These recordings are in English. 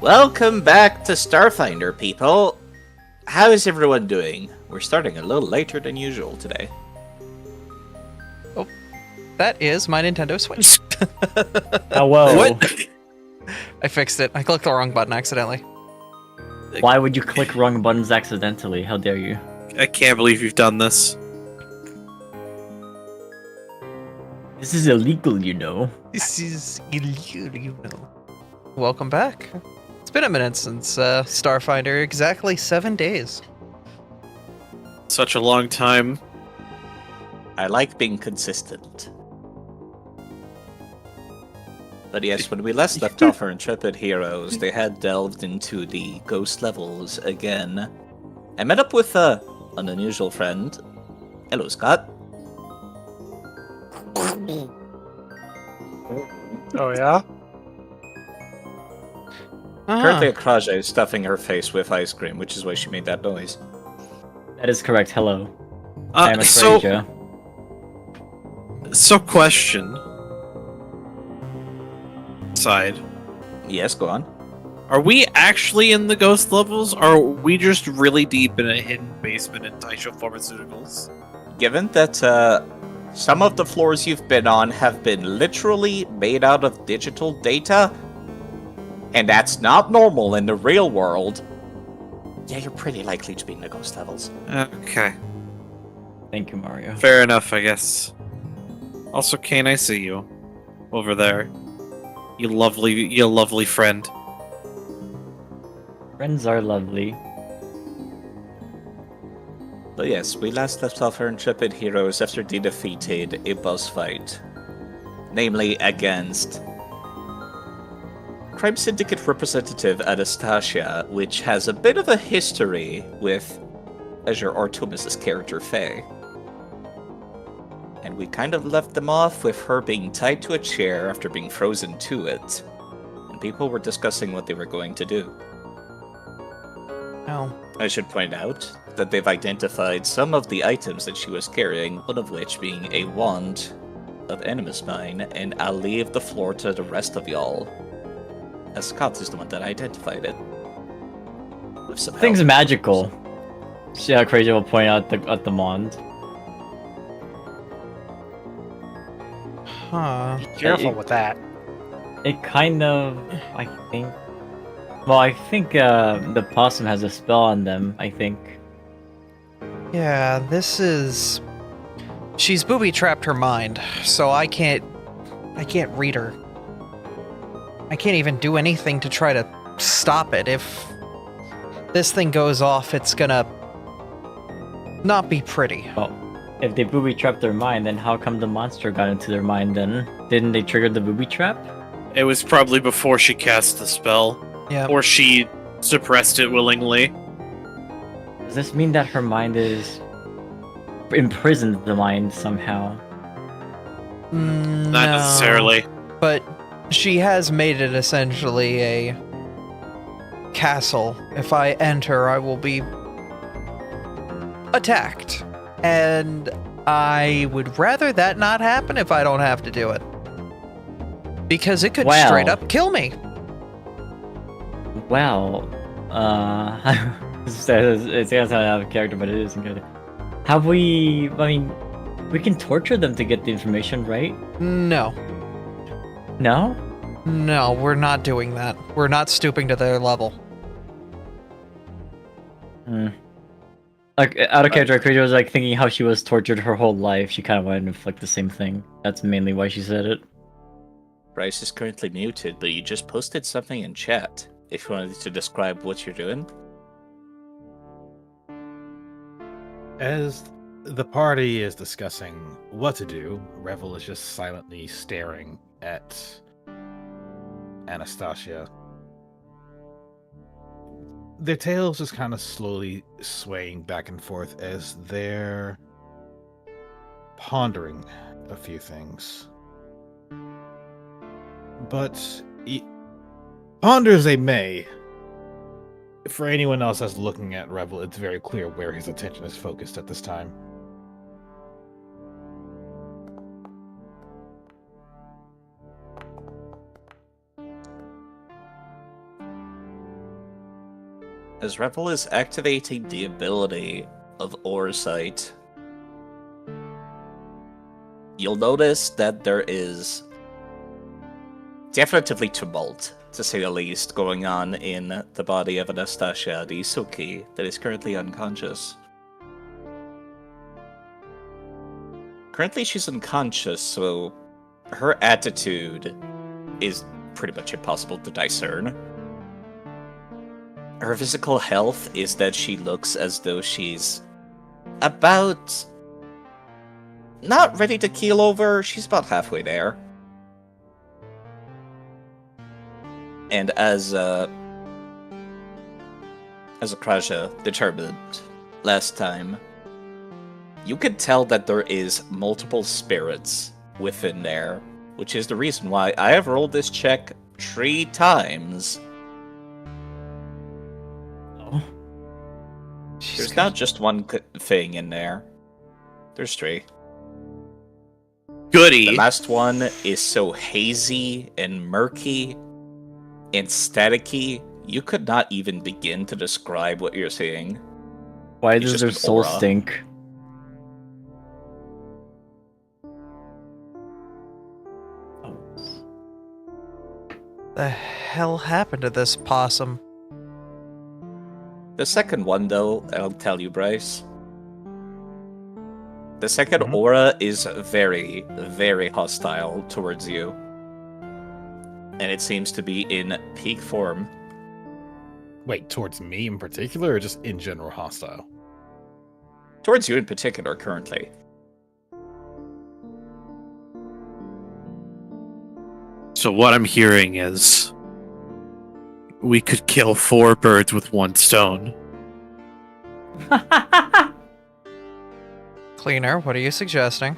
Welcome back to Starfinder, people. How is everyone doing? We're starting a little later than usual today. Oh, that is my Nintendo Switch. Hello. What? I fixed it. I clicked the wrong button accidentally. Why would you click wrong buttons accidentally? How dare you? I can't believe you've done this. This is illegal, you know. This is illegal, you know. Welcome back. It's been a minute since Starfinder, exactly 7 days. Such a long time. I like being consistent. But yes, when we last left off our intrepid heroes, they had delved into the ghost levels again. I met up with an unusual friend. Hello, Scott. Oh yeah? Currently, Akraja is stuffing her face with ice cream, which is why she made that noise. That is correct. Hello. I am a so stranger. question. Side. Yes, go on. Are we actually in the ghost levels, or are we just really deep in a hidden basement in Taisho Pharmaceuticals? Given that some of the floors you've been on have been literally made out of digital data, and that's not normal in the real world, yeah, you're pretty likely to be in the ghost levels. Okay. Thank you, Mario. Fair enough, I guess. Also, Kane, I see you. Over there. You lovely friend. Friends are lovely. But yes, we last left off our intrepid heroes after they defeated a boss fight. Namely against Crime Syndicate representative Anastasia, which has a bit of a history with Azure Artemis's character Faye. And we kind of left them off with her being tied to a chair after being frozen to it. And people were discussing what they were going to do. Oh. I should point out that they've identified some of the items that she was carrying, one of which being a wand of Animus Mine, and I'll leave the floor to the rest of y'all, as Scott is the one that identified it. With some Thing's help. magical. See how crazy will point out at the wand. Huh. Careful with that. It kind of, I think. Well, I think the possum has a spell on them. I think. Yeah, this is... She's booby-trapped her mind, so I can't read her. I can't even do anything to try to stop it. If this thing goes off, it's gonna not be pretty. Well, if they booby trapped their mind, then how come the monster got into their mind? Then didn't they trigger the booby trap? It was probably before she cast the spell. Yeah. Or she suppressed it willingly. Does this mean that her mind is imprisoned the mind somehow? Not No, necessarily. but she has made it essentially a castle. If I enter, I will be attacked. And I would rather that not happen if I don't have to do it. Because it could Wow. straight up kill me. Well, it's not out of character, but it isn't good. Have we? I mean, we can torture them to get the information, right? No. No. No, we're not doing that. We're not stooping to their level. Hmm. Like out of character, Creature was like thinking how she was tortured her whole life. She kind of wanted to inflict the same thing. That's mainly why she said it. Bryce is currently muted, but you just posted something in chat. If you wanted to describe what you're doing. As the party is discussing what to do, Revel is just silently staring at Anastasia. Their tails just kind of slowly swaying back and forth as they're pondering a few things. But ponder as they may, for anyone else that's looking at Revel, it's very clear where his attention is focused at this time. As Revel is activating the ability of Oresight, you'll notice that there is definitively tumult, to say the least, going on in the body of Anastasia the Isuki that is currently unconscious. Currently she's unconscious, so her attitude is pretty much impossible to discern. Her physical health is that she looks as though she's about... not ready to keel over, she's about halfway there. And as Akrasha determined last time, you can tell that there is multiple spirits within there, which is the reason why I have rolled this check 3 times. Oh. There's not just one thing in there. There's 3. Goody. The last one is so hazy and murky and staticky, you could not even begin to describe what you're seeing. Why It's does just their an soul aura. stink? The hell happened to this possum? The second one, though, I'll tell you, Bryce. The second Mhm. aura is very, very hostile towards you. And it seems to be in peak form. Wait, towards me in particular, or just in general hostile? Towards you in particular, currently. So what I'm hearing is we could kill 4 birds with 1 stone. Cleaner, what are you suggesting?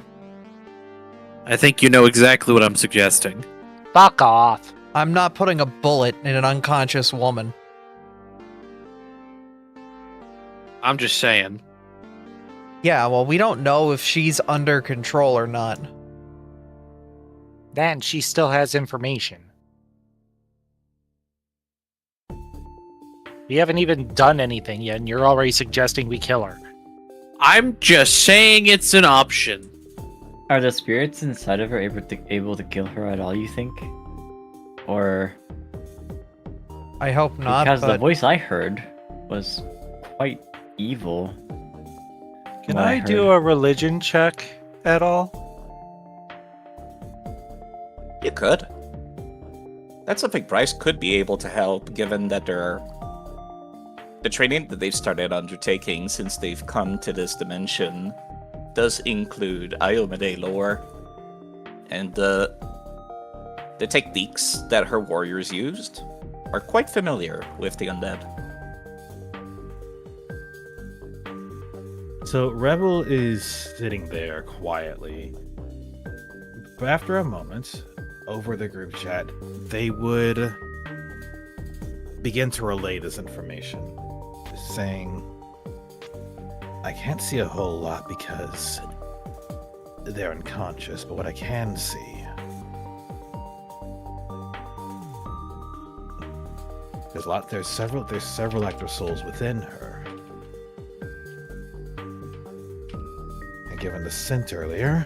I think you know exactly what I'm suggesting. Fuck off. I'm not putting a bullet in an unconscious woman. I'm just saying. Yeah, well, we don't know if she's under control or not. Then she still has information. We haven't even done anything yet, and you're already suggesting we kill her. I'm just saying it's an option. Are the spirits inside of her able to kill her at all, you think? Or... I hope not, because the but voice I heard was quite evil. Can What I do heard. a religion check at all? You could. That's something Bryce could be able to help, given that the training that they've started undertaking since they've come to this dimension does include Iomade lore, and the techniques that her warriors used are quite familiar with the undead. So Rebel is sitting there quietly. But after a moment, over the group chat, they would begin to relay this information, saying, I can't see a whole lot because they're unconscious, but what I can see, there's several active souls within her. And given the scent earlier,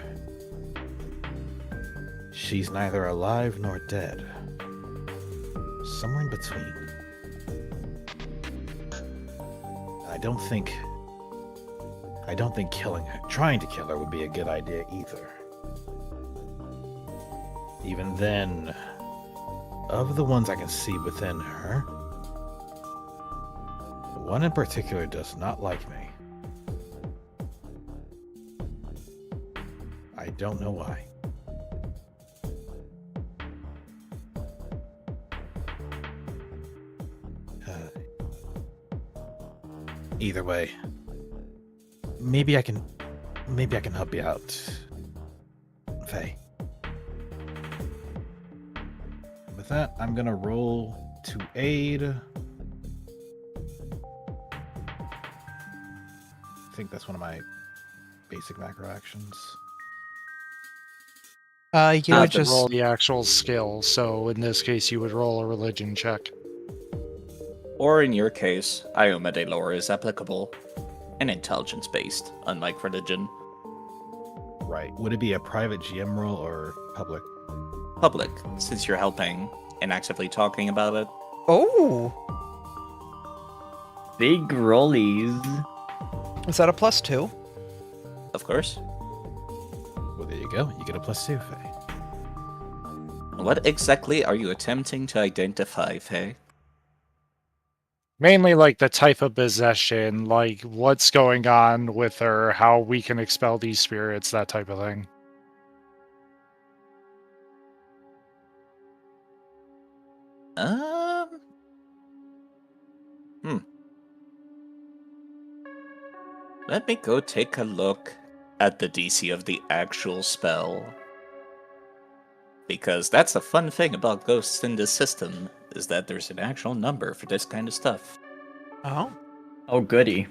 she's neither alive nor dead. Somewhere in between. I don't think trying to kill her would be a good idea either. Even then, of the ones I can see within her, one in particular does not like me. I don't know why. Either way, maybe I can help you out, Faye. With that, I'm gonna roll to aid. I think that's one of my basic macro actions. you You would have to just roll the actual skill, so in this case you would roll a religion check. Or in your case, Iomade lore is applicable and intelligence-based, unlike religion. Right. Would it be a private GM role or public? Public, since you're helping and actively talking about it. Oh, Big rollies. is that a +2? Of course. Well, there you go. You get a +2, Faye. What exactly are you attempting to identify, Faye? Mainly like the type of possession, like what's going on with her, how we can expel these spirits, that type of thing. Let me go take a look at the DC of the actual spell. Because that's a fun thing about ghosts in this system, is that there's an actual number for this kind of stuff. Oh, Oh, goody.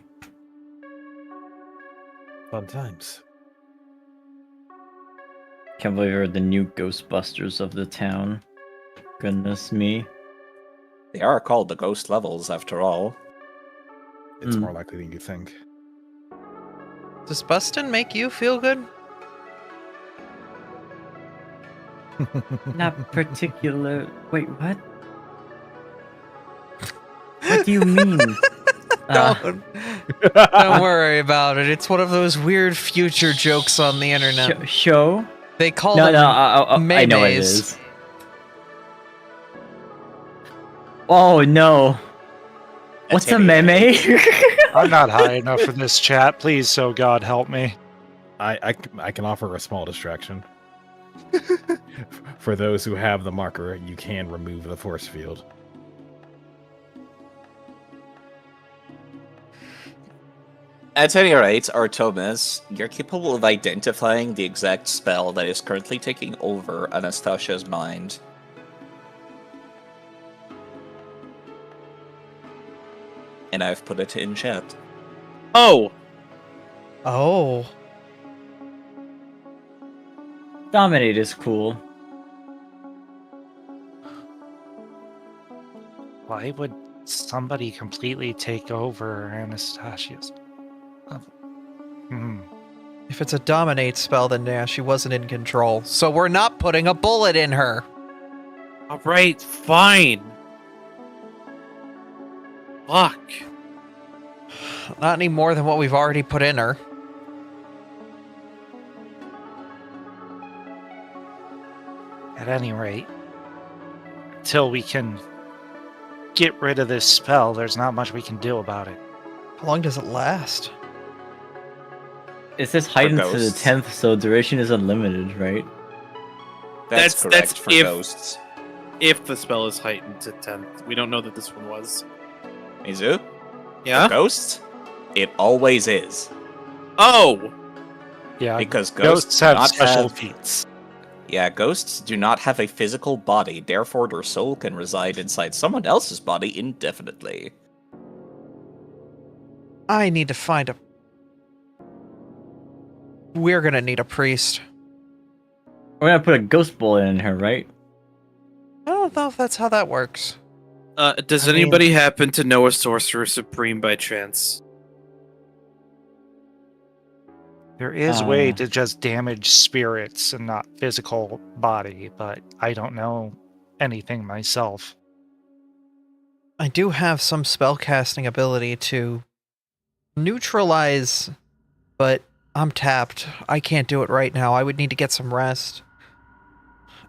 Fun times. Can't believe we're the new Ghostbusters of the town. Goodness me. They are called the ghost levels, after all. It's Hmm. more likely than you think. does bustin' make you feel good? Not particular. Wait, what? What do you mean? Don't worry about it. It's one of those weird future jokes on the internet. Show? They call No, them no, I know what it memes. is. Oh no. What's a meme? I'm not high enough for this chat. Please, so God help me. I can offer a small distraction. For those who have the marker, you can remove the force field. At any rate, Artemis, you're capable of identifying the exact spell that is currently taking over Anastasia's mind. And I've put it in chat. Oh, Oh, Dominate is cool. Why would somebody completely take over Anastasia's? if it's a dominate spell, then yeah, she wasn't in control. So we're not putting a bullet in her. all right, fine. Fuck. Not any more than what we've already put in her. At any rate, until we can get rid of this spell, there's not much we can do about it. How long does it last? It says heightened to the ghosts. 10th, so duration is unlimited, right? That's correct That's for if- ghosts. If the spell is heightened to 10th, we don't know that this one was. Mizu? Yeah? Ghosts? It always is. Oh! Yeah, Because ghosts do have not special have- feats. Yeah, ghosts do not have a physical body, therefore their soul can reside inside someone else's body indefinitely. I need to find a... We're gonna need a priest. We're gonna put a ghost bullet in her, right? I don't know if that's how that works. Does I mean- anybody happen to know a Sorcerer Supreme by chance? There is a way to just damage spirits and not physical body, but I don't know anything myself. I do have some spellcasting ability to neutralize, but I'm tapped. I can't do it right now. I would need to get some rest.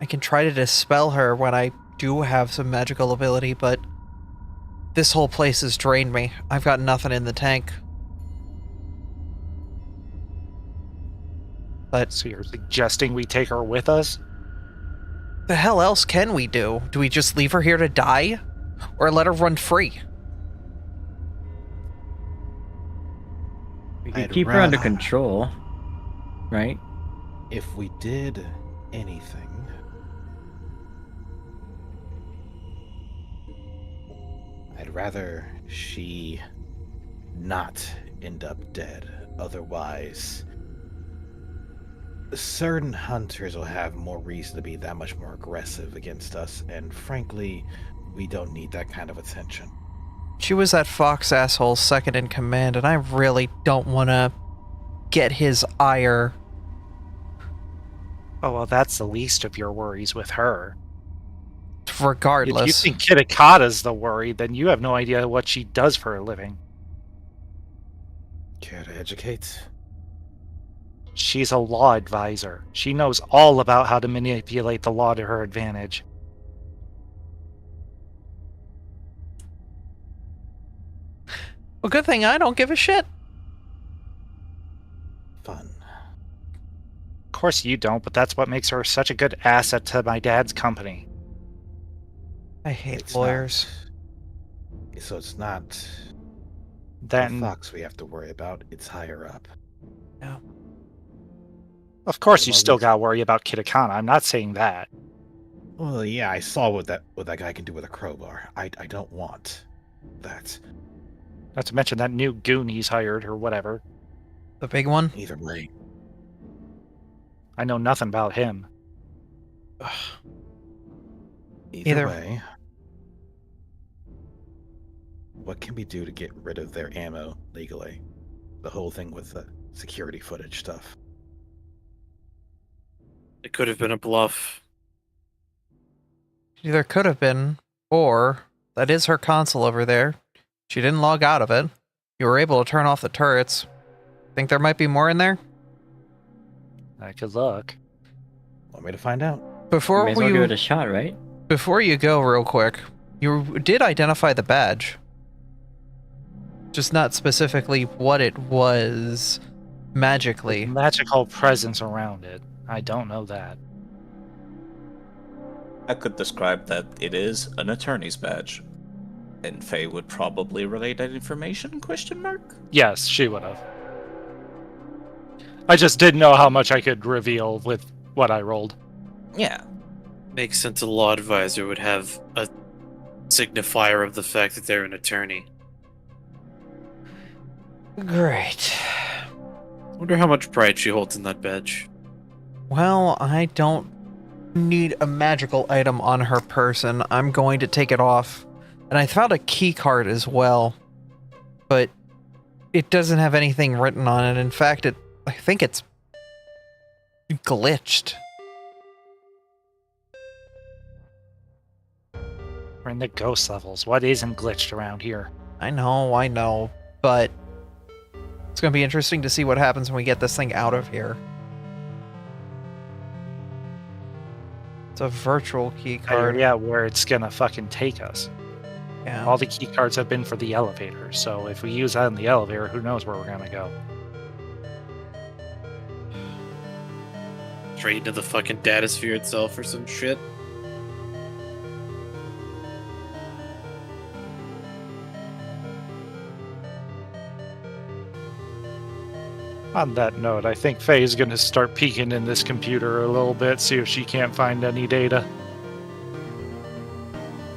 I can try to dispel her when I do have some magical ability, but this whole place has drained me. I've got nothing in the tank. But So you're suggesting we take her with us? the hell else can we do? Do we just leave her here to die? Or let her run free? We can I'd keep her under rather- control, right? If we did anything, I'd rather she not end up dead. Otherwise, certain hunters will have more reason to be that much more aggressive against us, and frankly, we don't need that kind of attention. She was that Fox asshole's second in command, and I really don't want to get his ire. Oh, well, that's the least of your worries with her. Regardless. If you think Kitakata's the worry, then you have no idea what she does for a living. Care to educate? She's a law advisor. She knows all about how to manipulate the law to her advantage. Well, good thing I don't give a shit. Fun. Of course you don't, but that's what makes her such a good asset to my dad's company. I hate It's lawyers. So it's not That, the Fox we have to worry about. It's higher up. No. of course, you Well, still let's- gotta worry about Kitakana. I'm not saying that. Well, yeah, I saw what that guy can do with a crowbar. I don't want that. Not to mention that new goon he's hired or whatever. The big one? Either way, I know nothing about him. Either- way. What can we do to get rid of their ammo legally? The whole thing with the security footage stuff. It could have been a bluff. Either could have been, or that is her console over there. She didn't log out of it. You were able to turn off the turrets. Think there might be more in there? I could look. Want me to find out? Before May as well give it you a shot, right? before you go, real quick, you did identify the badge. Just not specifically what it was magically. Magical presence around it. I don't know that. I could describe that it is an attorney's badge. And Faye would probably relay that information, question mark? Yes, she would have. I just didn't know how much I could reveal with what I rolled. Yeah. Makes sense a law advisor would have a signifier of the fact that they're an attorney. Great. Wonder how much pride she holds in that badge. Well, I don't need a magical item on her person. I'm going to take it off. And I found a key card as well. But it doesn't have anything written on it. In fact, I think it's glitched. We're in the ghost levels. What isn't glitched around here? I know. But it's going to be interesting to see what happens when we get this thing out of here. It's a virtual key card. Yeah, where it's gonna fucking take us. Yeah. All the key cards have been for the elevator, so if we use that in the elevator, who knows where we're gonna go. Straight into the fucking datasphere itself or some shit. On that note, I think Faye's gonna start peeking in this computer a little bit, see if she can't find any data.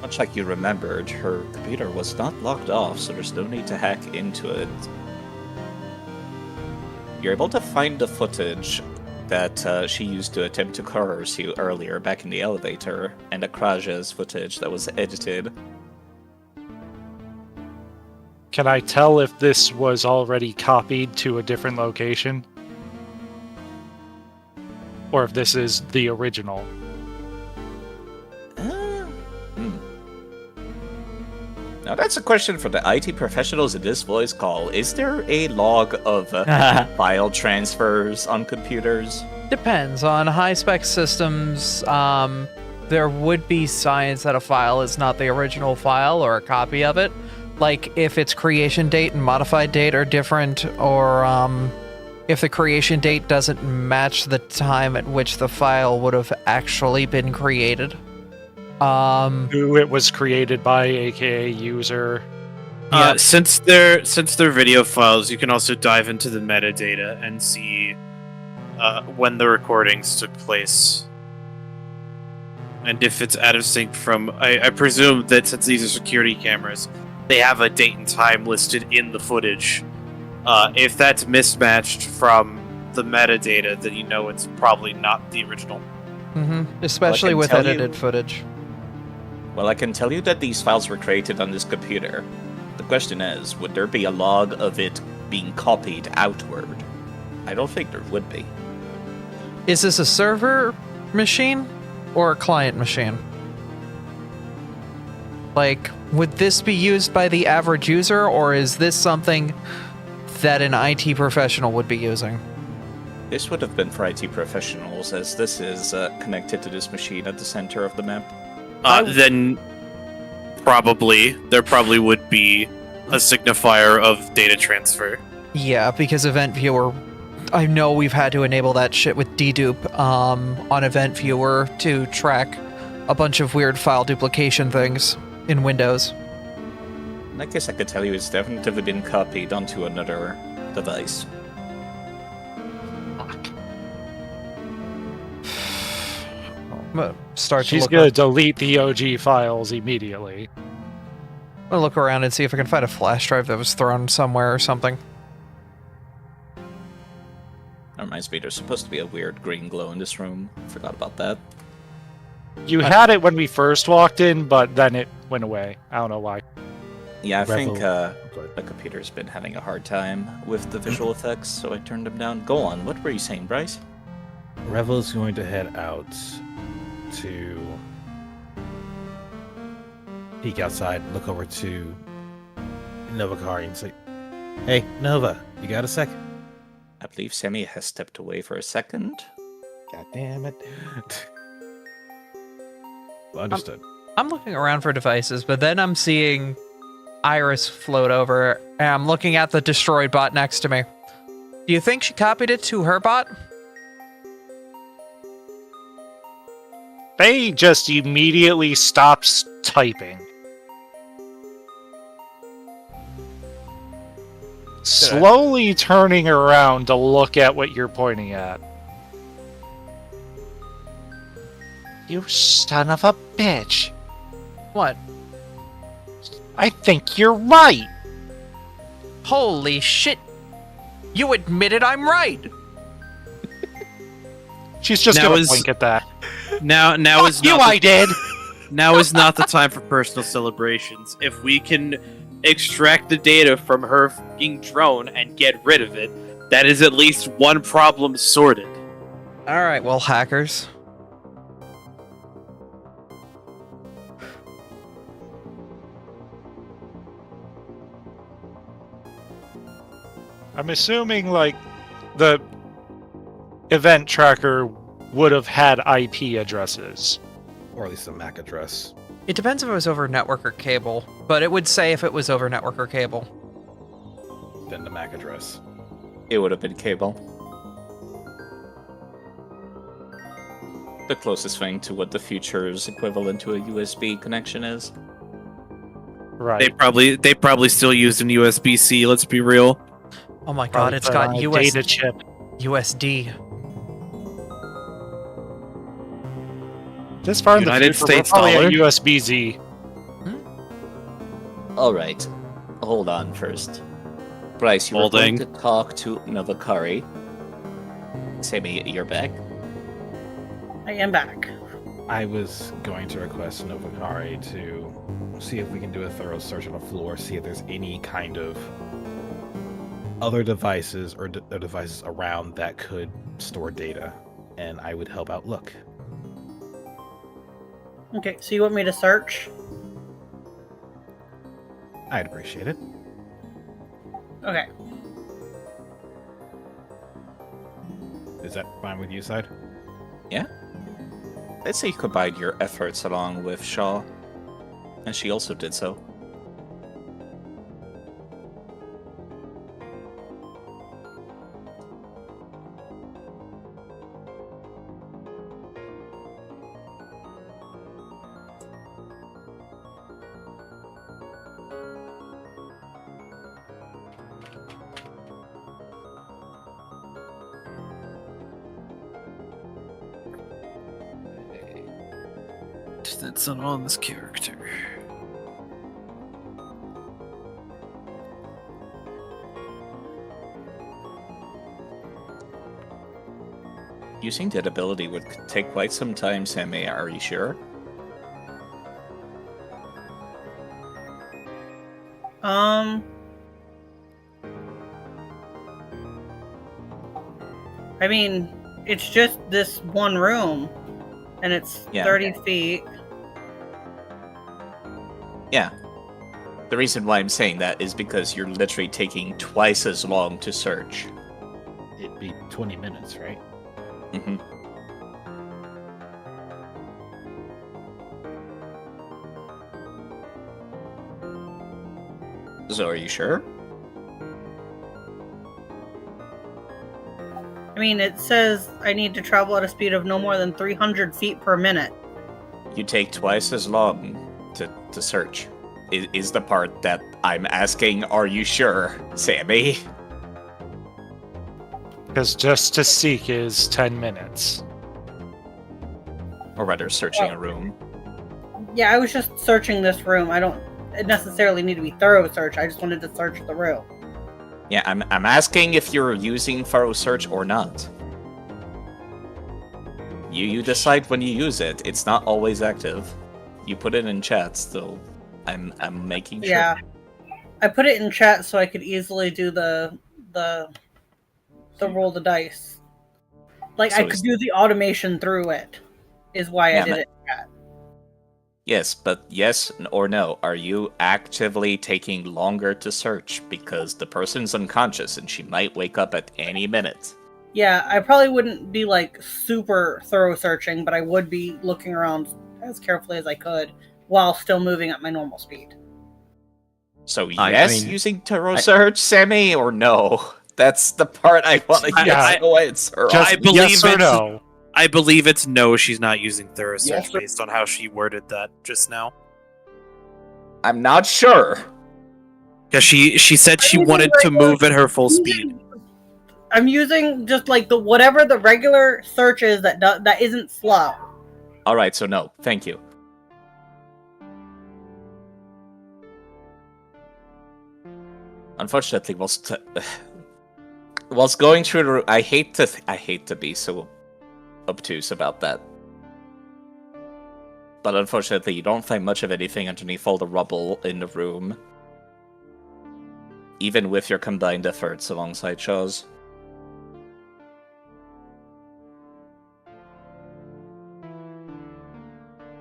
Much like you remembered, her computer was not locked off, so there's no need to hack into it. You're able to find the footage that she used to attempt to coerce you earlier back in the elevator, and Akraja's footage that was edited. Can I tell if this was already copied to a different location? Or if this is the original? Now that's a question for the IT professionals in this voice call. Is there a log of file transfers on computers? Depends. On high-spec systems, there would be signs that a file is not the original file or a copy of it. Like if its creation date and modified date are different, or if the creation date doesn't match the time at which the file would have actually been created. Who it was created by, aka user. Since they're video files, you can also dive into the metadata and see when the recordings took place. And if it's out of sync from... I presume that since these are security cameras, they have a date and time listed in the footage. If that's mismatched from the metadata, then you know it's probably not the original. Especially with edited footage. Well, I can tell you that these files were created on this computer. The question is, would there be a log of it being copied outward? I don't think there would be. Is this a server machine or a client machine? Like, would this be used by the average user, or is this something that an IT professional would be using? This would have been for IT professionals, as this is connected to this machine at the center of the map. Then there probably would be a signifier of data transfer. Yeah, because Event Viewer, I know we've had to enable that shit with dedupe on Event Viewer to track a bunch of weird file duplication things in Windows. And I guess I could tell you it's definitely been copied onto another device. Start to She's look gonna ar- delete the OG files immediately. I'm gonna look around and see if I can find a flash drive that was thrown somewhere or something. That reminds me, there's supposed to be a weird green glow in this room. Forgot about that. You had it when we first walked in, but then it went away. I don't know why. Yeah, I think Go ahead. the computer's been having a hard time with the visual effects, so I turned them down. Go on, what were you saying, Bryce? Revel's going to head out to peek outside, look over to Novakari and say, "Hey, Nova, you got a sec?" I believe Semi has stepped away for a second. God damn it. Understood. I'm looking around for devices, but then I'm seeing Iris float over, and I'm looking at the destroyed bot next to me. Do you think she copied it to her bot? They just immediately stops typing. Slowly turning around to look at what you're pointing at. You son of a bitch. What? I think you're right. Holy shit! You admitted I'm right! She's just Now gonna is- blink at that. Now Fuck is you, not the- I did. Now is not the time for personal celebrations. If we can extract the data from her fucking drone and get rid of it, that is at least one problem sorted. Alright, well, hackers. I'm assuming, like, the event tracker would have had IP addresses. Or at least a MAC address. It depends if it was over network or cable, but it would say if it was over network or cable. Then the MAC address. It would have been cable. The closest thing to what the future's equivalent to a USB connection is. Right. They probably still used an USB-C. Let's be real. Oh my god, Probably it's put got on a US data chip. USD. This far in the United future, we're States probably dollar? at USB-Z. Alright, hold on first. Bryce, you were going Holding. to talk to Novakari. Semi, you're back. I am back. I was going to request Novakari to see if we can do a thorough search on the floor, see if there's any kind of other devices or devices around that could store data, and I would help out look. Okay, so you want me to search? I'd appreciate it. Okay. Is that fine with you, Side? I'd say you combine your efforts along with Shaw, and she also did so. That's not on this character. Using that ability would take quite some time, Sammy, are you sure? I mean, it's just this one room, and it's Yeah. 30 feet. Yeah. The reason why I'm saying that is because you're literally taking twice as long to search. It'd be 20 minutes, right? Mm-hmm. So are you sure? I mean, it says I need to travel at a speed of no more than 300 feet per minute. You take twice as long to search. Is the part that I'm asking, are you sure, Sammy? Because just to seek is 10 minutes. Or rather, searching a room. Yeah, I was just searching this room. I don't necessarily need to be thorough search. I just wanted to search the room. Yeah, I'm asking if you're using thorough search or not. You decide when you use it. It's not always active. You put it in chat, so I'm making sure. Yeah, I put it in chat so I could easily do the roll the dice. Like So I could do the automation through it. Is why Yeah, I did but- it in chat. Yes, but yes or no, are you actively taking longer to search because the person's unconscious and she might wake up at any minute? Yeah, I probably wouldn't be like super thorough searching, but I would be looking around as carefully as I could while still moving at my normal speed. So I yes, mean, using thorough search, Sammy, or no? That's the part I want to Yeah, know answer. Just I believe yes or it's- no. I believe it's no, she's not using thorough search Yes, sir. based on how she worded that just now. I'm not sure. Because she said she I'm using wanted to regular- move at her full speed. I'm using just like the whatever the regular search is that isn't slow. All right, so no, thank you. Unfortunately, whilst going through the, I hate to be so obtuse about that, but unfortunately, you don't find much of anything underneath all the rubble in the room, even with your combined efforts alongside Shaw's.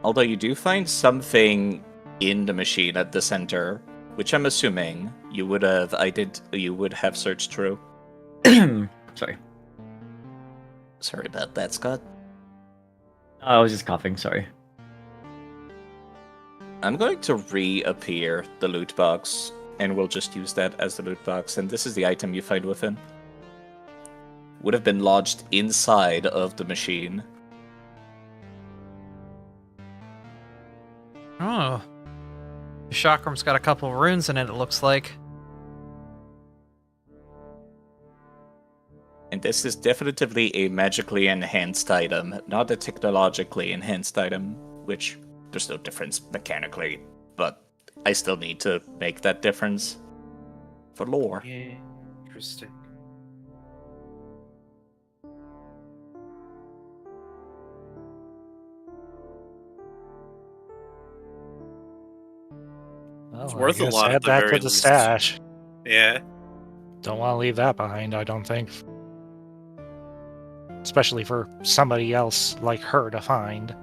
Although you do find something in the machine at the center, which I'm assuming you would have searched through. Sorry. Sorry about that, Scott. I was just coughing, sorry. I'm going to reappear the loot box, and we'll just use that as the loot box, and this is the item you find within. Would have been lodged inside of the machine. Oh. The chakram's got a couple runes in it, it looks like. And this is definitively a magically enhanced item, not a technologically enhanced item, which there's no difference mechanically, but I still need to make that difference for lore. Yeah, interesting. It's Well, worth I a guess lot at add the that very to the least. stash. Yeah. Don't want to leave that behind, I don't think. Especially for somebody else like her to find.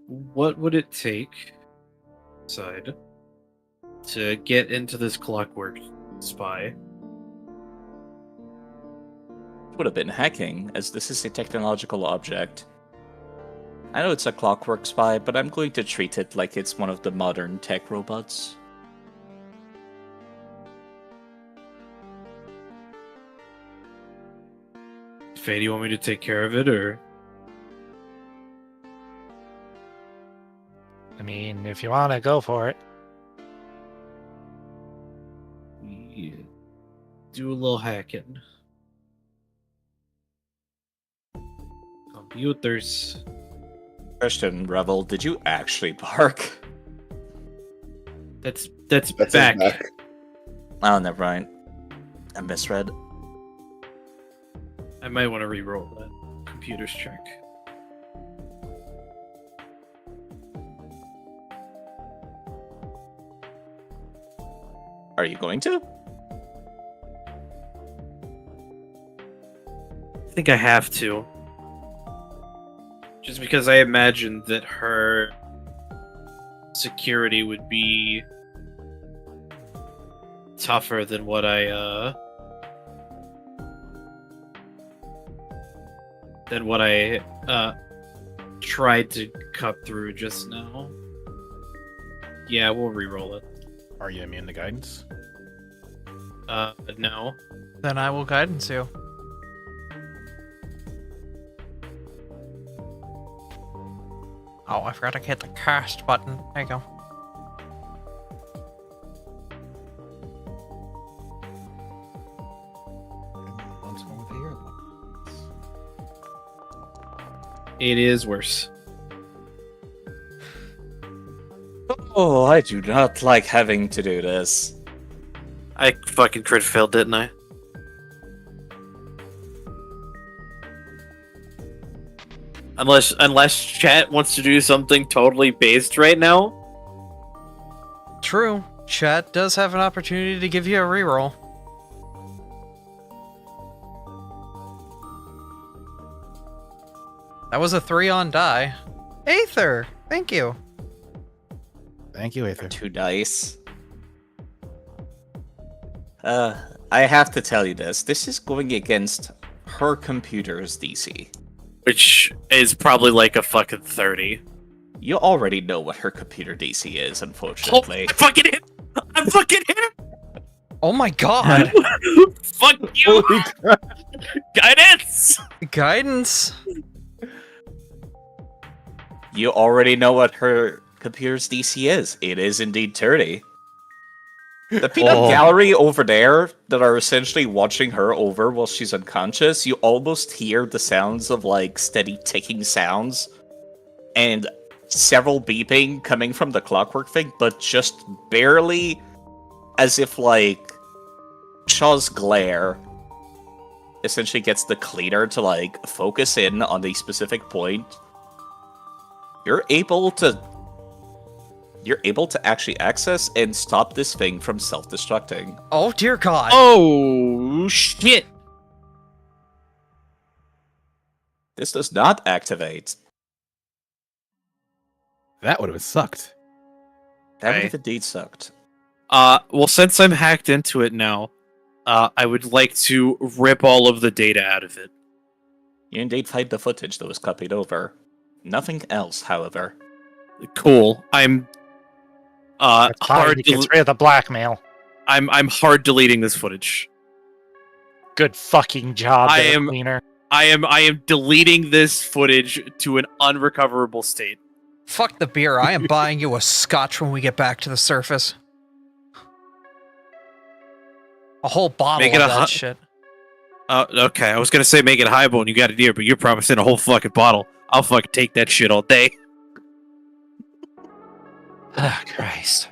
What would it take, side, to get into this clockwork spy? Would have been hacking, as this is a technological object. I know it's a clockwork spy, but I'm going to treat it like it's one of the modern tech robots. Faye, do you want me to take care of it, or? I mean, if you want to go for it. Yeah. Do a little hacking. Computers. Question, Revel, did you actually bark? That's That's back. his back. Oh, never mind. I misread. I might want to re-roll that. Computers check. Are you going to? I think I have to. Just because I imagine that her security would be tougher than what I tried to cut through just now. Yeah, we'll re-roll it. Are you immune to guidance? No. Then I will guidance you. Oh, I forgot to hit the cast button. There you go. And once more with the air levels. It is worse. Oh, I do not like having to do this. I fucking crit failed, didn't I? Unless chat wants to do something totally based right now. True. Chat does have an opportunity to give you a reroll. That was a 3 on die. Aether! Thank you. Thank you, Aether. 2 dice. I have to tell you this. This is going against her computer's DC. Which is probably like a fucking 30. You already know what her computer DC is, Oh, unfortunately. I fucking hit! I fucking hit! Oh my god! Fuck you! Guidance! Guidance! You already know what her computer's DC is. It is indeed 30. The peanut gallery over there that are essentially watching her over while she's unconscious, you almost hear the sounds of like steady ticking sounds and several beeping coming from the clockwork thing, but just barely, as if like Shaw's glare essentially gets the cleaner to like focus in on the specific point. You're able to actually access and stop this thing from self-destructing. Oh dear god! Oh, shit! This does not activate. That would have sucked. That would Right. have indeed sucked. Well, since I'm hacked into it now, I would like to rip all of the data out of it. You indeed find the footage that was copied over. Nothing else, however. Cool. I'm That's fine. hard. He gets rid of the blackmail. I'm hard deleting this footage. Good fucking job, I there, am- cleaner. I am deleting this footage to an unrecoverable state. Fuck the beer, I am buying you a scotch when we get back to the surface. A whole bottle Make it of a that hu- shit. Okay, I was gonna say make it highball and you got it here, but you're promising a whole fucking bottle. I'll fucking take that shit all day. Ah, Christ.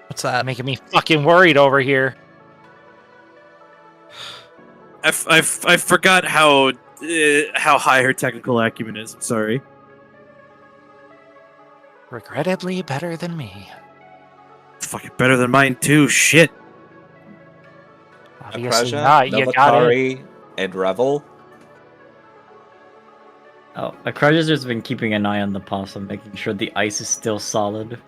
What's that? Making me fucking worried over here. I forgot how high her technical acumen is. I'm sorry. Regrettably better than me. It's fucking better than mine too. Shit. Obviously Akraja, not. You got it. Novatari, and Revel. Oh, Akraja's just been keeping an eye on the possum, making sure the ice is still solid.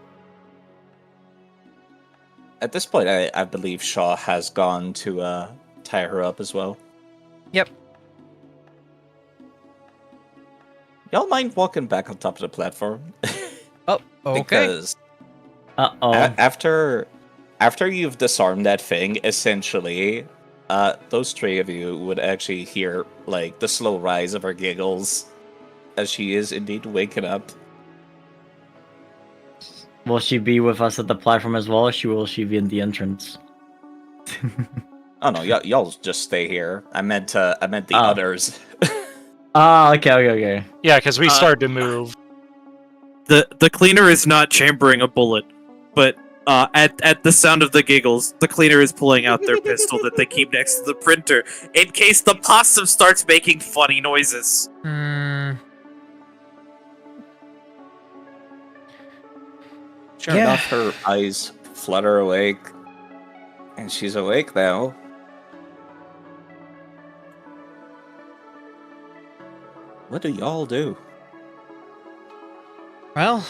At this point, I believe Shaw has gone to tie her up as well. Yep. Y'all mind walking back on top of the platform? Oh, okay. Because Uh-oh. after you've disarmed that thing, essentially, those 3 of you would actually hear like the slow rise of her giggles as she is indeed waking up. Will she be with us at the platform as well, or will she be in the entrance? Oh no, y'all just stay here. I meant the others. Ah, okay. Yeah, because we started to move. The cleaner is not chambering a bullet, but at the sound of the giggles, the cleaner is pulling out their pistol that they keep next to the printer in case the possum starts making funny noises. Sure Yeah. enough, her eyes flutter awake, And she's awake now. What do y'all do? Well,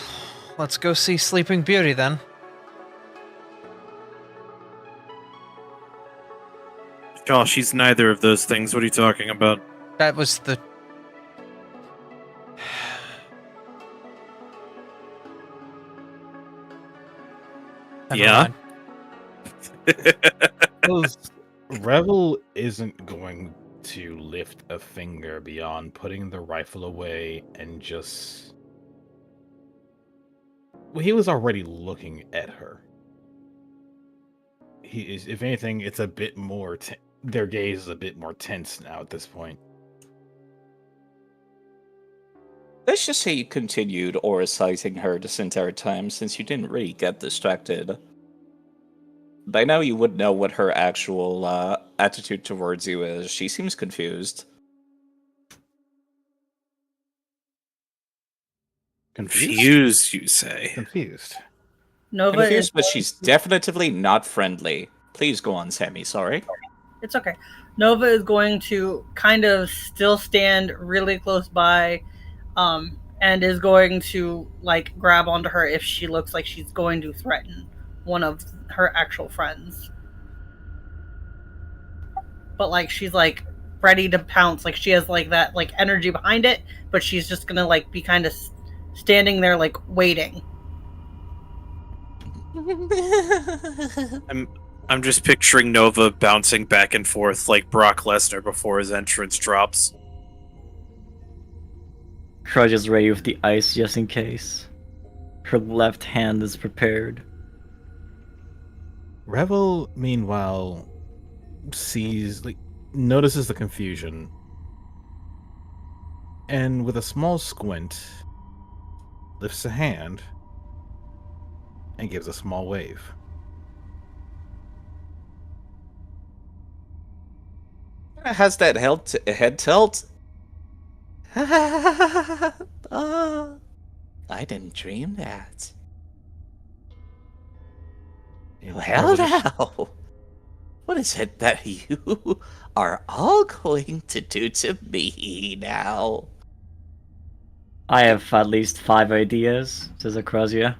let's go see Sleeping Beauty then. Oh, she's neither of those things. What are you talking about? That was the... Never Yeah? mind. Because Revel isn't going to lift a finger beyond putting the rifle away and just... Well, he was already looking at her. He is, if anything, it's a bit more... their gaze is a bit more tense now at this point. Let's just say you continued auricizing her this entire time since you didn't really get distracted. By now you would know what her actual attitude towards you is. She seems confused. Confused, you say? Confused. Nova Confused, is. but she's definitively not friendly. Please go on, Sammy, sorry. It's okay. Nova is going to kind of still stand really close by, and is going to like grab onto her if she looks like she's going to threaten one of her actual friends. But like she's like ready to pounce, like she has like that like energy behind it, but she's just gonna like be kind of standing there like waiting. I'm just picturing Nova bouncing back and forth like Brock Lesnar before his entrance drops. Krudge is ready with the ice just in case. Her left hand is prepared. Revel, meanwhile, notices the confusion, and with a small squint, lifts a hand and gives a small wave. Has that head tilt? Oh, I didn't dream that. Well now, what is it that you are all going to do to me now? I have at least 5 ideas, says Acrosia.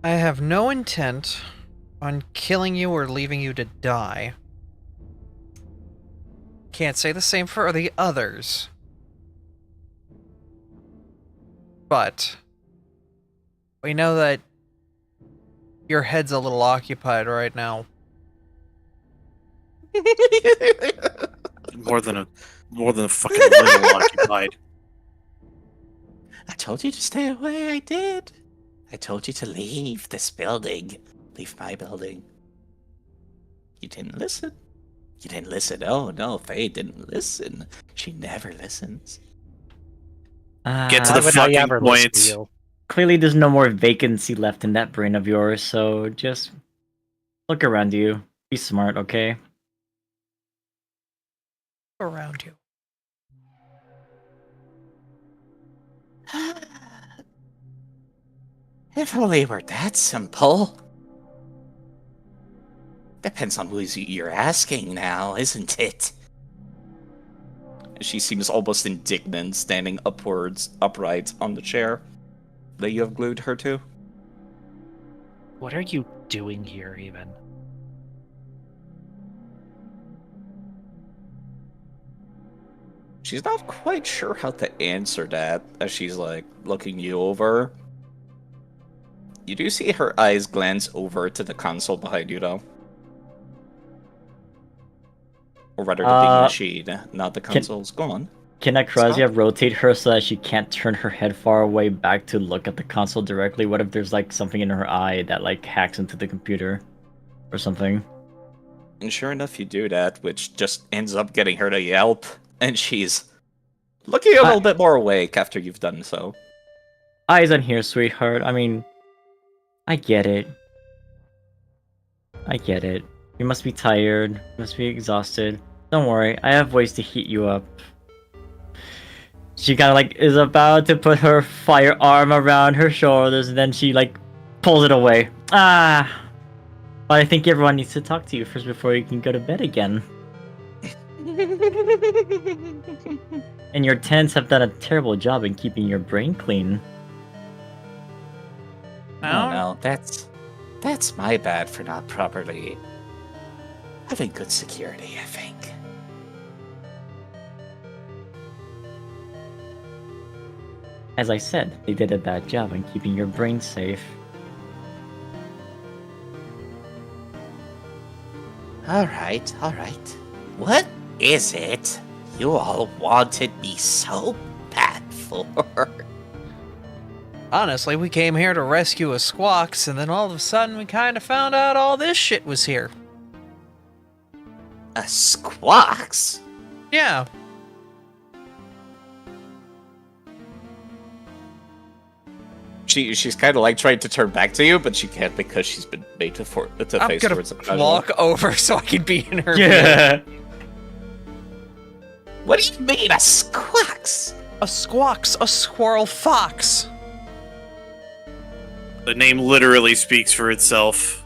I have no intent on killing you or leaving you to die. Can't say the same for the others. But we know that your head's a little occupied right now. More than a fucking little occupied. I told you to stay away, I did. I told you to leave this building. Leave my building. You didn't listen. You didn't listen. Oh no, Faye didn't listen. She never listens. Get to Why the would I fucking ever listen point. to you? Clearly there's no more vacancy left in that brain of yours, so just look around you. Be smart, okay? Around you. If only it were that simple. Depends on who you're asking now, isn't it? She seems almost indignant, standing upright on the chair that you have glued her to. What are you doing here, even? She's not quite sure how to answer that as she's like looking you over. You do see her eyes glance over to the console behind you though. Or rather the big machine, not the consoles. Go on. Can Acrosia rotate her so that she can't turn her head far away back to look at the console directly? What if there's like something in her eye that like hacks into the computer or something? And sure enough, you do that, which just ends up getting her to yelp, and she's looking a little bit more awake after you've done so. Eyes on here, sweetheart. I mean, I get it. I get it. You must be tired. You must be exhausted. Don't worry, I have ways to heat you up. She kind of like is about to put her firearm around her shoulders, and then she like pulls it away. Ah, but I think everyone needs to talk to you first before you can go to bed again. And your tenants have done a terrible job in keeping your brain clean. Oh no, that's my bad for not properly having good security, I think. As I said, they did a bad job in keeping your brain safe. Alright. What is it you all wanted me so bad for? Honestly, we came here to rescue a Squawks, and then all of a sudden we kind of found out all this shit was here. A Squawks? Yeah. She's kind of like trying to turn back to you, but she can't because she's been made to I'm face gonna towards the walk over so I can be in her view. Yeah. What do you mean, a Squawks? A Squawks, a squirrel fox. The name literally speaks for itself.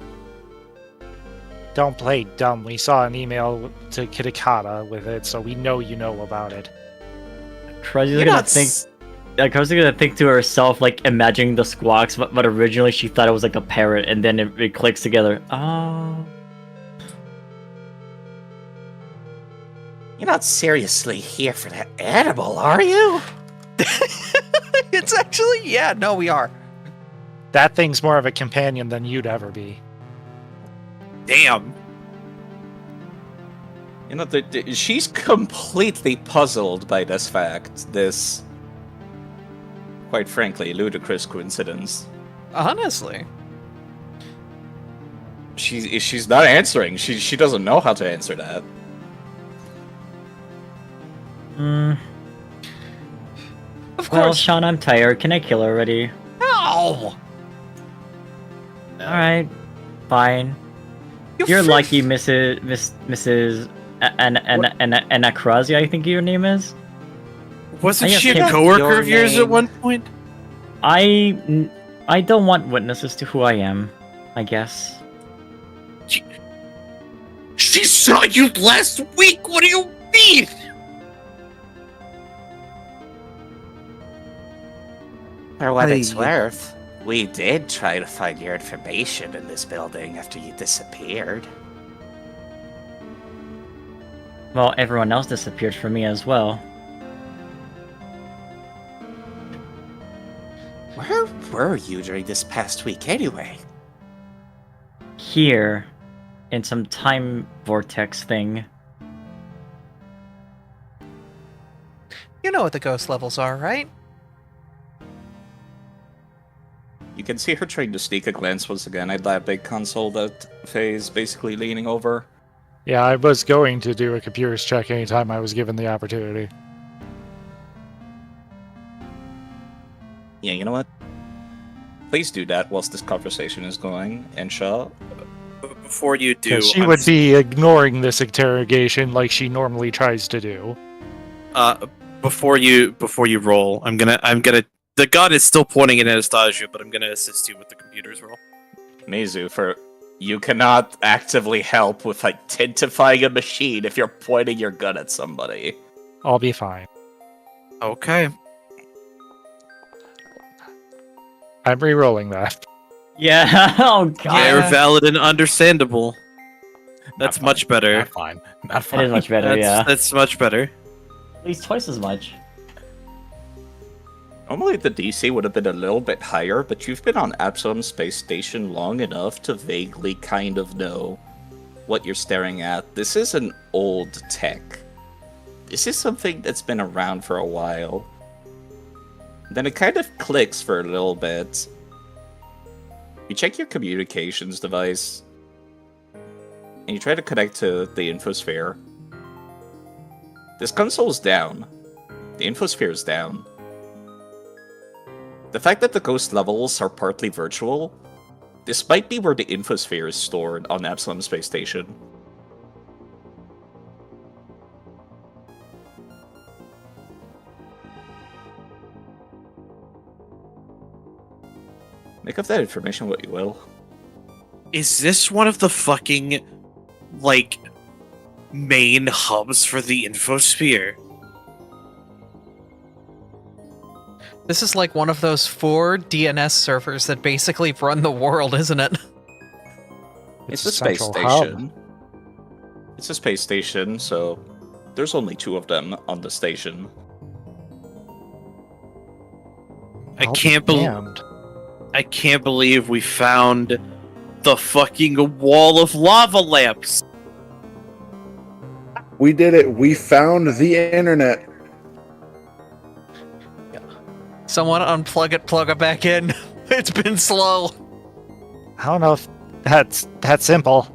Don't play dumb. We saw an email to Kitakata with it, so we know you know about it. Crazy's gonna think. Crazy's gonna think to herself, like imagining the Squawks, but originally she thought it was like a parrot, and then it clicks together. Oh. You're not seriously here for that animal, are you? It's actually, yeah, no, we are. That thing's more of a companion than you'd ever be. Damn. You know, she's completely puzzled by this fact. This, quite frankly, ludicrous coincidence. Honestly. She's not answering. She doesn't know how to answer that. Of Well, course. Sean, I'm tired. Can I kill her already? No! Alright. Fine. You're lucky, Mrs. Anacrazia, I think your name is? Wasn't I she a guess coworker your of yours at name- one point? I don't want witnesses to who I am, I guess. She saw you last week! What do you mean? For what it's worth, we did try to find your information in this building after you disappeared. Well, everyone else disappeared from me as well. Where were you during this past week anyway? Here, in some time vortex thing. You know what the ghost levels are, right? You can see her trying to sneak a glance once again at that big console that Faye's basically leaning over. Yeah, I was going to do a computers check anytime I was given the opportunity. Yeah, you know what? Please do that whilst this conversation is going, and Shaw. Before you do, 'Cause she would be ignoring this interrogation like she normally tries to do. before you roll, I'm gonna. The gun is still pointing at Anastasia, but I'm gonna assist you with the computers roll. Mizu, you cannot actively help with identifying a machine if you're pointing your gun at somebody. I'll be fine. Okay. I'm re-rolling that. Yeah, oh god. They're valid and understandable. That's Not much fine. better. Not fine. Not It fine. is much better, yeah. That's much better. At least twice as much. Normally the DC would have been a little bit higher, but you've been on Absalom Space Station long enough to vaguely kind of know what you're staring at. This is an old tech. This is something that's been around for a while. Then it kind of clicks for a little bit. You check your communications device, and you try to connect to the infosphere. This console's down. The infosphere is down. The fact that the ghost levels are partly virtual, this might be where the infosphere is stored on Absalom Space Station. Make of that information what you will. Is this one of the fucking, like, main hubs for the infosphere? This is like one of those 4 DNS servers that basically run the world, isn't it? It's a space central hub. station. It's a space station, so there's only 2 of them on the station. I Oh, can't damned. I can't believe we found the fucking wall of lava lamps. We did it. We found the internet. Someone unplug it, plug it back in. It's been slow. I don't know if that's that simple.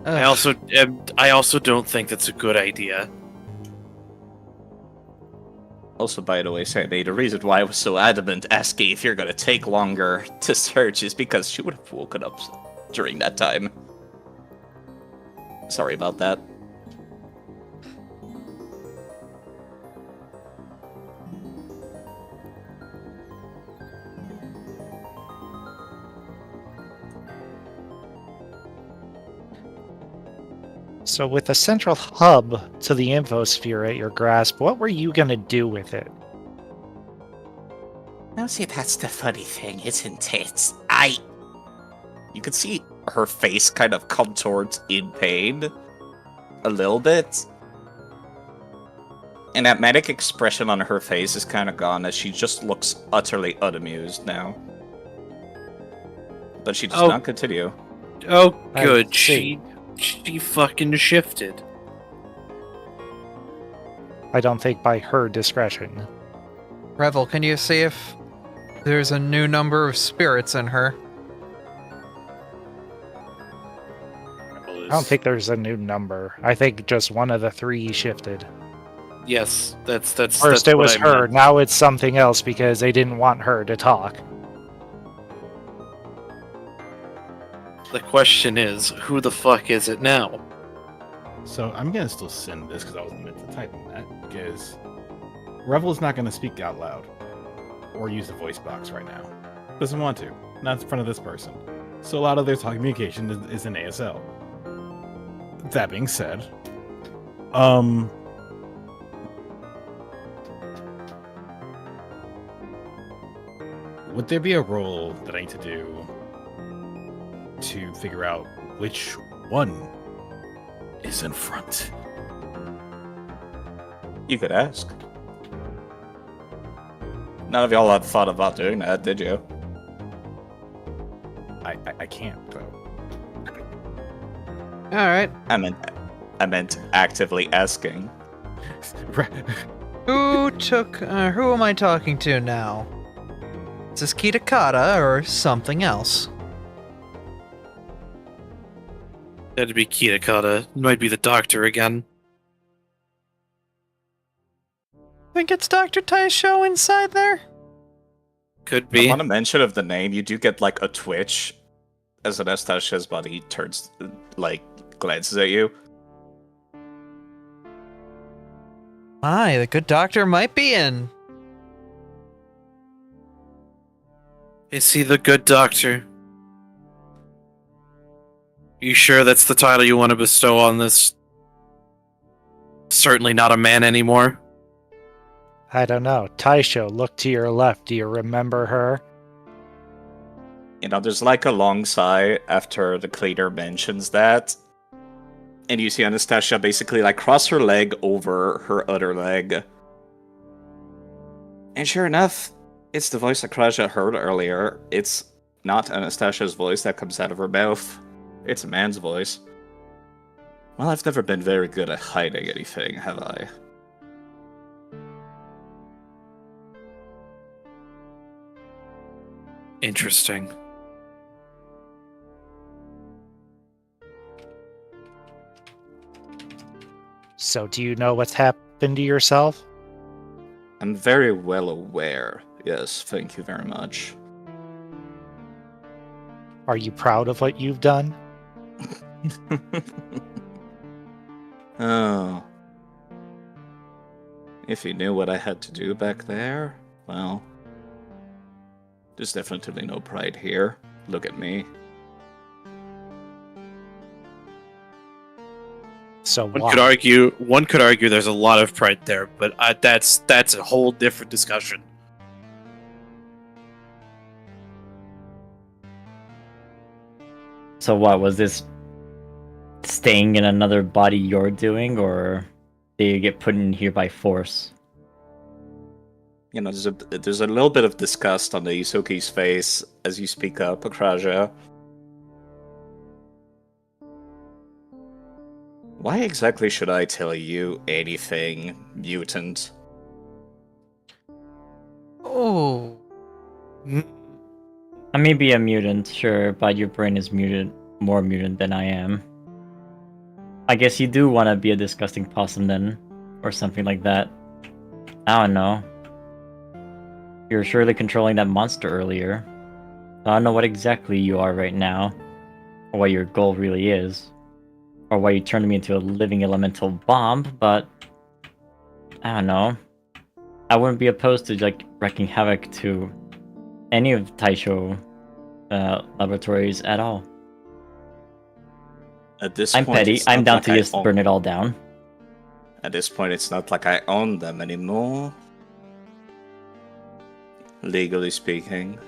I also don't think that's a good idea. Also, by the way, Sandy, the reason why I was so adamant asking if you're gonna take longer to search is because she would have woken up during that time. Sorry about that. So with a central hub to the infosphere at your grasp, what were you going to do with it? Now, see, that's the funny thing, isn't it? You could see her face kind of contort in pain. A little bit. And that manic expression on her face is kind of gone as she just looks utterly unamused now. But she does Oh. not continue. Oh, I good. see. She fucking shifted. I don't think by her discretion. Revel, can you see if there's a new number of spirits in her? I don't think there's a new number. I think just one of the 3 shifted. Yes, that's First that's it what was I her, meant. now it's something else because they didn't want her to talk. The question is, who the fuck is it now? So I'm gonna still send this because I wasn't meant to type in that, because Revel's not gonna speak out loud or use the voice box right now. Doesn't want to. Not in front of this person. So a lot of their communication is in ASL. That being said, would there be a roll that I need to do to figure out which one is in front? You could ask. None of y'all had thought about doing that, did you? I can't though. Alright. I meant actively asking. Who am I talking to now? Is this Kitakata or something else? That'd be Kitakata. Might be the doctor again. Think it's Dr. Taisho inside there? Could be. Upon a mention of the name, you do get like a twitch as Anastasia's body turns, glances at you. My, the good doctor might be in. Is he the good doctor? You sure that's the title you want to bestow on this? Certainly not a man anymore. I don't know. Taisho, look to your left. Do you remember her? You know, there's like a long sigh after the cleaner mentions that. And you see Anastasia basically like cross her leg over her other leg. And sure enough, it's the voice that Kraja heard earlier. It's not Anastasia's voice that comes out of her mouth. It's a man's voice. Well, I've never been very good at hiding anything, have I? Interesting. So do you know what's happened to yourself? I'm very well aware. Yes, thank you very much. Are you proud of what you've done? Oh. If you knew what I had to do back there, well. There's definitely no pride here. Look at me. So One why? could argue there's a lot of pride there, but that's a whole different discussion. So what was this? Staying in another body you're doing, or did you get put in here by force? You know, there's a little bit of disgust on the Isoki's face as you speak up, Akraja. Why exactly should I tell you anything, mutant? Oh, I may be a mutant, sure, but your brain is more mutant than I am. I guess you do want to be a disgusting possum then, or something like that. I don't know. You were surely controlling that monster earlier. I don't know what exactly you are right now, or what your goal really is, or why you turned me into a living elemental bomb, but I don't know. I wouldn't be opposed to like wreaking havoc to any of Taisho laboratories at all. At this I'm point, petty. it's I'm not down like to I just own- burn it all down. At this point, it's not like I own them anymore. Legally speaking.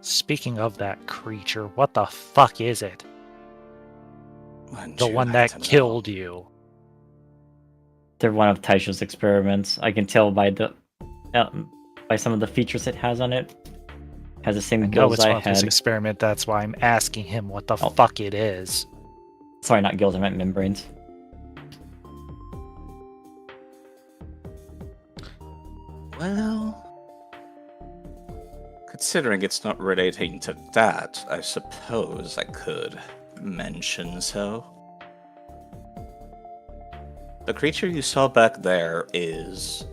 Speaking of that creature, what the fuck is it? Wouldn't The you one like that to know? killed you. They're one of Taisho's experiments. I can tell by the by some of the features it has on it. Has the same I know gills it's I one of his had. experiment, that's why I'm asking him what the Oh. fuck it is. Sorry, not gills. I meant membranes. Well, considering it's not relating to that, I suppose I could mention so. The creature you saw back there is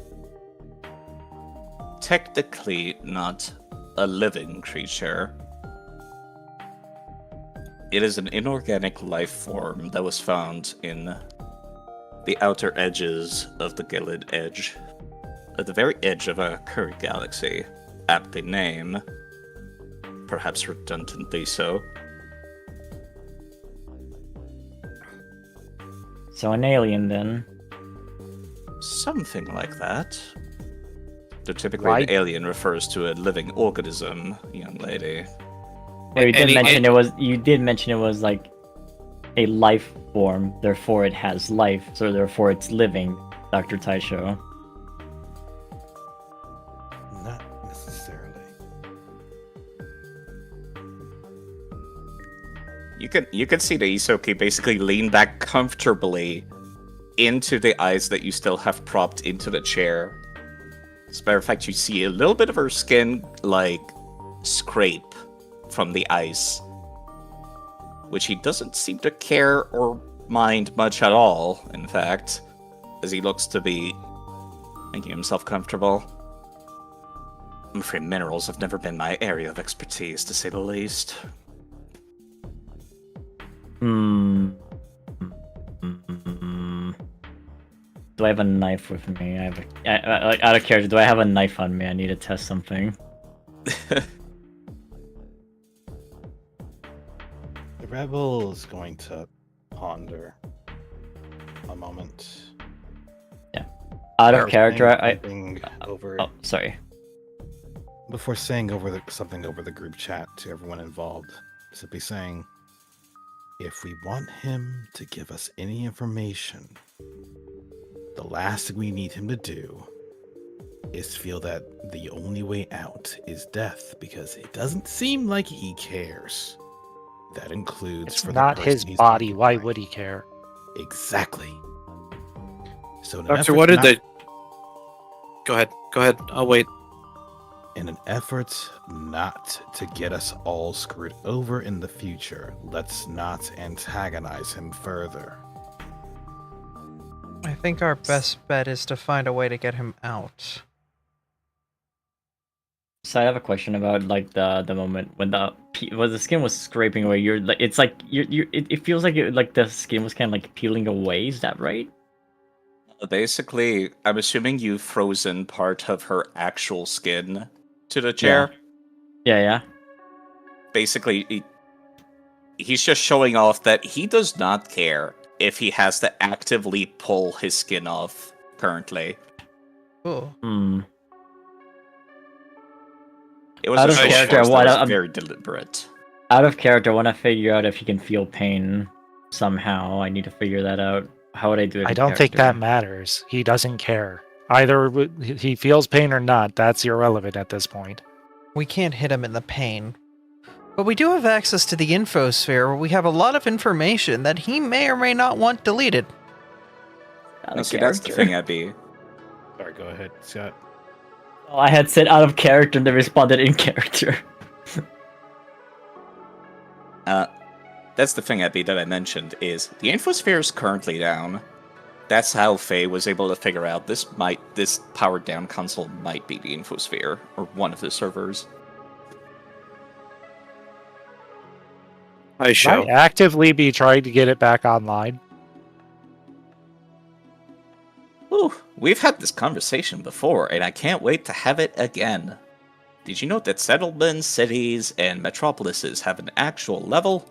technically not a living creature. It is an inorganic life form that was found in the outer edges of the Gilead Edge, at the very edge of our current galaxy, aptly named, perhaps redundantly so. So an alien then. Something like that. Though typically Right. an alien refers to a living organism, young lady. Well, you did Any- mention it was. You did mention it was like a life form. Therefore, it has life. So therefore, it's living. Dr. Taisho. Not necessarily. You can see the Isoki basically lean back comfortably into the eyes that you still have propped into the chair. As a matter of fact, you see a little bit of her skin like scrape from the ice, which he doesn't seem to care or mind much at all, in fact, as he looks to be making himself comfortable. I'm afraid minerals have never been my area of expertise, to say the least. Do I have a knife with me? I have like out of character. Do I have a knife on me? I need to test something. The rebel is going to ponder a moment. Out of Before character, saying something over Oh, sorry. before saying something over the group chat to everyone involved, simply saying, if we want him to give us any information, the last thing we need him to do is feel that the only way out is death, because it doesn't seem like he cares. That includes It's for the not person his he's body, talking why about. would he care? Exactly. So in an Doctor, effort what did not- they? Go ahead. Go ahead. I'll wait. In an effort not to get us all screwed over in the future, let's not antagonize him further. I think our best bet is to find a way to get him out. So I have a question about like the moment when the skin was scraping away. You're like, it's like it feels like the skin was kind of like peeling away. Is that right? Basically, I'm assuming you've frozen part of her actual skin to the chair. Yeah. Basically, he's just showing off that he does not care if he has to actively pull his skin off currently. Oh. It was Out a of show character, force that what- was very deliberate. Out of character, I want to figure out if he can feel pain somehow. I need to figure that out. How would I do it? I in don't think that character? matters. He doesn't care. Either he feels pain or not, that's irrelevant at this point. We can't hit him in the pain. But we do have access to the infosphere where we have a lot of information that he may or may not want deleted. Out of See, that's the character. thing, Abby. Sorry, go ahead, Scott. Oh, I had said out of character and they responded in character. That's the thing, Abby, that I mentioned, is the infosphere is currently down. That's how Faye was able to figure out this powered down console might be the infosphere, or one of the servers. I Should show. I actively be trying to get it back online? Ooh, we've had this conversation before, and I can't wait to have it again. Did you know that settlements, cities, and metropolises have an actual level?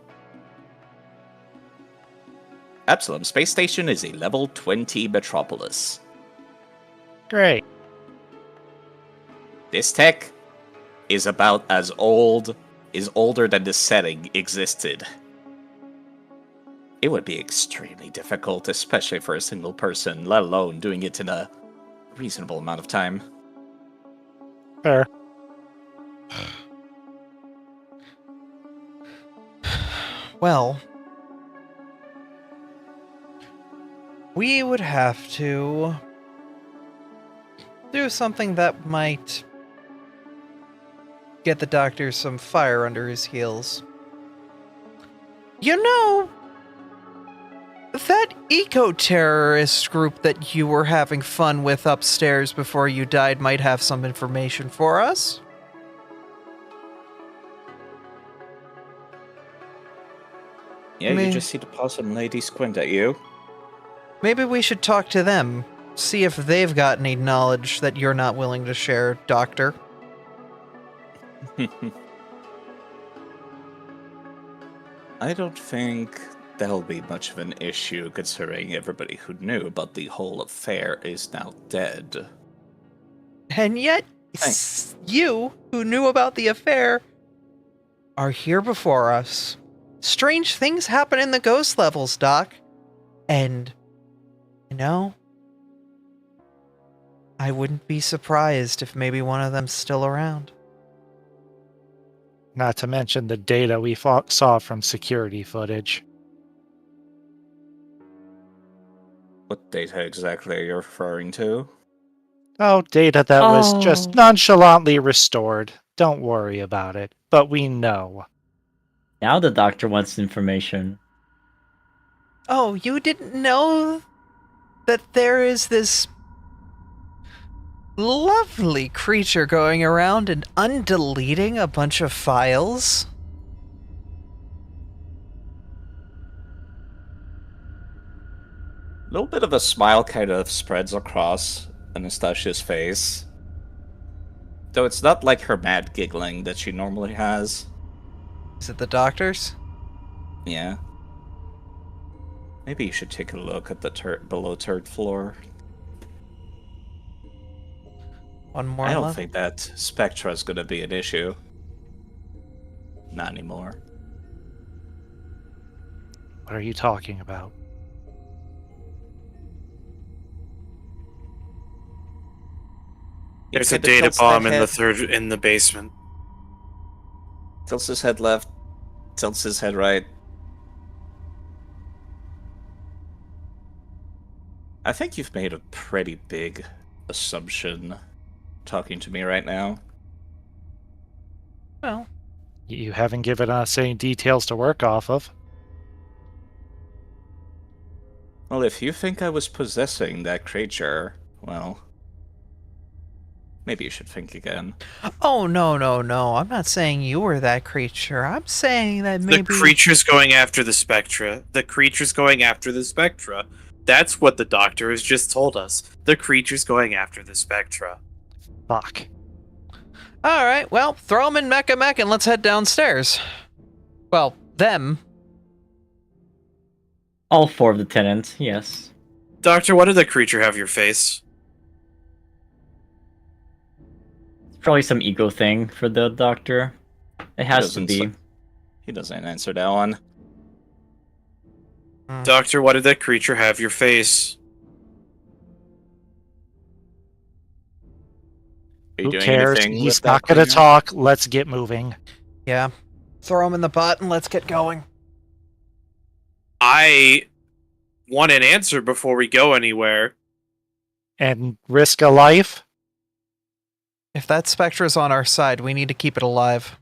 Absalom Space Station is a level 20 metropolis. Great. This tech is about as old, is older than the setting existed. It would be extremely difficult, especially for a single person, let alone doing it in a reasonable amount of time. Fair. Well, we would have to do something that might get the doctor some fire under his heels. You know, that eco-terrorist group that you were having fun with upstairs before you died might have some information for us. Yeah, Me- you just see the possum lady squint at you. Maybe we should talk to them, see if they've got any knowledge that you're not willing to share, Doctor. I don't think that'll be much of an issue, considering everybody who knew about the whole affair is now dead. And yet, you, who knew about the affair, are here before us. Strange things happen in the ghost levels, Doc. And, you know, I wouldn't be surprised if maybe one of them's still around. Not to mention the data we saw from security footage. What data exactly are you referring to? Oh, data that was Oh. just nonchalantly restored. Don't worry about it. But we know. Now the doctor wants information. Oh, you didn't know that there is this lovely creature going around and undeleting a bunch of files? A little bit of a smile kind of spreads across Anastasia's face. Though it's not like her mad giggling that she normally has. Is it the doctor's? Yeah. Maybe you should take a look at the below third floor. One more I don't level? think that Spectra is going to be an issue. Not anymore. What are you talking about? There's Okay, a the data tilts bomb that in the head- in the basement. Tilts his head left. Tilts his head right. I think you've made a pretty big assumption talking to me right now. Well, You haven't given us any details to work off of. Well, if you think I was possessing that creature, well, maybe you should think again. oh, no. I'm not saying you were that creature. I'm saying that maybe... The creature's going after the Spectra. The creature's going after the Spectra. That's what the doctor has just told us. The creature's going after the Spectra. Fuck. All right, well, throw them in Mecha Mech and let's head downstairs. Well, them. All 4 of the tenants, yes. Doctor, why did the creature have your face? It's probably some ego thing for the doctor. It has to doesn't be. s- He doesn't answer that one. Doctor, why did that creature have your face? Are you Who doing cares? anything He's with not that going to creature? talk. Let's get moving. Yeah. Throw them in the pot and let's get going. I want an answer before we go anywhere. And risk a life? If that Spectra's on our side, we need to keep it alive.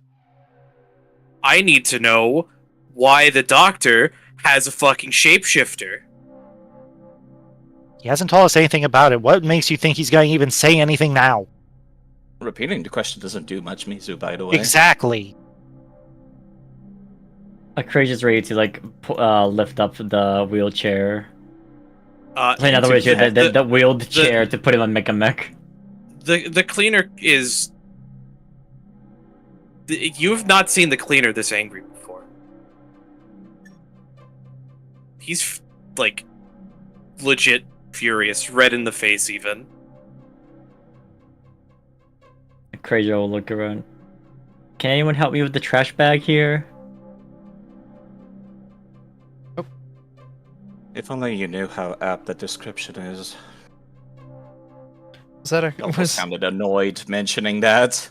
I need to know why the doctor has a fucking shapeshifter. He hasn't told us anything about it. What makes you think he's going to even say anything now? Repeating the question doesn't do much, Mizu, by the way. Exactly. Courageous ready to like lift up the wheelchair. In other words, the- the wheeled chair to put him on Mecha Mech. The cleaner is... You've not seen the cleaner this angry before. He's, like, legit furious, red in the face even. Courageous will look around. Can anyone help me with the trash bag here? If only you knew how apt that description is. Was that You almost sounded annoyed mentioning that.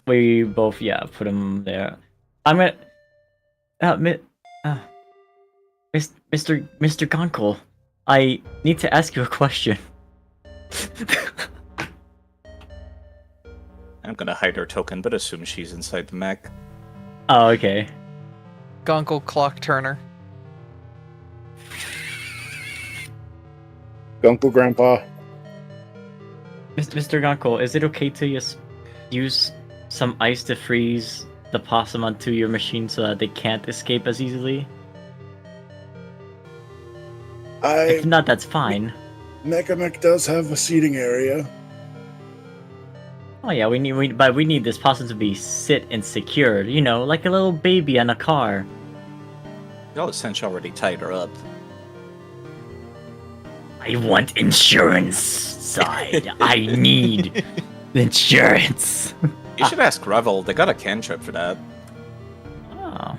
We both, yeah, put him there. I'm gonna... Mr. Gonkel, I need to ask you a question. I'm gonna hide her token, but assume she's inside the mech. Oh, okay. Gonkel Clock Turner. Uncle Grandpa. Mr. Gonkel, is it okay to just use some ice to freeze the possum onto your machine so that they can't escape as easily? If not, that's fine. Mech does have a seating area. Oh yeah, we need this possum to be sit and secured, you know, like a little baby on a car. Y'all essentially already tied her up. I want insurance side. I need insurance. You should ask Revel, they got a cantrip for that. Oh.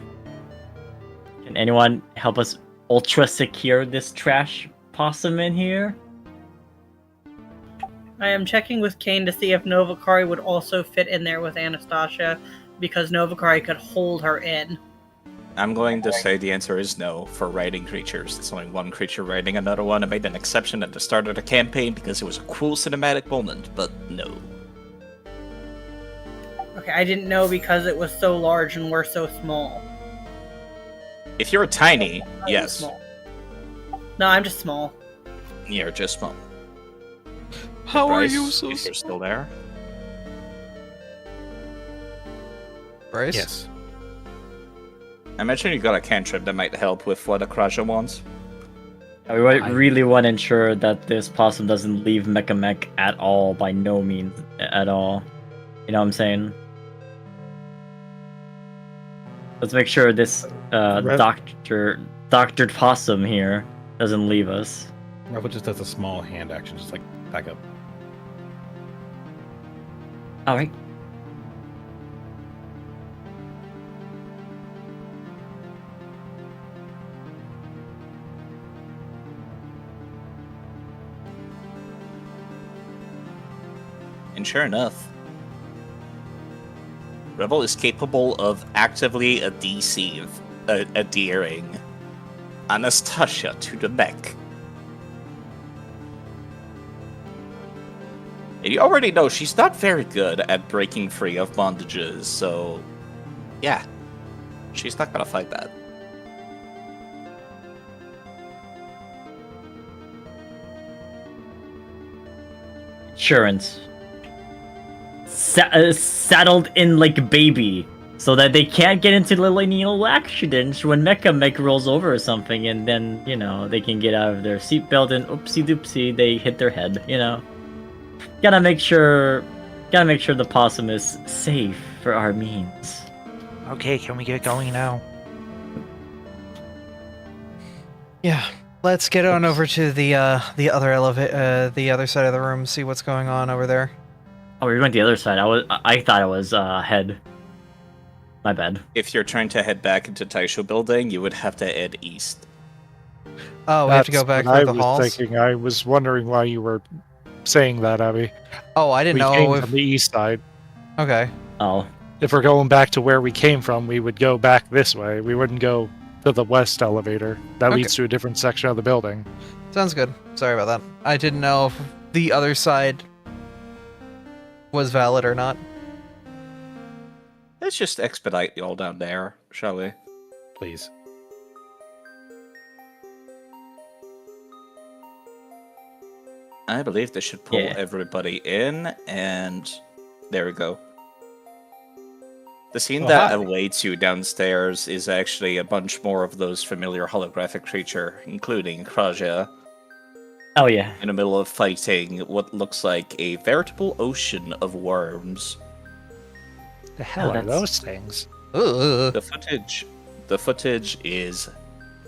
Can anyone help us ultra secure this trash possum in here? I am checking with Kane to see if Novakari would also fit in there with Anastasia, because Novakari could hold her in. I'm going to say the answer is no for riding creatures. It's only one creature riding another one. I made an exception at the start of the campaign because it was a cool cinematic moment, but no. Okay, I didn't know because it was so large and we're so small. If you're tiny, I'm yes, small. No, I'm just small. you're just small. How are Bryce, you so if you're still there? Bryce? Yes. I mentioned you got a cantrip that might help with what Akraja wants. We really want to ensure that this possum doesn't leave Mecha Mech at all, by no means at all. You know what I'm saying? Let's make sure this doctored possum here doesn't leave us. Revel just does a small hand action, just like back up. Alright. And sure enough, Rebel is capable of actively adhering Anastasia to the mech. And you already know she's not very good at breaking free of bondages, so yeah, she's not gonna fight that. Insurance. Saddled in like a baby. so that they can't get into little any little accidents when Mech rolls over or something, and then they can get out of their seatbelt and oopsie doopsie they hit their head. Gotta make sure the possum is safe for our means. Okay, can we get going now? Yeah, let's get on over to the other side of the room, see what's going on over there. Oh, we're going to the other side. I thought it was ahead. My bad. If you're trying to head back into Taisho building, you would have to head east. Oh, we have to go back That's what through the I halls? was thinking. I was wondering why you were saying that, Abby. Oh, I didn't We know came if... from the east side. Okay. Oh, If we're going back to where we came from, we would go back this way. We wouldn't go to the west elevator. That leads to a different section of the building. Sounds good. Sorry about that. I didn't know if the other side was valid or not. Let's just expedite y'all down there, shall we? Please. I believe this should pull Yeah. everybody in, and there we go. The scene Oh, that hi. awaits you downstairs is actually a bunch more of those familiar holographic creature, including Kraja, oh yeah. in the middle of fighting what looks like a veritable ocean of worms. The hell Oh, are that's- those things? Ugh. The footage is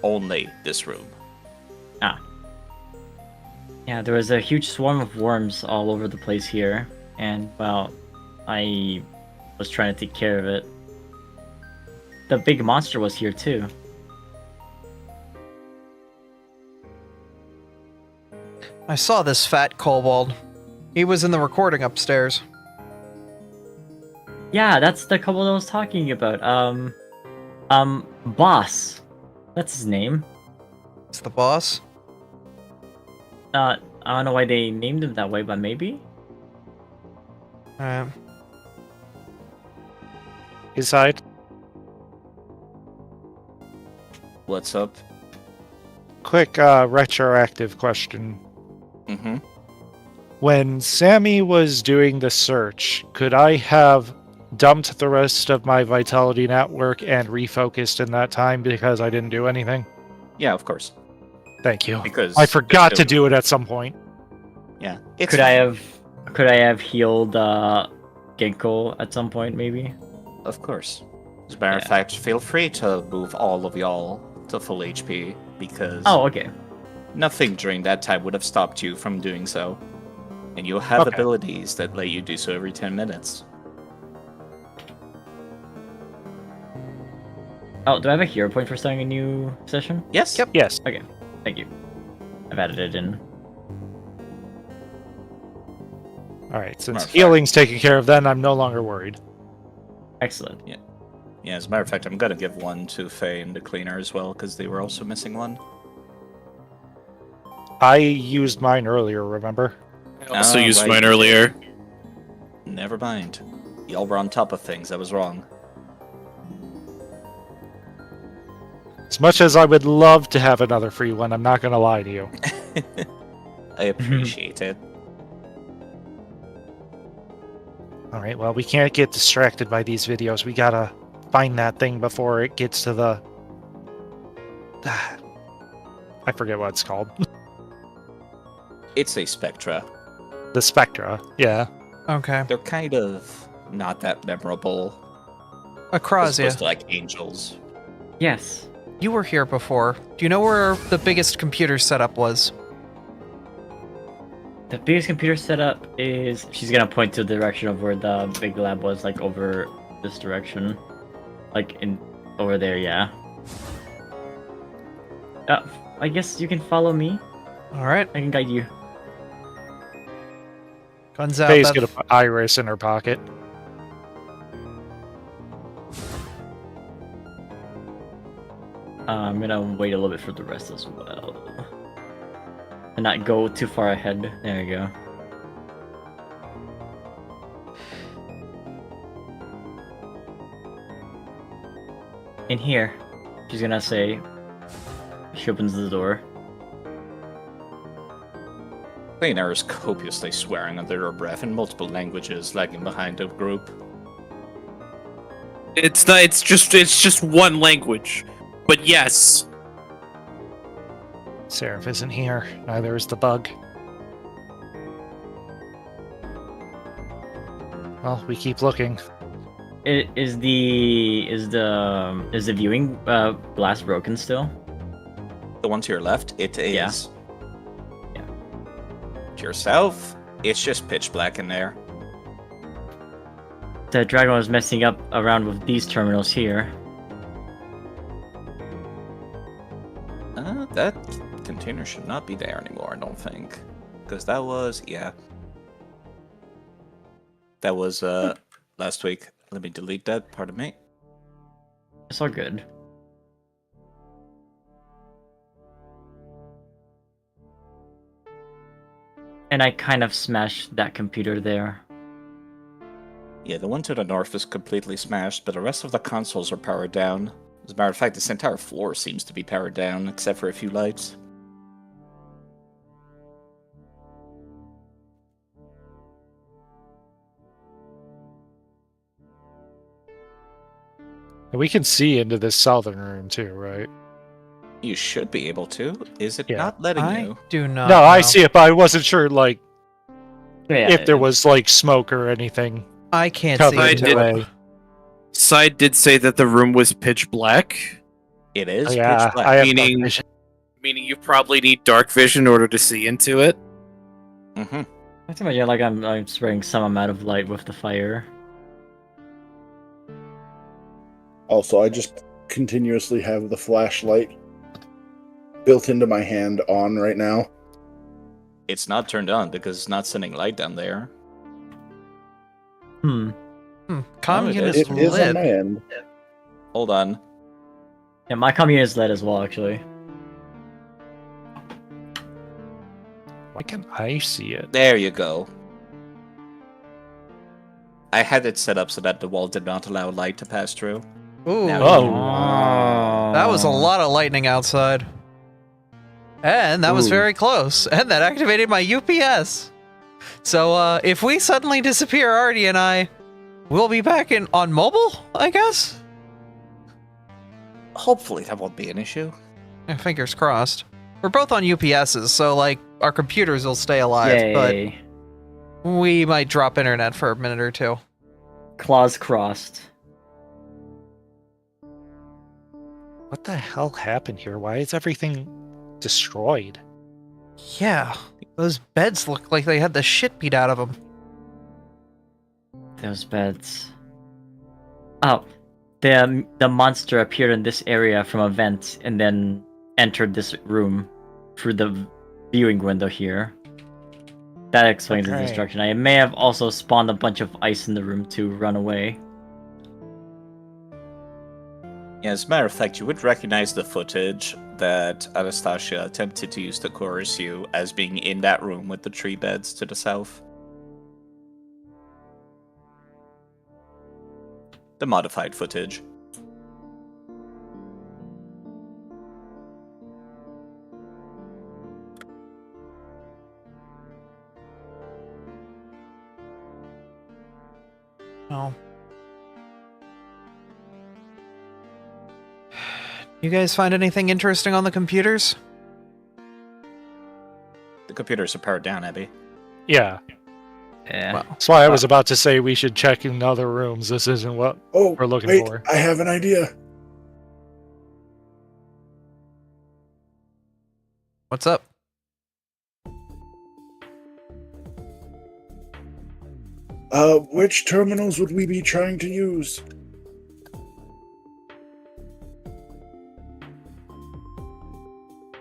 only this room. Yeah, there was a huge swarm of worms all over the place here, and well, I was trying to take care of it. The big monster was here too. I saw this fat kobold. He was in the recording upstairs. Yeah, that's the couple I was talking about. Boss. That's his name. It's the boss. I don't know why they named him that way, but maybe? Alright. His side? What's up? Quick retroactive question. Mm-hmm. When Sammy was doing the search, could I have dumped the rest of my vitality network and refocused in that time because I didn't do anything? Yeah, of course. Thank you. Because I forgot to do it at some point. Yeah. It's Could I have healed Genko at some point, maybe? Of course. As a matter of Yeah. fact, feel free to move all of y'all to full HP, because Oh, okay. nothing during that time would have stopped you from doing so. And you have Okay. abilities that let you do so every 10 minutes. Oh, do I have a hero point for starting a new session? Yes? Yep. Yes. Okay, thank you. I've added it in. Alright, since Matter of fact- healing's taken care of, then I'm no longer worried. Excellent. Yeah, as a matter of fact, I'm gonna give one to Faye and the cleaner as well, because they were also missing one. I used mine earlier, remember? I also Oh, used right. mine earlier. Never mind. Y'all were on top of things, I was wrong. As much as I would love to have another free one, I'm not gonna lie to you. I appreciate it. Alright, well, we can't get distracted by these videos. We gotta find that thing before it gets to the... I forget what it's called. It's a Spectra. The Spectra, yeah. Okay. They're kind of not that memorable. As Acrosia, opposed to like angels. Yes. you were here before. Do you know where the biggest computer setup was? The biggest computer setup is... She's gonna point to the direction of where the big lab was, like over this direction. Like over there, yeah. I guess you can follow me. Alright. I can guide you. Guns out. Faye's Beth. gonna put Iris in her pocket. I'm gonna wait a little bit for the rest as well. And not go too far ahead. There you go. In here, she's gonna say. She opens the door. Cleaner is copiously swearing under her breath in multiple languages, lagging behind the group. It's not. It's just one language. But yes, Seraph isn't here. Neither is the bug. Well, we keep looking. Is the viewing glass broken still? The one to your left, it is. Yeah. To your south, it's just pitch black in there. The dragon was messing up around with these terminals here. That container should not be there anymore, I don't think. Because that was, yeah. That was, last week. Let me delete that, pardon me. It's all good. And I kind of smashed that computer there. Yeah, the one to the north is completely smashed, but the rest of the consoles are powered down. As a matter of fact, this entire floor seems to be powered down, except for a few lights. And we can see into this southern room too, right? You should be able to. Is it Yeah. not letting I you? do not. No, I know. see it, but I wasn't sure, like, Yeah, if there was, like, smoke or anything I can't see covering I into the did- it. way. Side did say that the room was pitch black, It is Oh, yeah, pitch black. I have meaning- dark vision. meaning you probably need dark vision in order to see into it. Mm-hmm. I can imagine like I'm spraying some amount of light with the fire. Also, I just continuously have the flashlight built into my hand on right now. It's not turned on because it's not sending light down there. Hmm. Comm No, it unit is. is It is on lit. my end. Hold on. Yeah, my comm unit is lit as well, actually. Why can I see it? There you go. I had it set up so that the wall did not allow light to pass through. Ooh, Now Oh. that was a lot of lightning outside. And that was Ooh. very close. And that activated my UPS. So if we suddenly disappear, Artie and I, we'll be back on mobile, I guess? Hopefully that won't be an issue. Yeah, fingers crossed. We're both on UPSs, so like our computers will stay alive, Yay. but we might drop internet for a minute or two. Claws crossed. What the hell happened here? Why is everything destroyed? Yeah, those beds look like they had the shit beat out of them. Those beds. Oh, the monster appeared in this area from a vent and then entered this room through the viewing window here. That explains the Okay. destruction. I may have also spawned a bunch of ice in the room to run away. Yeah, as a matter of fact, you would recognize the footage that Anastasia attempted to use to coerce you as being in that room with the tree beds to the south. The modified footage. Oh. You guys find anything interesting on the computers? The computers are powered down, Abby. Yeah. Yeah. Well, That's why I was about to say we should check in other rooms. This isn't what Oh, we're looking wait, for. I have an idea. what's up? Which terminals would we be trying to use?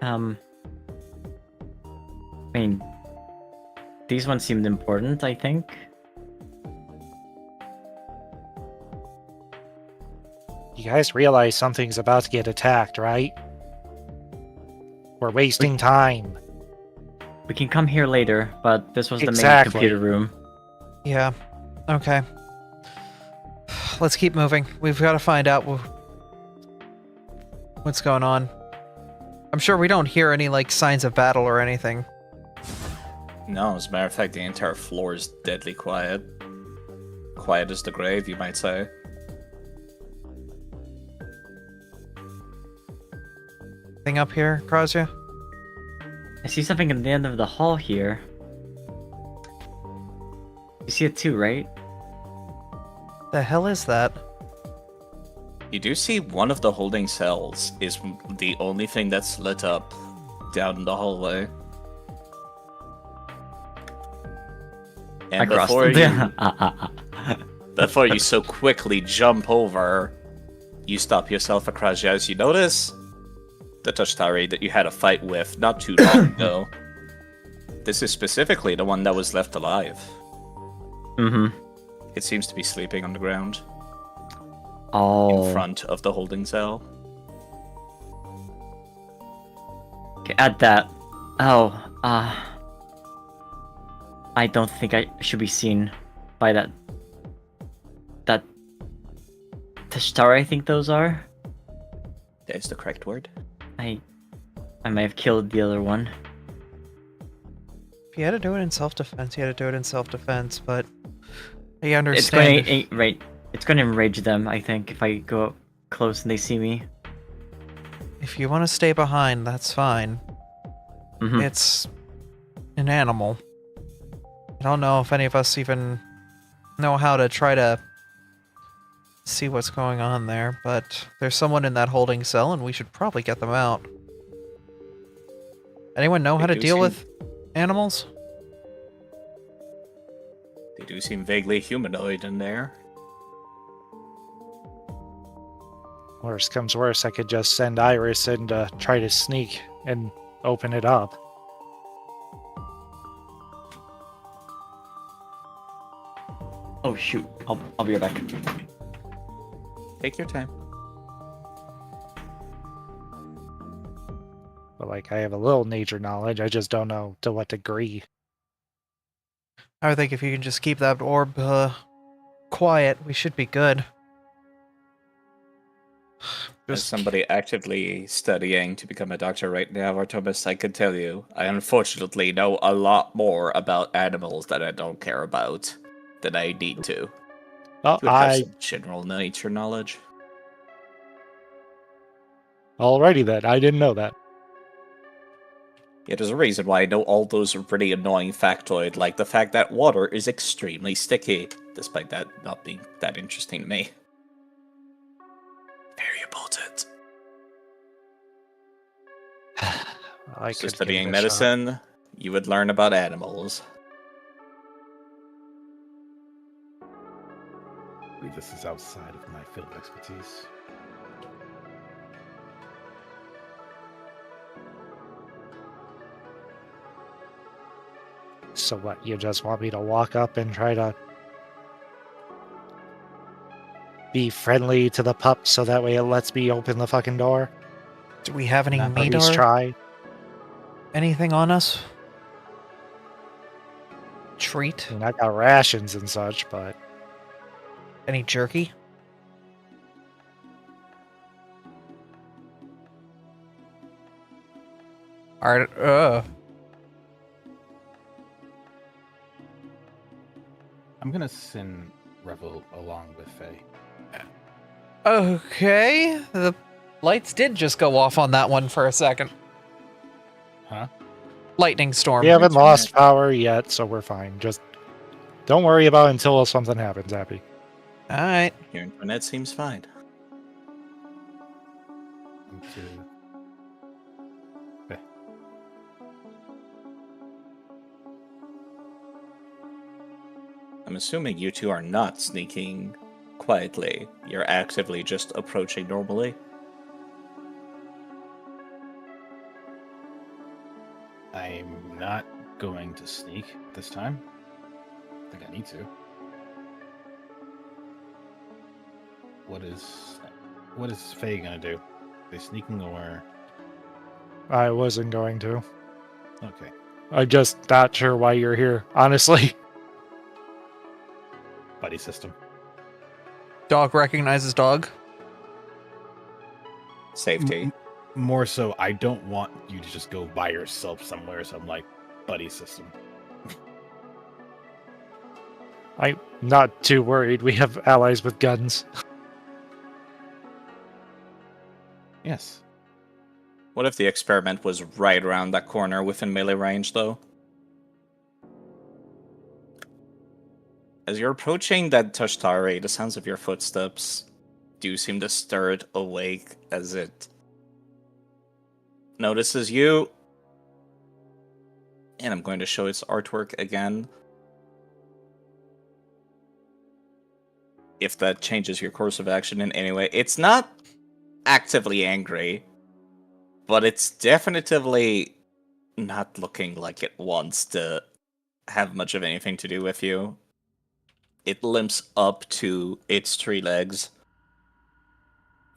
I mean, these ones seemed important, I think. You guys realize something's about to get attacked, right? We're wasting time. We can come here later, but this was the Exactly. main computer room. Yeah. Okay. Let's keep moving. We've got to find out what's going on. I'm sure we don't hear any like signs of battle or anything. No, as a matter of fact, the entire floor is deadly quiet. Quiet as the grave, you might say. anything up here, Krazia? I see something at the end of the hall here. You see it too, right? The hell is that? You do see one of the holding cells is the only thing that's lit up down in the hallway. And before you so quickly jump over, you stop yourself, Akrasia, as you notice the Tashtari that you had a fight with not too long ago. This is specifically the one that was left alive. Mm-hmm. It seems to be sleeping on the ground Oh. in front of the holding cell. Okay, add that. Oh, I don't think I should be seen by that Tashtari, I think those are. That is the correct word. I may have killed the other one. If you had to do it in self-defense, you had to do it in self-defense, but I It's understand. going to right. It's going to enrage them, I think, if I go up close and they see me. If you want to stay behind, that's fine. Mhm. It's an animal. I don't know if any of us even know how to try to see what's going on there, but there's someone in that holding cell and we should probably get them out. Anyone know how to do deal seem- with animals? They do seem vaguely humanoid in there. Worst comes worst, I could just send Iris and try to sneak and open it up. Oh shoot! I'll be right back. Take your time. But like, I have a little nature knowledge, I just don't know to what degree. I think if you can just keep that orb quiet, we should be good. As somebody actively studying to become a doctor right now, Artemis, I can tell you, I unfortunately know a lot more about animals that I don't care about than I need to. Oh, You would have some general nature knowledge. alrighty then, I didn't know that. Yeah, there's a reason why I know all those really annoying factoid, like the fact that water is extremely sticky, despite that not being that interesting to me. Very important. I So could studying give it a shot. medicine, you would learn about animals. I believe this is outside of my field of expertise. So what, you just want me to walk up and try to be friendly to the pup so that way it lets me open the fucking door? Do we have any Not meat Please or try. anything on us? Treat? I mean, I got rations and such, but Any jerky? Alright, I'm gonna send Revel along with Faye. Okay, the lights did just go off on that one for a second. Huh? Lightning storm. we haven't Internet. lost power yet, so we're fine. Just don't worry about it until something happens, Abby. Alright. Your internet seems fine. I'm assuming you two are not sneaking quietly. You're actively just approaching normally. I'm not going to sneak this time. I think I need to. What is Faye gonna do? Are they sneaking or I wasn't going to. okay? I'm just not sure why you're here, honestly. Buddy system. Dog recognizes dog. Safety. More so, I don't want you to just go by yourself somewhere. So I'm like, buddy system. I'm not too worried. We have allies with guns. Yes. What if the experiment was right around that corner within melee range, though? As you're approaching that Tashtari, the sounds of your footsteps do seem to stir it awake as it notices you. And I'm going to show its artwork again. If that changes your course of action in any way. It's not actively angry, but it's definitively not looking like it wants to have much of anything to do with you. It limps up to its 3 legs.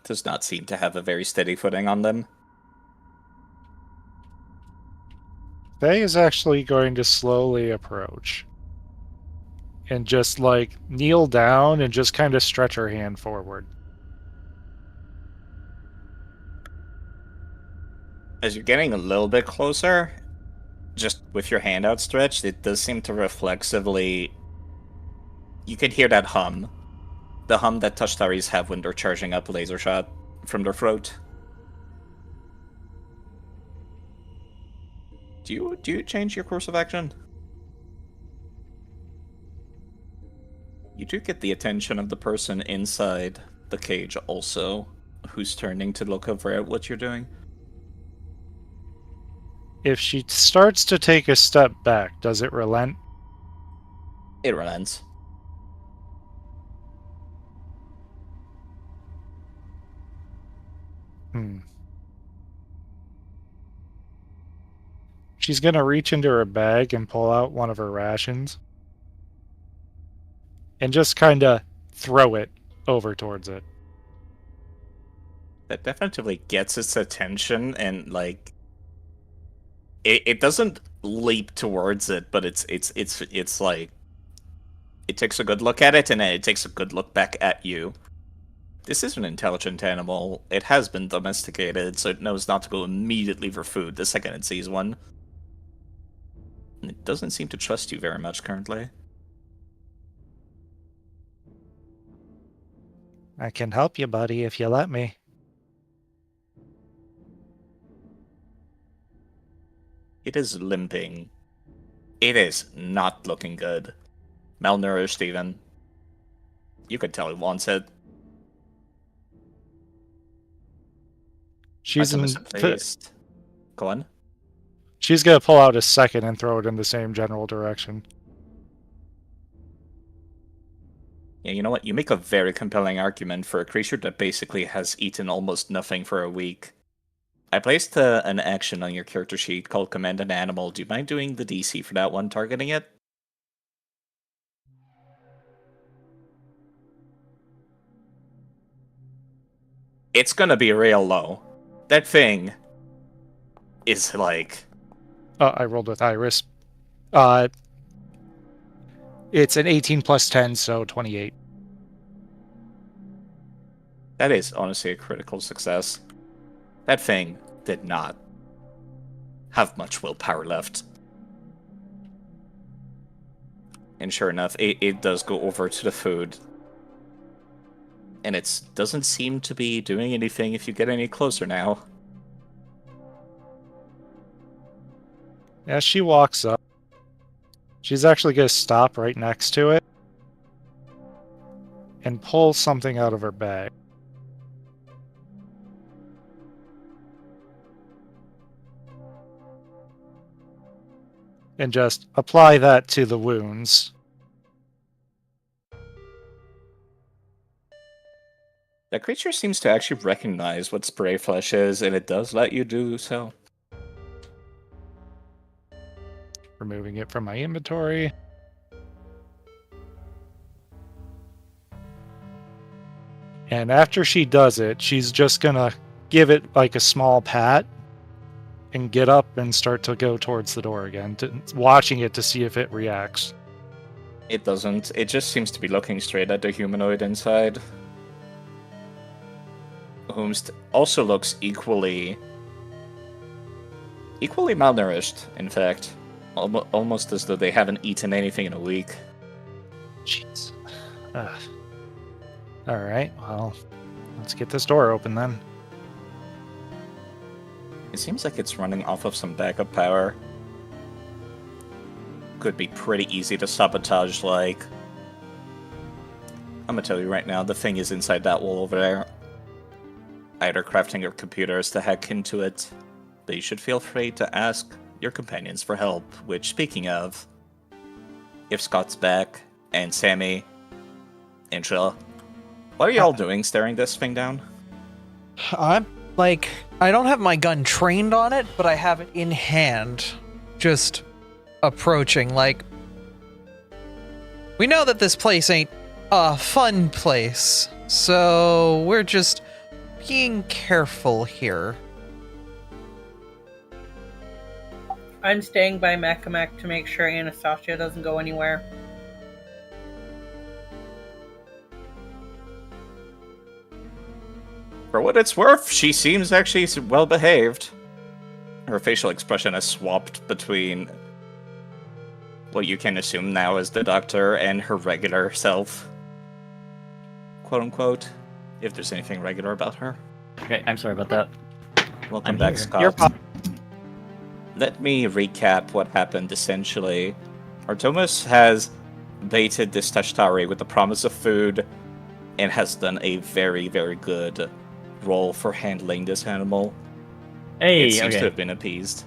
Does not seem to have a very steady footing on them. Faye is actually going to slowly approach. And just, like, kneel down and just kind of stretch her hand forward. As you're getting a little bit closer, just with your hand outstretched, it does seem to reflexively... You can hear that hum. The hum that Tashtaris have when they're charging up a laser shot from their throat. Do you change your course of action? You do get the attention of the person inside the cage also, who's turning to look over at what you're doing. If she starts to take a step back, does it relent? It relents. She's going to reach into her bag and pull out one of her rations. And just kind of throw it over towards it. That definitely gets its attention, and like it doesn't leap towards it, but it's like it takes a good look at it and then it takes a good look back at you. This is an intelligent animal. It has been domesticated, so it knows not to go immediately for food the second it sees one. And it doesn't seem to trust you very much currently. I can help you, buddy, if you let me. It is limping. It is not looking good. Malnourished, even. You could tell it wants it. She's Go on. She's gonna pull out a second and throw it in the same general direction. Yeah, you know what? You make a very compelling argument for a creature that basically has eaten almost nothing for a week. I placed an action on your character sheet called Command an Animal. Do you mind doing the DC for that one, targeting it? It's gonna be real low. That thing is like... I rolled with Iris. It's an 18 plus 10, so 28. That is honestly a critical success. That thing did not have much willpower left. And sure enough, it does go over to the food. And it doesn't seem to be doing anything if you get any closer now. As she walks up, she's actually going to stop right next to it and pull something out of her bag. And just apply that to the wounds. That creature seems to actually recognize what spray flesh is, and it does let you do so. Removing it from my inventory. And after she does it, she's just gonna give it like a small pat and get up and start to go towards the door again, watching it to see if it reacts. It doesn't. It just seems to be looking straight at the humanoid inside. Whom also looks equally malnourished, in fact. Almost as though they haven't eaten anything in a week. Jeez. Alright, well, let's get this door open then. It seems like it's running off of some backup power. Could be pretty easy to sabotage, like... I'm gonna tell you right now, the thing is inside that wall over there. Either crafting your computers to hack into it, but you should feel free to ask your companions for help, which, speaking of, if Scott's back, and Sammy, and Jill, what are y'all doing staring this thing down? I'm like, I don't have my gun trained on it, but I have it in hand, just approaching. Like, we know that this place ain't a fun place, so we're just being careful here. I'm staying by Mekamek to make sure Anastasia doesn't go anywhere. For what it's worth, she seems actually well behaved. Her facial expression has swapped between what you can assume now is the doctor and her regular self. Quote unquote. If there's anything regular about her. Okay, I'm sorry about that. Welcome I'm back, here. Scott. Let me recap what happened essentially. Artemis has baited this Tashtari with the promise of food and has done a very, very good role for handling this animal. Hey, It seems to okay. have been appeased.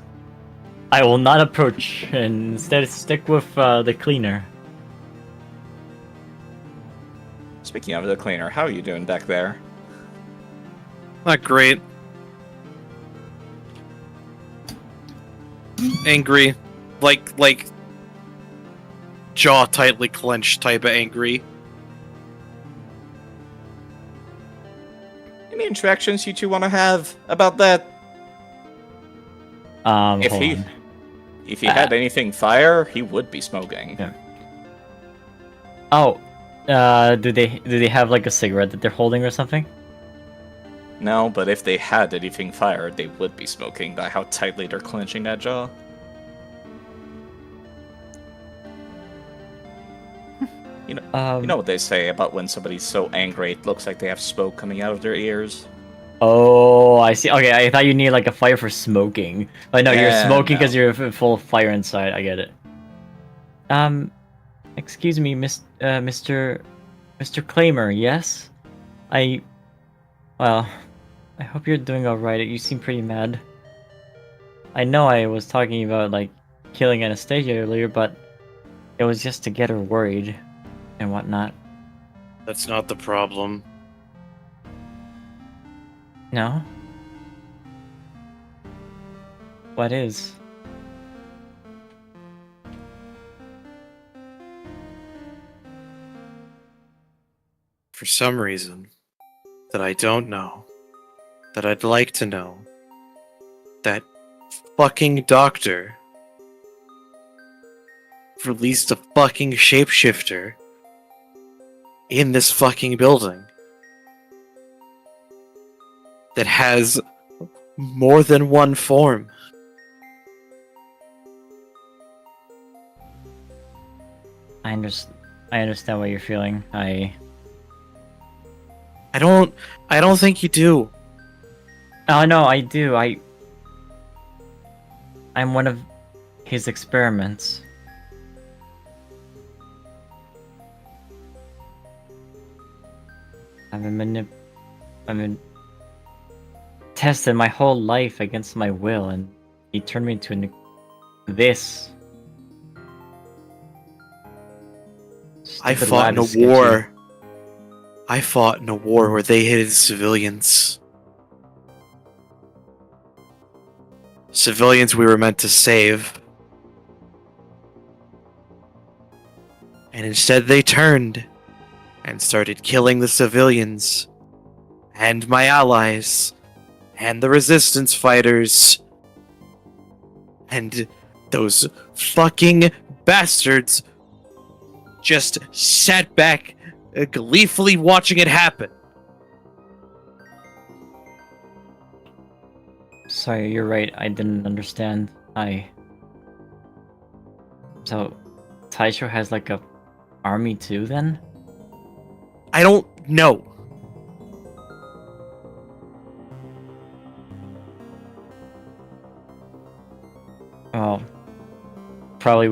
I will not approach and instead stick with the cleaner. Speaking of the cleaner, how are you doing back there? Not great. Angry. Like jaw tightly clenched type of angry. Any interactions you two want to have about that? If Hold he on. if he had anything fire, he would be smoking. Yeah. Oh, do they have like a cigarette that they're holding or something? No, but if they had anything fire, they would be smoking by how tightly they're clenching that jaw. You know what they say about when somebody's so angry it looks like they have smoke coming out of their ears? Oh, I see. Okay, I thought you need like a fire for smoking. But no, you're Yeah, smoking no. because you're full of fire inside. I get it. Excuse me, Mr. Claimer. Yes, well, I hope you're doing all right. You seem pretty mad. I know I was talking about like killing Anastasia earlier, but it was just to get her worried and whatnot. That's not the problem. No? What is? For some reason that I don't know, that I'd like to know, that fucking doctor released a fucking shapeshifter in this fucking building that has more than one form. I understand what you're feeling. I don't think you do. Oh no, I do. I'm one of his experiments. I've been tested my whole life against my will, and he turned me into this. I Stupid fought lab in a is sketchy. war. I fought in a war where they hated civilians. Civilians we were meant to save. And instead they turned and started killing the civilians and my allies and the resistance fighters and those fucking bastards just sat back gleefully watching it happen. Sorry, you're right. I didn't understand. So, Taisho has like a army too, then? I don't know. Well, probably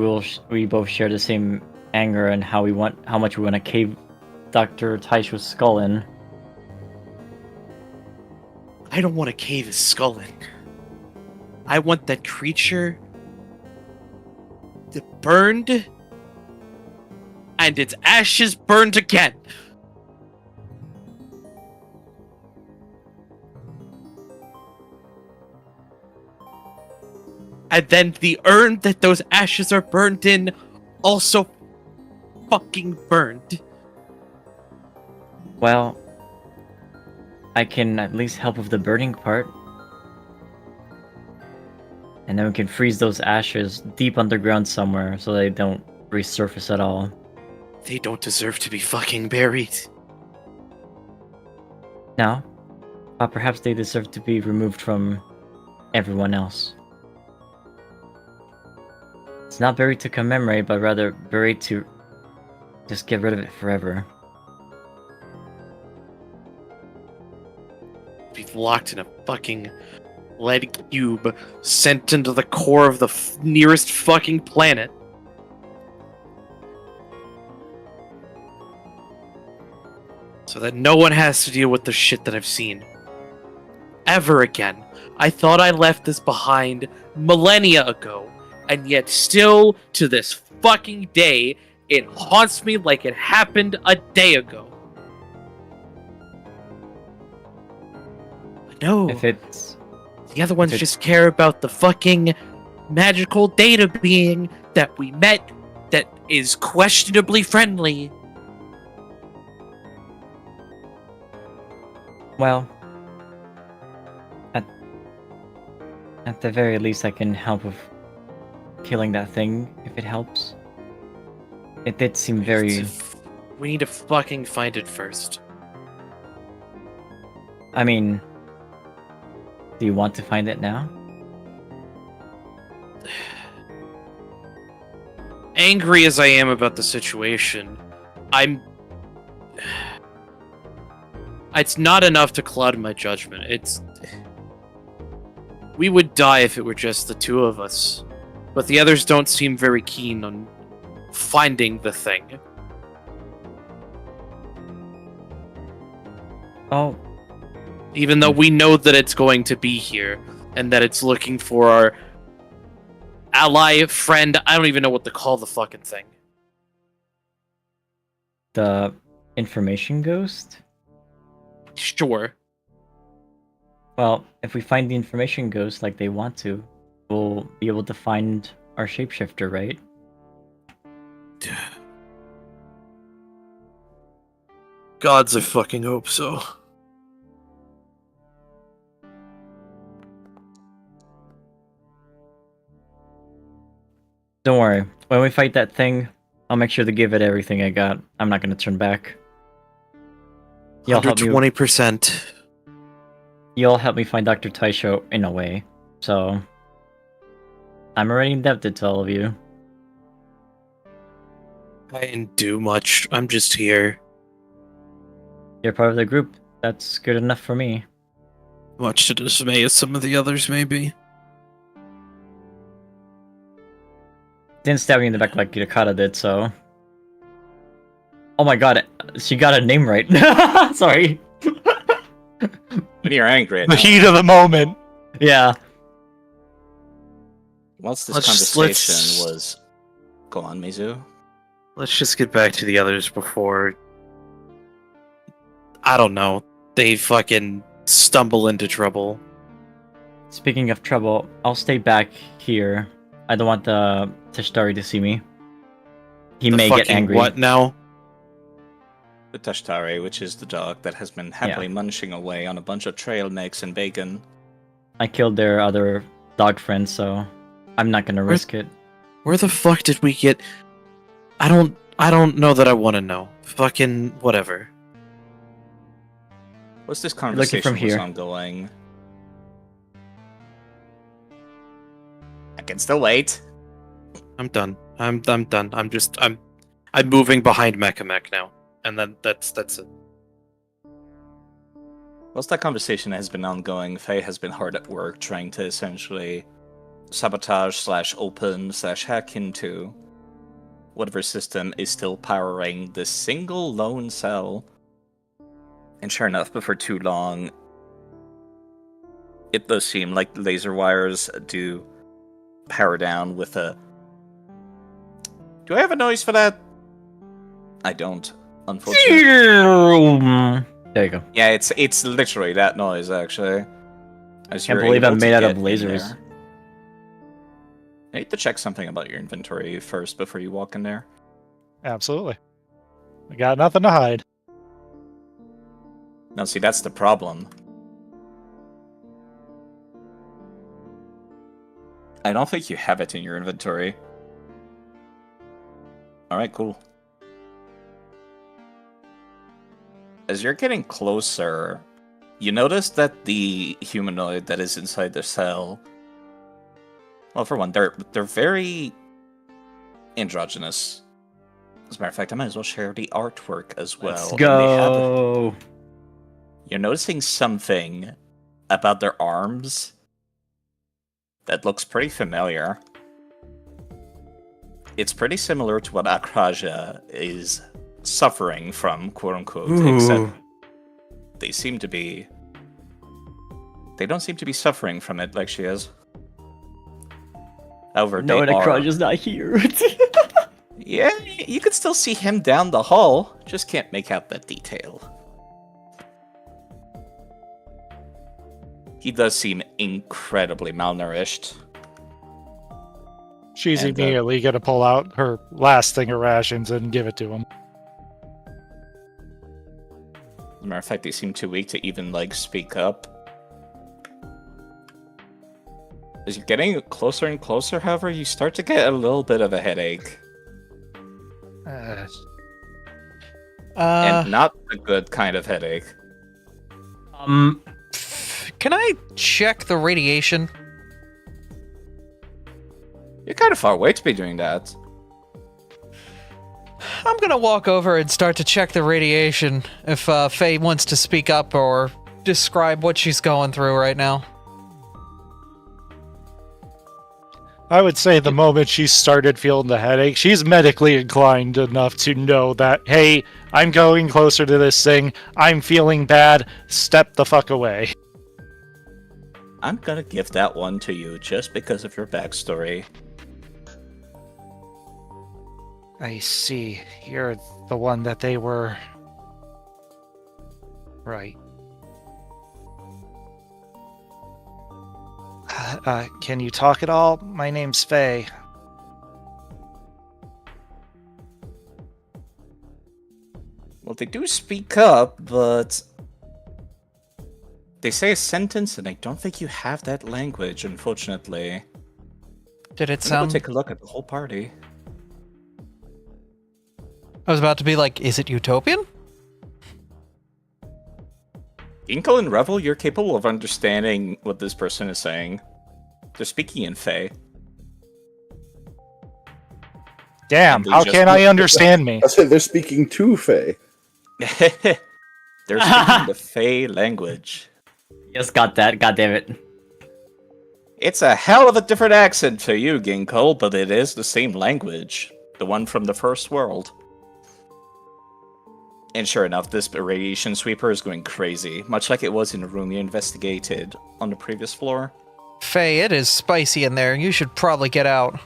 we both share the same anger and how much we want to cave Dr. Taisho's skull in. I don't want to cave his skull in. I want that creature burned and its ashes burned again. And then the urn that those ashes are burned in also fucking burned. Well, I can at least help with the burning part. And then we can freeze those ashes deep underground somewhere so they don't resurface at all. They don't deserve to be fucking buried. No, but perhaps they deserve to be removed from everyone else. It's not buried to commemorate, but rather buried to just get rid of it forever. Be locked in a fucking lead cube sent into the core of the nearest fucking planet. So that no one has to deal with the shit that I've seen. Ever again. I thought I left this behind millennia ago, and yet still, to this fucking day, it haunts me like it happened a day ago. No. If it's... The other ones If it- just care about the fucking magical data being that we met that is questionably friendly. Well... At the very least I can help with killing that thing, if it helps. It did seem very... We need to fucking find it first. I mean... Do you want to find it now? Angry as I am about the situation, it's not enough to cloud my judgment. We would die if it were just the two of us. But the others don't seem very keen on finding the thing. Oh, Even though we know that it's going to be here, and that it's looking for our ally, friend, I don't even know what to call the fucking thing. the information ghost? Sure. Well, if we find the information ghost like they want to, we'll be able to find our shapeshifter, right? Gods, I fucking hope so. Don't worry. When we fight that thing, I'll make sure to give it everything I got. I'm not gonna turn back. You'll help me. 120%. You'll help me find Dr. Taisho in a way. So I'm already indebted to all of you. I didn't do much. I'm just here. You're part of the group. That's good enough for me. Much to dismay as some of the others, maybe. Didn't stab me in the back like Yukata did, so. Oh my god, she got a name right. Sorry. When you're angry at The now, heat of the moment. Yeah. once this Let's- conversation let's- was... Go on, Mizu. Let's just get back to the others before... I don't know. They fucking stumble into trouble. Speaking of trouble, I'll stay back here. I don't want the Tashtari to see me. He The may get fucking angry. What now? The Tashtari, which is the dog that has been happily munching away on a bunch of trail mix and bacon. I killed their other dog friends, so I'm not gonna risk it. Where the fuck did we get... I don't know that I want to know. Fucking whatever. Once this looking conversation from was here. ongoing... I can still wait. I'm done. I'm done. I'm moving behind Mechamech now. And then that's it. Whilst that conversation has been ongoing, Faye has been hard at work trying to essentially sabotage/open/hack into whatever system is still powering this single lone cell. And sure enough, before too long, it does seem like the laser wires do power down with a... Do I have a noise for that? I don't, unfortunately. There you go. Yeah, it's literally that noise, actually. As Can't you're believe I'm able to made out of get in lasers. there. I need to check something about your inventory first before you walk in there. Absolutely. I got nothing to hide. Now, see, that's the problem. I don't think you have it in your inventory. Alright, cool. As you're getting closer, you notice that the humanoid that is inside the cell... Well, for one, they're very androgynous. As a matter of fact, I might as well share the artwork as well. Let's And they have go. You're noticing something about their arms that looks pretty familiar. It's pretty similar to what Akraja is suffering from, quote-unquote, except they seem to be... They don't seem to be suffering from it like she is. However, No, they the are... crunch is not here. Yeah, you can still see him down the hall, just can't make out that detail. He does seem incredibly malnourished. She's And, immediately going to pull out her last thing of rations and give it to him. As a matter of fact, they seem too weak to even, like, speak up. As you're getting closer and closer, however, you start to get a little bit of a headache. And not a good kind of headache. Can I check the radiation? You're kind of far away to be doing that. I'm gonna walk over and start to check the radiation if Faye wants to speak up or describe what she's going through right now. I would say the moment she started feeling the headache, she's medically inclined enough to know that, hey, I'm going closer to this thing, I'm feeling bad, step the fuck away. I'm gonna give that one to you just because of your backstory. I see. You're the one that they were... Right. Can you talk at all? My name's Faye. Well, they do speak up, but... They say a sentence, and I don't think you have that language, unfortunately. Did it I'm gonna sound... take a look at the whole party. I was about to be like, is it utopian? Inkle and Revel, you're capable of understanding what this person is saying. They're speaking in Fae. Damn, They how just can I look- understand me? I said they're speaking to Faye. They're speaking the Fae language. Yes, got that. God damn it. It's a hell of a different accent for you, Ginkle, but it is the same language. The one from the first world. And sure enough, this radiation sweeper is going crazy, much like it was in the room you investigated on the previous floor. Faye, it is spicy in there. You should probably get out.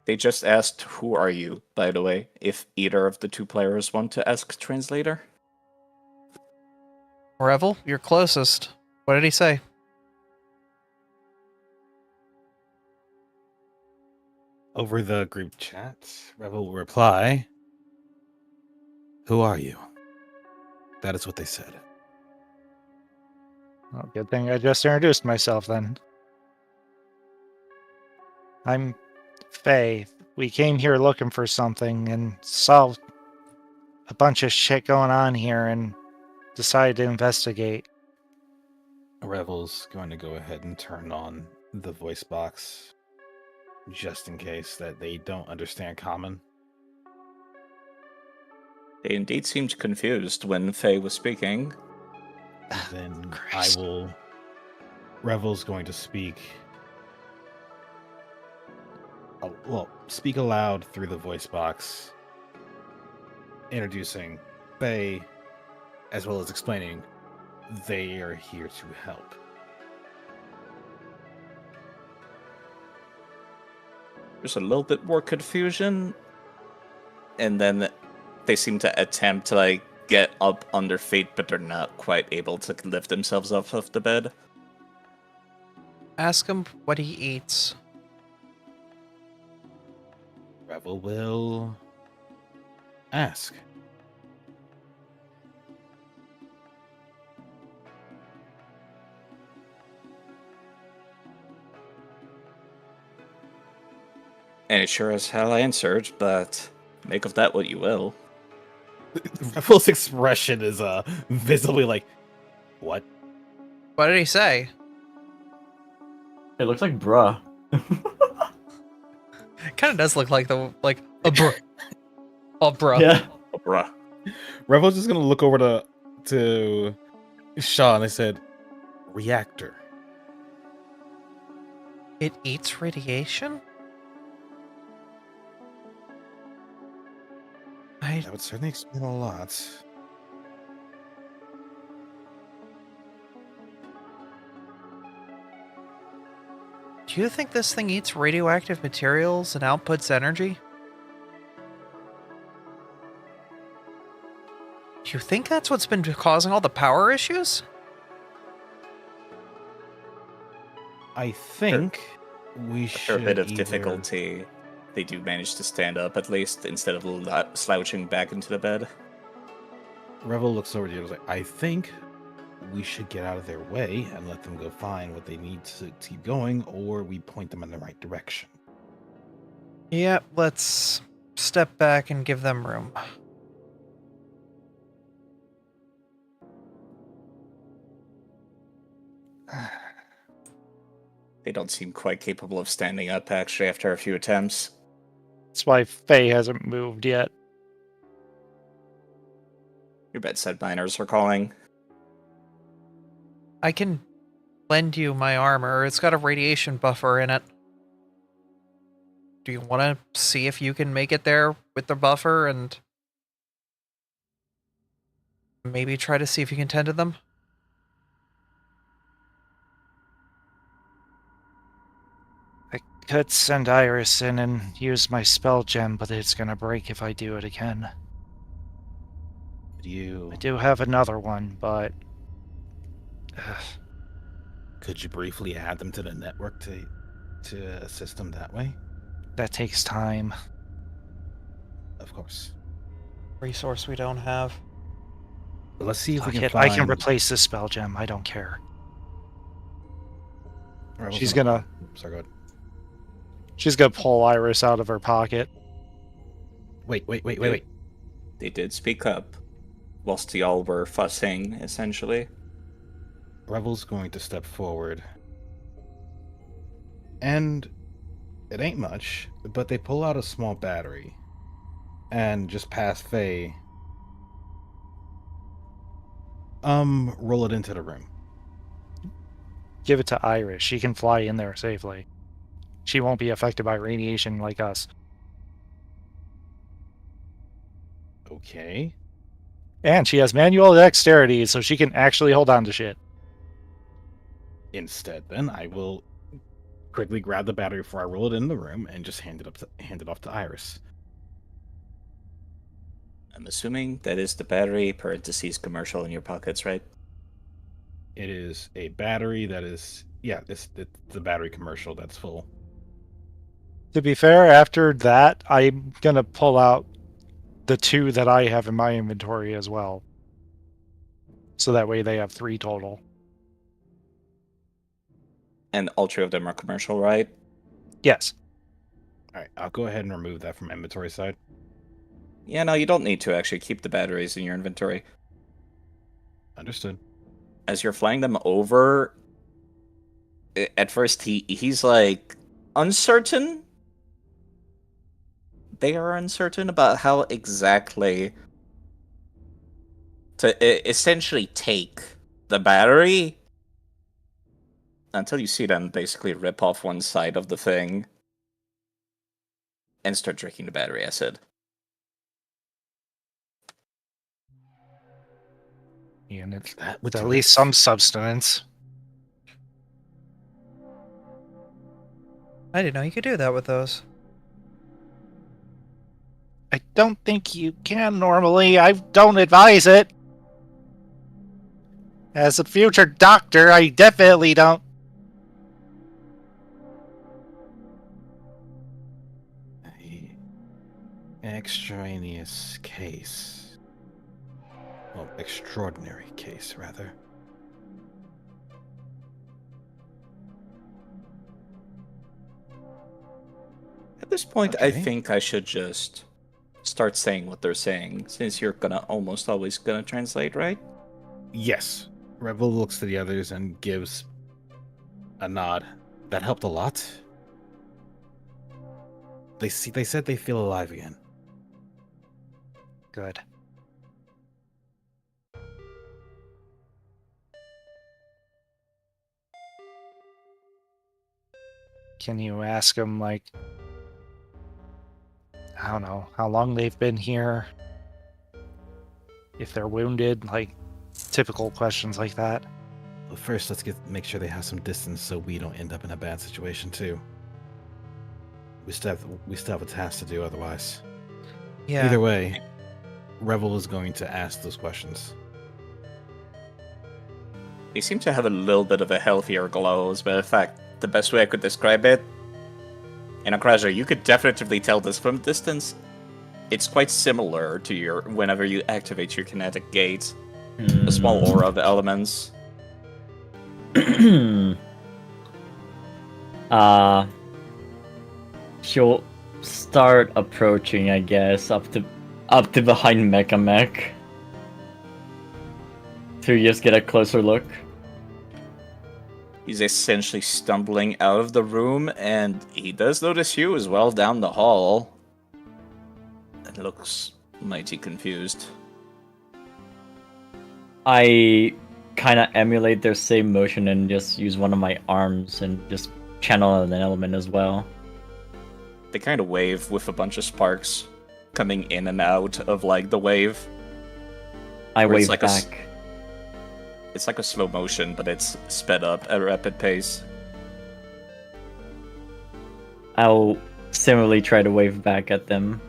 They just asked, who are you, by the way, if either of the two players want to ask translator. Revel, you're closest. What did he say? Over the group chat, Rebel will reply, "Who are you?" That is what they said. Well, good thing I just introduced myself then. I'm Faye. We came here looking for something and saw a bunch of shit going on here and decided to investigate. Revel's going to go ahead and turn on the voice box just in case that they don't understand common. They indeed seemed confused when Faye was speaking. Then Christ. I will. Revel's going to speak. Oh, well, speak aloud through the voice box, introducing Faye, as well as explaining they are here to help. There's a little bit more confusion, and then they seem to attempt to like get up on their feet, but they're not quite able to lift themselves off of the bed. Ask him what he eats. Revel will ask. And it sure as hell answered, but make of that what you will. Revel's expression is visibly like, what? What did he say? It looks like bruh. It kind of does look like a bruh. Oh, bruh. Yeah. Oh, bruh. Revel's just gonna look over to Shaw and I said, reactor. It eats radiation? That would certainly explain a lot. Do you think this thing eats radioactive materials and outputs energy? Do you think that's what's been causing all the power issues? I think we After should a bit of either- difficulty, they do manage to stand up at least, instead of slouching back into the bed. Revel looks over to you and is like, I think we should get out of their way and let them go find what they need to keep going, or we point them in the right direction. Yep, let's step back and give them room. They don't seem quite capable of standing up, actually, after a few attempts. That's why Faye hasn't moved yet. Your bedside miners are calling. I can lend you my armor. It's got a radiation buffer in it. Do you want to see if you can make it there with the buffer and maybe try to see if you can tend to them? I could send Iris in and use my spell gem, but it's gonna break if I do it again. I do have another one, but Could you briefly add them to the network to assist them that way? that takes time. Of course. Resource we don't have. But let's see if we Fuck can it, find... I can replace this spell gem. I don't care. Revel's She's gonna Sorry, go ahead. pull Iris out of her pocket. Wait. They did speak up, whilst y'all were fussing, essentially. Revel's going to step forward. And it ain't much, but they pull out a small battery. And just past Faye, roll it into the room. Give it to Iris. She can fly in there safely. She won't be affected by radiation like us. Okay. And she has manual dexterity, so she can actually hold on to shit. Instead, then I will quickly grab the battery before I roll it in the room and just hand it off to Iris. I'm assuming that is the battery, parentheses, commercial in your pockets, right? It is a battery that is, it's the battery commercial that's full. To be fair, after that, I'm gonna pull out the 2 that I have in my inventory as well. So that way they have 3 total. And all 3 of them are commercial, right? Yes. All right, I'll go ahead and remove that from inventory side. Yeah, no, you don't need to actually keep the batteries in your inventory. Understood. As you're flying them over, at first he's like uncertain. They are uncertain about how exactly to essentially take the battery until you see them basically rip off one side of the thing and start drinking the battery acid. And it's That would at do least it. some substance. I didn't know you could do that with those. I don't think you can normally. I don't advise it. As a future doctor, I definitely don't. A extraneous case. Well, extraordinary case, rather. At this point, I Okay. think I should just start saying what they're saying, since you're almost always gonna translate, right? Yes. Revel looks to the others and gives a nod. That helped a lot. They said they feel alive again. Good. Can you ask them, like, I don't know, how long they've been here? If they're wounded, like, typical questions like that. But first, let's make sure they have some distance so we don't end up in a bad situation too. We still have a task to do otherwise. Yeah. Either way, Revel is going to ask those questions. They seem to have a little bit of a healthier glow, as a matter of fact. The best way I could describe it, in Akrasha, you could definitively tell this from a distance. It's quite similar to your whenever you activate your kinetic gate. A small aura of elements. She'll start approaching, I guess, up to behind Mecha Mech to just get a closer look. He's essentially stumbling out of the room, and he does notice you as well down the hall. And looks mighty confused. I kind of emulate their same motion and just use one of my arms and just channel an element as well. They kind of wave with a bunch of sparks coming in and out of like the wave. I Where it's wave like back. It's like a slow motion, but it's sped up at a rapid pace. I'll similarly try to wave back at them.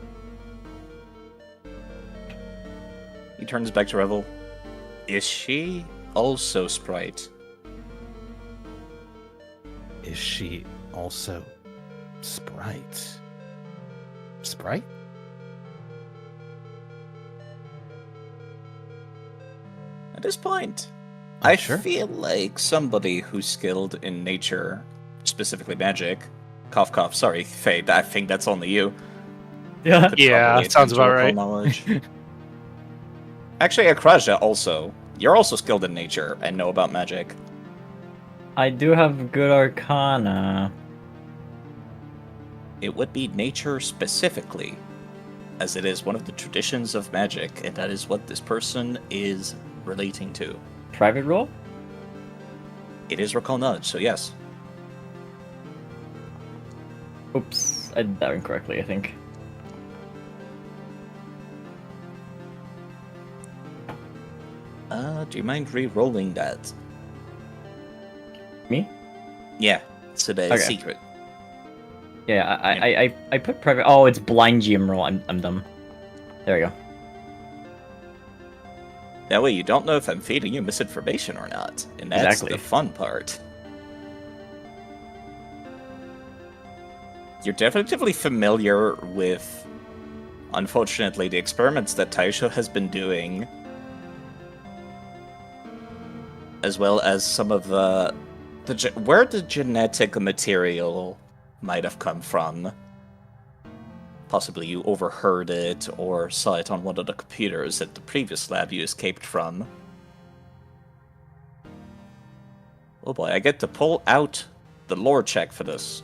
He turns back to Revel. Is she also Sprite? Is she also Sprite? Sprite? At this point, Oh, I sure. feel like somebody who's skilled in nature, specifically magic. Cough, cough. Sorry, Fade. I think that's only you. Yeah. Could Yeah, probably sounds attend to about local right. knowledge. Actually, Akraja also. You're also skilled in nature and know about magic. I do have good arcana. It would be nature specifically, as it is one of the traditions of magic, and that is what this person is relating to. Private roll? It is recall knowledge, so yes. Oops, I did that incorrectly, I think. Do you mind re-rolling that? Me? Yeah, so the Okay. secret. Yeah, I put private. Oh, it's blind GM roll. I'm dumb. There we go. That way you don't know if I'm feeding you misinformation or not, and that's Exactly. the fun part. You're definitively familiar with, unfortunately, the experiments that Taisho has been doing, as well as some of where the genetic material might have come from. Possibly you overheard it or saw it on one of the computers at the previous lab you escaped from. Oh boy, I get to pull out the lore check for this.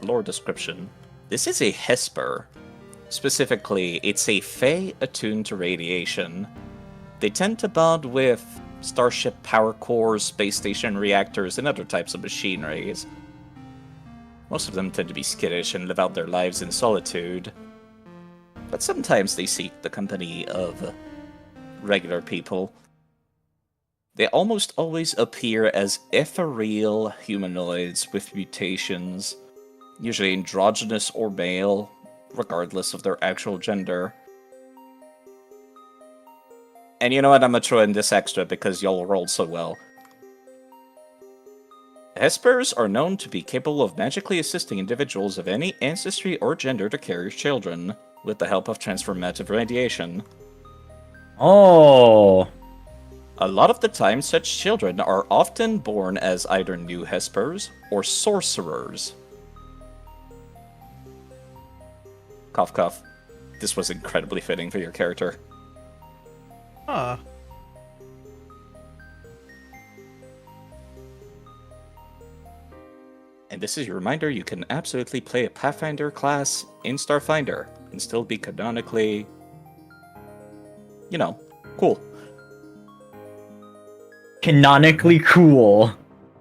Lore description. This is a Hesper. Specifically, it's a Fae attuned to radiation. They tend to bond with starship power cores, space station reactors, and other types of machineries. Most of them tend to be skittish and live out their lives in solitude. But sometimes they seek the company of regular people. They almost always appear as ethereal humanoids with mutations, usually androgynous or male, regardless of their actual gender. And you know what, I'm gonna throw in this extra because y'all rolled so well. Espers are known to be capable of magically assisting individuals of any ancestry or gender to carry children, with the help of transformative radiation. Oh. A lot of the time, such children are often born as either new Hespers or sorcerers. Cough cough. This was incredibly fitting for your character. Huh. And this is your reminder, you can absolutely play a Pathfinder class in Starfinder and still be canonically, you know, cool. Canonically cool.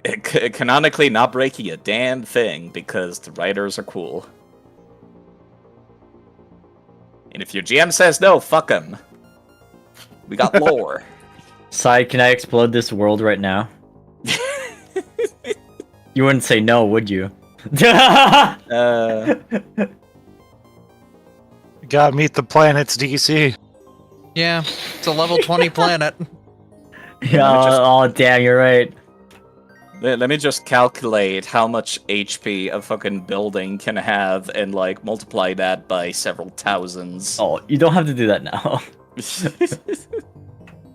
Canonically not breaking a damn thing because the writers are cool. And if your GM says no, fuck him. We got lore. Sai, can I explode this world right now? You wouldn't say no, would you? Gotta meet the planet's DC. Yeah, it's a level 20 planet. Yeah, oh damn, you're right. Let me just calculate how much HP a fucking building can have and, like, multiply that by several thousands. Oh, you don't have to do that now.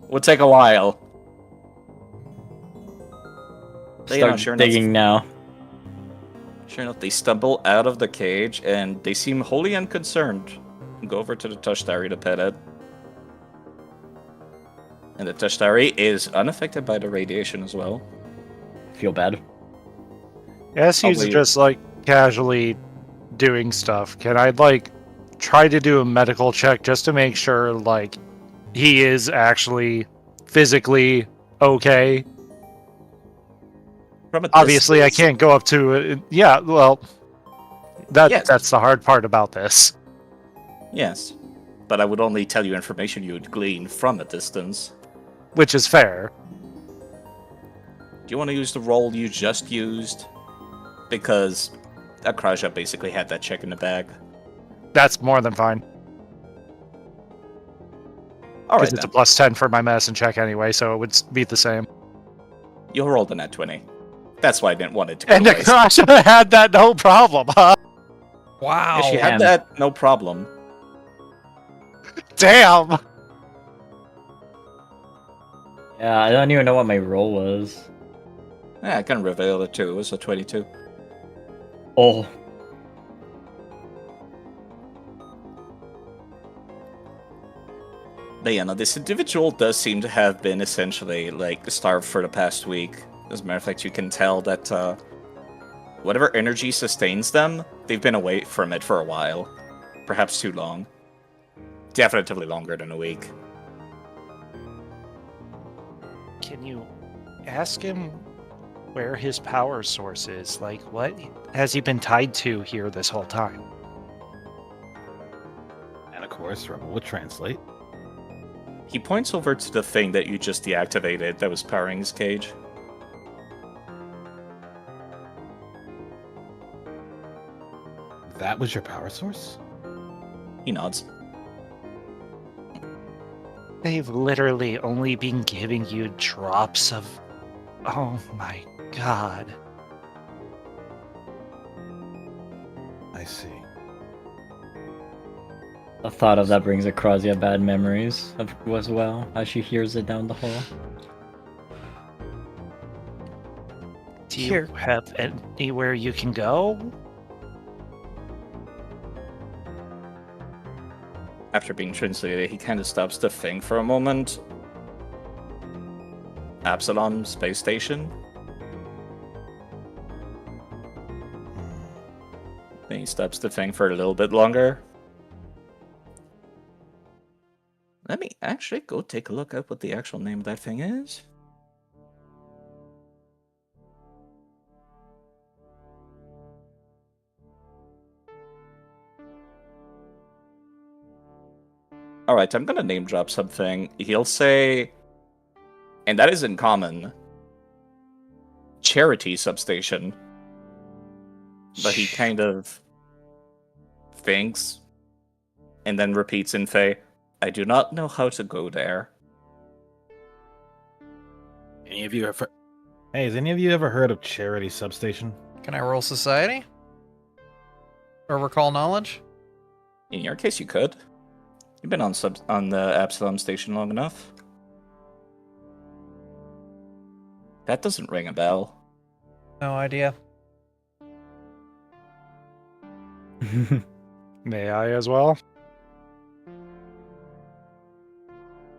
Would take a while. Start digging now. Sure enough, they stumble out of the cage and they seem wholly unconcerned. Go over to the touch diary to pet it. And the touch diary is unaffected by the radiation as well. Feel bad. As he's Probably- just like casually doing stuff, can I like try to do a medical check just to make sure like he is actually physically okay? From a Obviously, I distance- can't go up to it. Yeah, well, Yes. that's the hard part about this. Yes, but I would only tell you information you would glean from a distance. Which is fair. Do you want to use the roll you just used? Because Akraja basically had that check in the bag. That's more than fine. Alright Because it's a then. +10 for my medicine check anyway, so it would be the same. You rolled a nat 20. That's why I didn't want it to go And to waste. Akasha had that no problem, huh? Wow. If you had Damn. that, no problem. Damn! Yeah, I don't even know what my role was. Yeah, I can reveal it too. It was a 22. Oh. But yeah, no, this individual does seem to have been essentially, like, starved for the past week. As a matter of fact, you can tell that, whatever energy sustains them, they've been away from it for a while. Perhaps too long. Definitely longer than a week. Can you ask him where his power source is? Like, what has he been tied to here this whole time? And of course, Rebel would translate. He points over to the thing that you just deactivated that was powering his cage. That was your power source? He nods. They've literally only been giving you drops of... Oh my god. I see. The thought of that brings Akrazia bad memories of as well, as she hears it down the hall. Do you have anywhere you can go? After being translated, he kind of stops to think for a moment. Absalom Space Station? Then he stops to think for a little bit longer. Let me actually go take a look at what the actual name of that thing is. Alright, I'm gonna name drop something. He'll say, and that isn't common, charity substation. But he kind of thinks and then repeats in Fey, I do not know how to go there. Any of you ever? Hey, has any of you ever heard of Charity Substation? Can I roll society? Or recall knowledge? In your case, you could. You've been on the Absalom station long enough. That doesn't ring a bell. No idea. May I as well?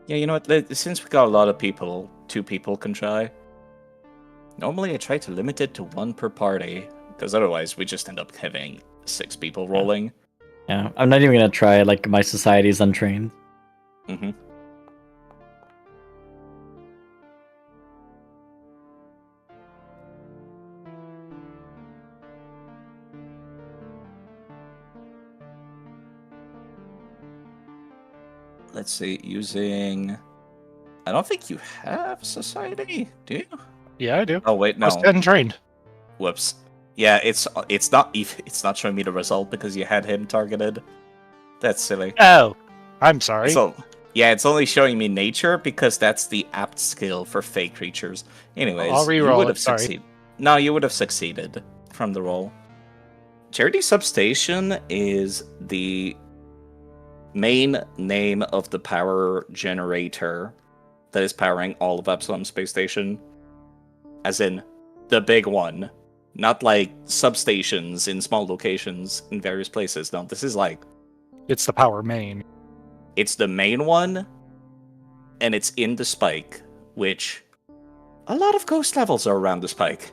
Yeah, you know what? Since we got a lot of people, 2 people can try. Normally I try to limit it to 1 per party, because otherwise we just end up having 6 people rolling. Yeah, I'm not even gonna try. Like my society is untrained. Mm-hmm. Let's see, using... I don't think you have society, do you? Yeah, I do. Oh wait, no. I was untrained. Whoops. Yeah, it's not showing me the result because you had him targeted. That's silly. Oh, I'm sorry. So yeah, it's only showing me nature because that's the apt skill for fake creatures. Anyways, I'll you re-roll would it, have sorry. succeeded. No, you would have succeeded from the roll. Charity Substation is the main name of the power generator that is powering all of Absalom Space Station. As in, the big one. Not like substations in small locations in various places. No, this is like... It's the power main. It's the main one, and it's in the spike, which... A lot of ghost levels are around the spike.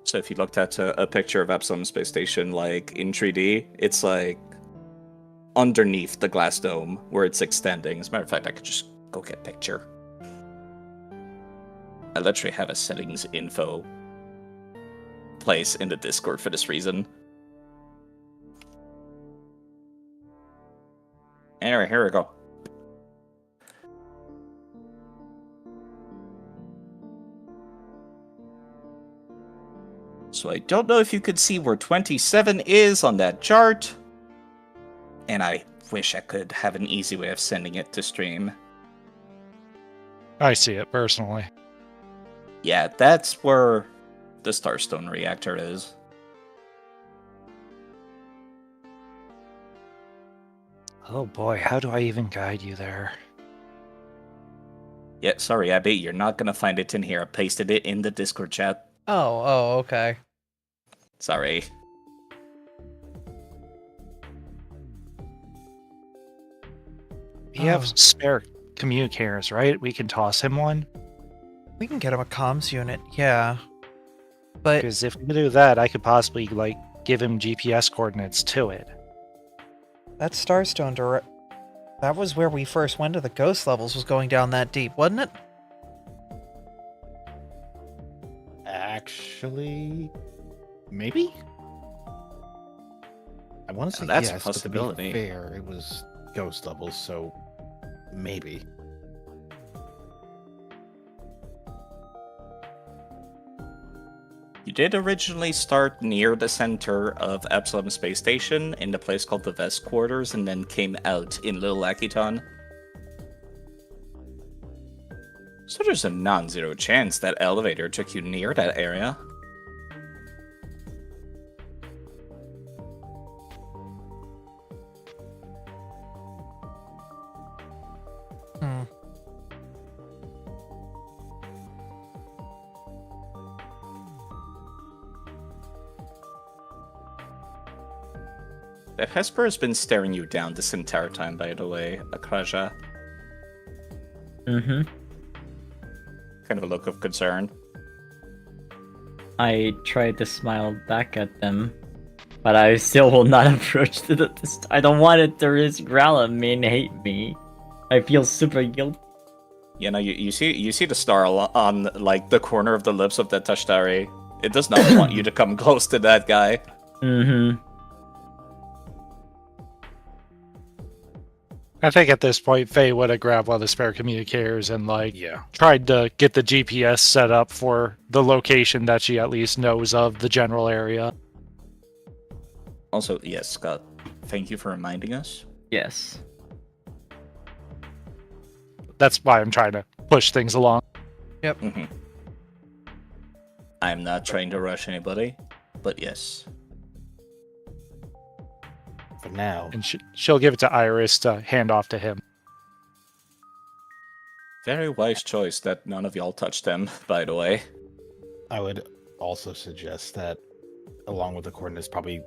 So if you looked at a picture of Absalom Space Station, like, in 3D, it's like... underneath the glass dome, where it's extending. As a matter of fact, I could just go get a picture. I literally have a settings info place in the Discord for this reason. Anyway, here we go. So I don't know if you could see where 27 is on that chart. And I wish I could have an easy way of sending it to stream. I see it personally. Yeah, that's where the Starstone reactor is. Oh boy, how do I even guide you there? Yeah, sorry, Abby, you're not gonna find it in here. I pasted it in the Discord chat. Oh, okay. Sorry. We have spare communicators, right? We can toss him one. We can get him a comms unit, yeah. But Because if we do that, I could possibly, like, give him GPS coordinates to it. that Starstone direct... That was where we first went to the ghost levels, was going down that deep, wasn't it? Actually, maybe. I want to say That's a yes, possibility. but to be fair, it was ghost levels, so maybe. You did originally start near the center of Absalom Space Station in the place called the Vest Quarters and then came out in Little Akiton. So there's a non-zero chance that elevator took you near that area. Hmm. The Hesper has been staring you down this entire time, by the way, Akraja. Mm-hmm. Kind of a look of concern. I tried to smile back at them, But I still will not approach it at this. I don't want it to risk growl at me and hate me. I feel super guilty. You know, you see the star on like the corner of the lips of that Tashtari. It does not want you to come close to that guy. Mm-hmm. I think at this point, Faye would have grabbed one of the spare communicators and Yeah. tried to get the GPS set up for the location that she at least knows of, the general area. Also, yes, Scott. Thank you for reminding us. Yes. That's why I'm trying to push things along. Mm-hmm. I'm not trying to rush anybody, but yes. For now, And she'll give it to Iris to hand off to him. Very wise choice that none of y'all touched them, by the way. I would also suggest that, along with the coordinates, probably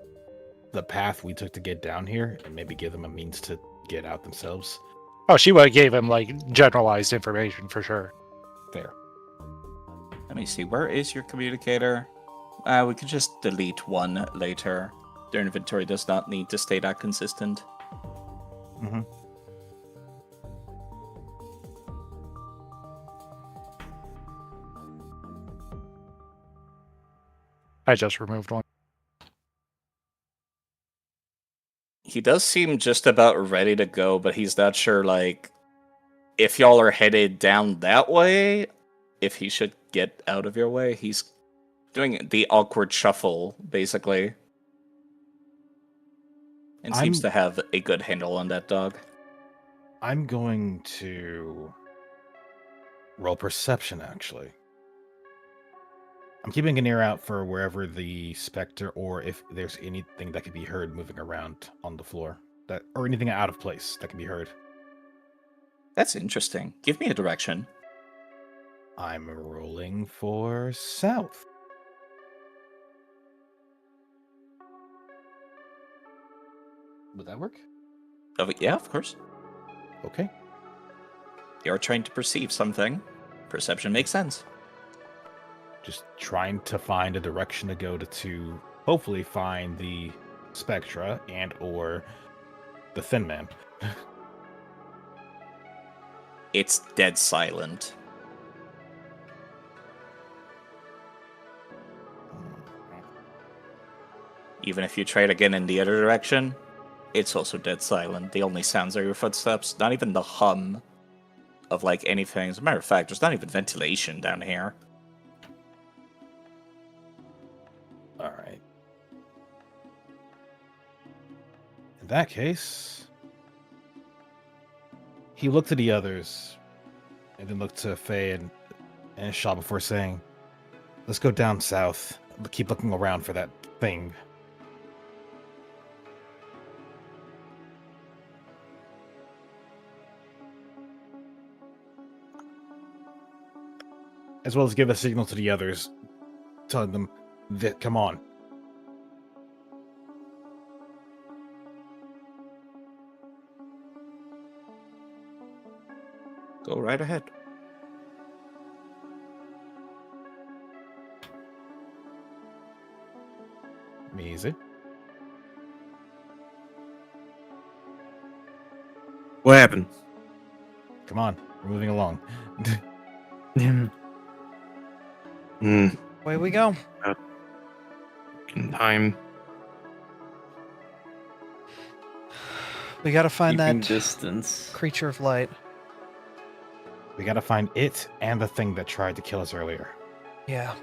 the path we took to get down here, and maybe give them a means to get out themselves. Oh, she would have gave him generalized information for sure. Fair. Let me see, where is your communicator? We could just delete one later. Their inventory does not need to stay that consistent. Mm-hmm. I just removed one. He does seem just about ready to go, but he's not sure, if y'all are headed down that way, if he should get out of your way. He's doing the awkward shuffle, basically. And seems to have a good handle on that dog. I'm going to roll perception, actually. I'm keeping an ear out for wherever the specter, or if there's anything that could be heard moving around on the floor, or anything out of place that can be heard. That's interesting. Give me a direction. I'm rolling for south. Would that work? Oh, yeah, of course. Okay. You're trying to perceive something. Perception makes sense. Just trying to find a direction to go to hopefully find the Spectra and or the Thin Man. It's dead silent. Even if you try it again in the other direction, it's also dead silent. The only sounds are your footsteps, not even the hum of anything. As a matter of fact, there's not even ventilation down here. All right. In that case, he looked to the others and then looked to Faye and Shaw before saying, "Let's go down south. But keep looking around for that thing." As well as give a signal to the others, telling them that, come on. Go right ahead. Easy. What happened? Come on, we're moving along. Away we go. In time. We gotta find Keeping that distance. creature of light. We gotta find it and the thing that tried to kill us earlier. Yeah.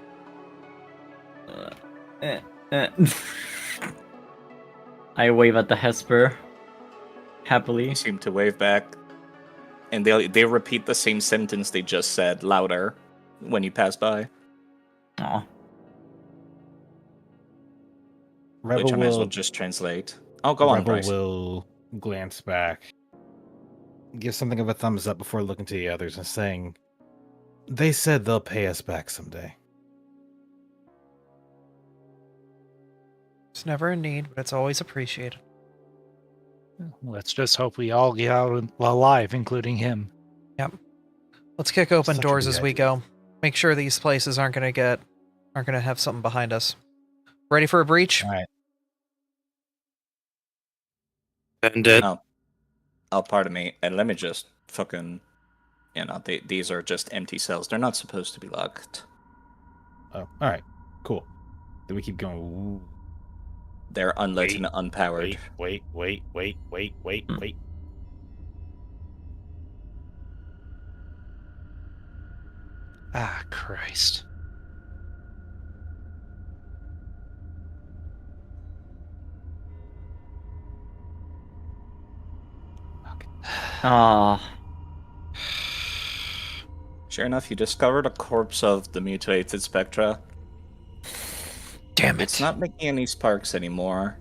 I wave at the Hesper happily. You seem to wave back. And they repeat the same sentence they just said, louder, when you pass by. Aw. Rebel Which I might as well will just translate. Oh, go on, Rebel Bryce. will glance back, give something of a thumbs up before looking to the others and saying, "They said they'll pay us back someday." It's never a need, but it's always appreciated. Let's just hope we all get out alive, including him. Let's kick open Such a doors good as we idea. go. Make sure these places aren't gonna have something behind us. Ready for a breach? All right. And it. Oh, pardon me. And let me just fucking... these are just empty cells. They're not supposed to be locked. Oh, all right, cool. Then we keep going. Ooh, They're unlit and Wait, unpowered. wait. Ah, Christ. Ah, Sure enough, you discovered a corpse of the mutilated Spectra. Damn it. It's not making any sparks anymore.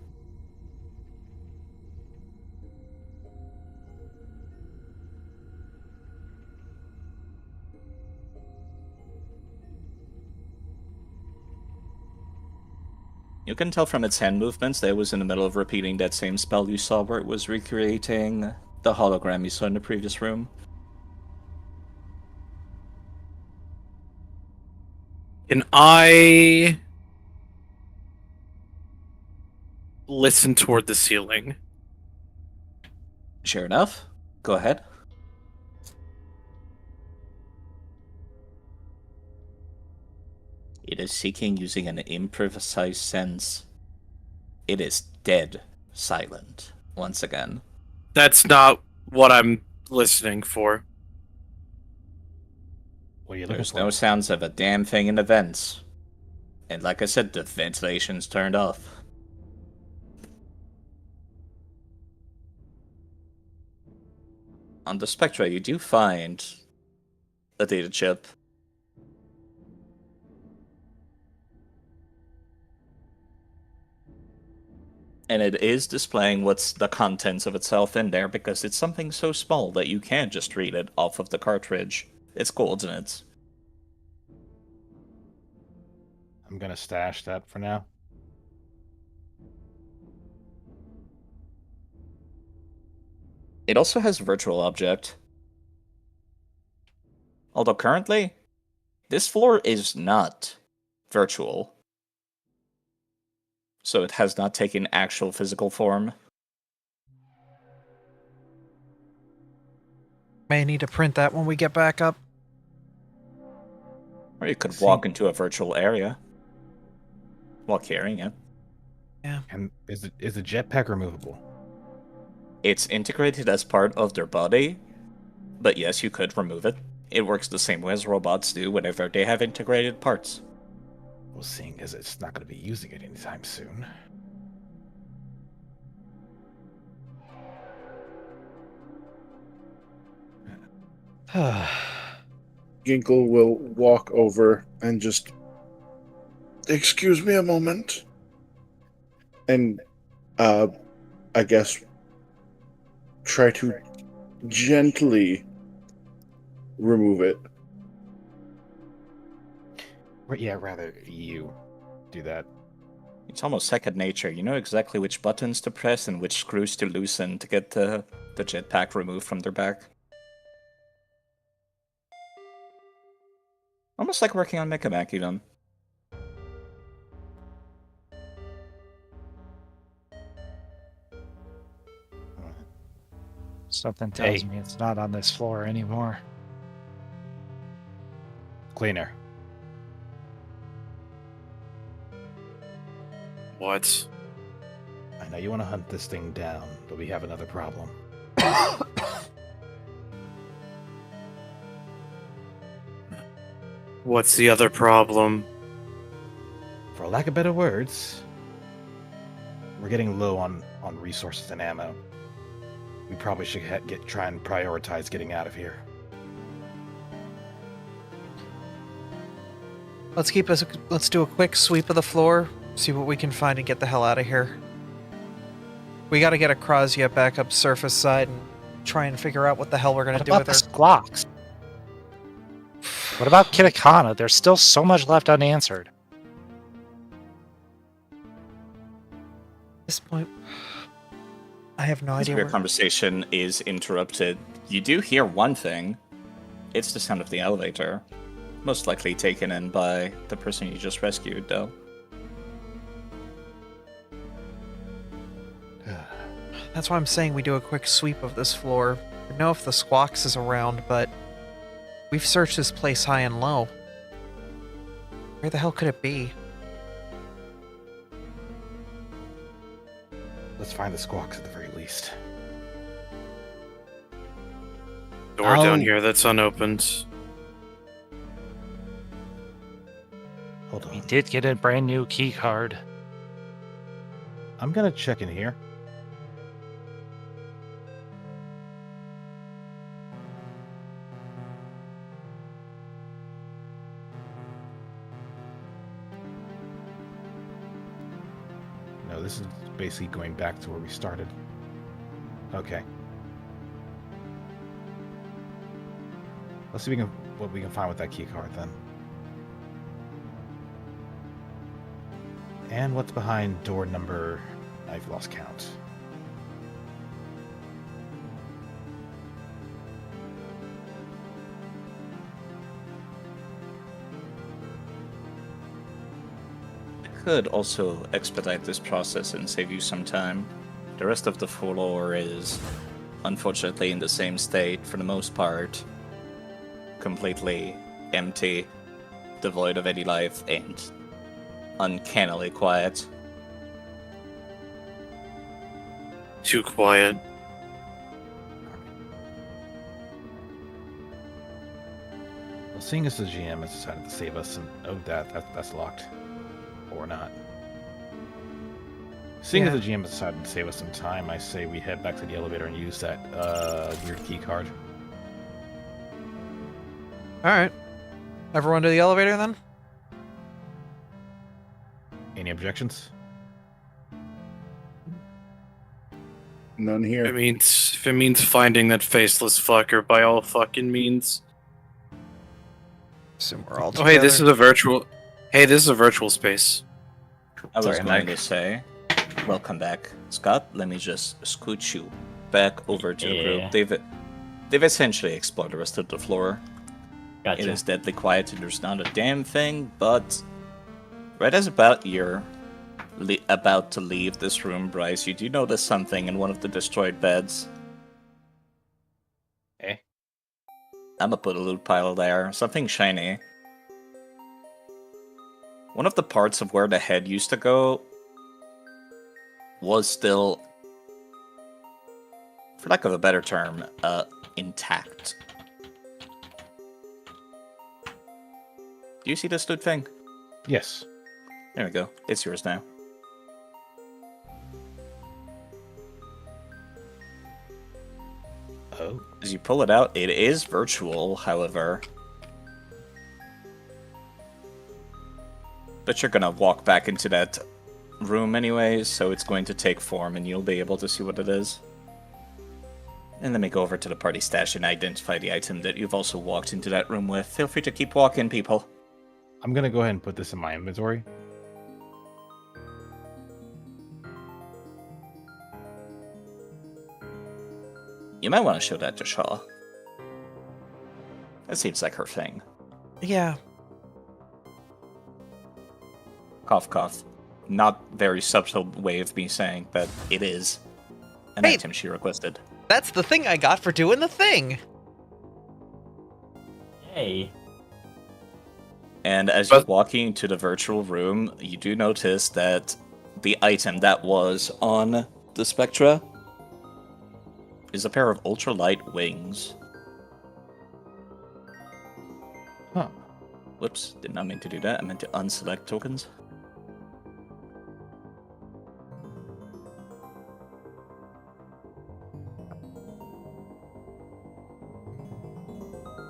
You can tell from its hand movements that it was in the middle of repeating that same spell you saw where it was recreating the hologram you saw in the previous room. Can I listen toward the ceiling? Sure enough. Go ahead. It is seeking using an imprecise sense. It is dead silent once again. That's not what I'm listening for. what are you looking There's for? no sounds of a damn thing in the vents. And like I said, the ventilation's turned off. On the Spectra, you do find a data chip. And it is displaying what's the contents of itself in there because it's something so small that you can't just read it off of the cartridge. It's coordinates. I'm gonna stash that for now. It also has virtual object. Although currently, this floor is not virtual. So it has not taken actual physical form. May need to print that when we get back up. Or you could walk into a virtual area while carrying it. And is the jetpack removable? It's integrated as part of their body, but yes, you could remove it. It works the same way as robots do whenever they have integrated parts. Well, seeing as it's not going to be using it anytime soon. Ginkle will walk over and just, excuse me a moment, and I guess try to gently remove it. Yeah, rather you do that. It's almost second nature. You know exactly which buttons to press and which screws to loosen to get the jetpack removed from their back. Almost like working on Mecha Akiton. Something tells Hey. me it's not on this floor anymore. Cleaner. What? I know you want to hunt this thing down, but we have another problem. What's the other problem? For lack of better words, we're getting low on resources and ammo. We probably should try and prioritize getting out of here. Let's do a quick sweep of the floor, see what we can find, and get the hell out of here. We got to get a Krasya back up surface side and try and figure out what the hell we're gonna What do about with the her. Sklocks? What about Kitakana? There's still so much left unanswered. At this point, I have no As idea your where... conversation is interrupted, you do hear one thing. It's the sound of the elevator. Most likely taken in by the person you just rescued, though. That's why I'm saying we do a quick sweep of this floor. I know if the Squawks is around, but we've searched this place high and low. Where the hell could it be? Let's find the Squawks at the very least. Door down I'll- here that's unopened. Hold We on. did get a brand new key card. I'm gonna check in here. No, this is basically going back to where we started. Okay. Let's see what we can find with that key card then. And what's behind door number... I've lost count. Could also expedite this process and save you some time. The rest of the floor is, unfortunately, in the same state for the most part. Completely empty, devoid of any life, and uncannily quiet. Too quiet. Well, seeing as the GM has decided to save us, and oh, that's locked, or not. Seeing as the GM has decided to save us some time, I say we head back to the elevator and use that weird key card. Alright. Everyone to the elevator then? Any objections? None here. If it means finding that faceless fucker by all fucking means. Assume we're all Oh, together. hey, this is a virtual. Hey, this is a virtual space. I was Sorry, going Mike. to say, welcome back, Scott. Let me just scoot you back over to the Yeah. group. They've essentially explored the rest of the floor. Gotcha. It is deadly quiet and there's not a damn thing, but right as about you're about to leave this room, Bryce, you do notice something in one of the destroyed beds. Eh? I'm gonna put a loot pile there. Something shiny. One of the parts of where the head used to go was still, for lack of a better term, intact. Do you see this loot thing? Yes. There we go. It's yours now. Oh. As you pull it out, it is virtual, however. But you're gonna walk back into that room anyways, so it's going to take form and you'll be able to see what it is. And let me go over to the party stash and identify the item that you've also walked into that room with. Feel free to keep walking, people. I'm gonna go ahead and put this in my inventory. You might want to show that to Shaw. That seems like her thing. Yeah. Cough, cough. Not very subtle way of me saying that it is an Hey. item she requested. That's the thing I got for doing the thing! Hey. And as you're But- walking to the virtual room, you do notice that the item that was on the Spectra is a pair of ultralight wings. Huh. Whoops, did not mean to do that. I meant to unselect tokens.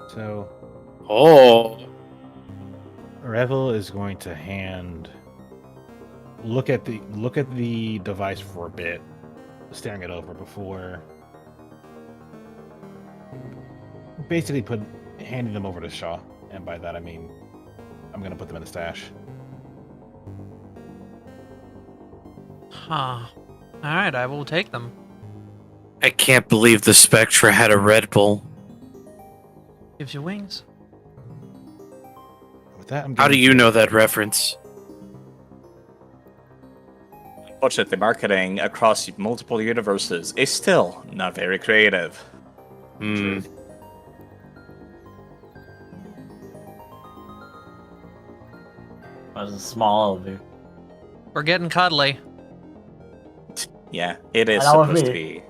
So, Oh. Revel is going to look at the device for a bit, staring it over before basically handing them over to Shaw, and by that I mean I'm gonna put them in the stash. Huh. Alright, I will take them. I can't believe the Spectra had a Red Bull. Gives you wings. With that, I'm How do going you to- know that reference? Fortunately, marketing across multiple universes is still not very creative. Hmm. That was a small elevator. We're getting cuddly. Yeah, it is That was supposed to me.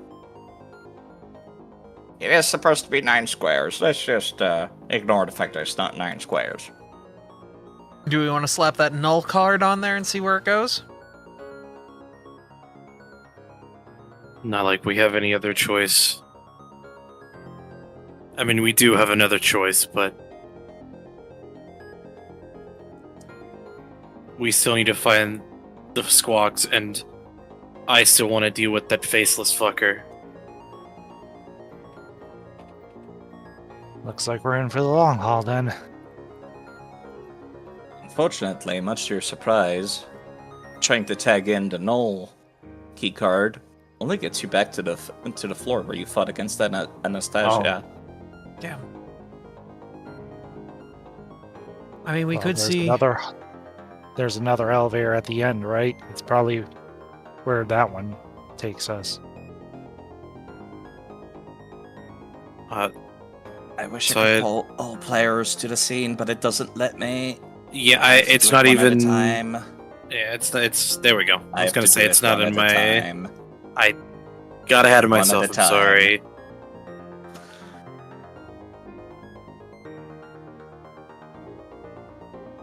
be. It is supposed to be 9 squares. Let's just ignore the fact that it's not 9 squares. Do we want to slap that null card on there and see where it goes? Not like we have any other choice. I mean, we do have another choice, but we still need to find the squawks, and I still want to deal with that faceless fucker. Looks like we're in for the long haul then. Unfortunately, much to your surprise, trying to tag in the null keycard only gets you back to the floor where you fought against that Anastasia. Damn. I mean, we Well, could see. There's another elevator at the end, right? It's probably where that one takes us. I wish So I could I- call all players to the scene, but it doesn't let me. Yeah, I have to it's do it not one at a even. time. Yeah, it's. There we go. I was have gonna to say do it's it not one in at a my. time. I got ahead of One at myself. a I'm time. sorry.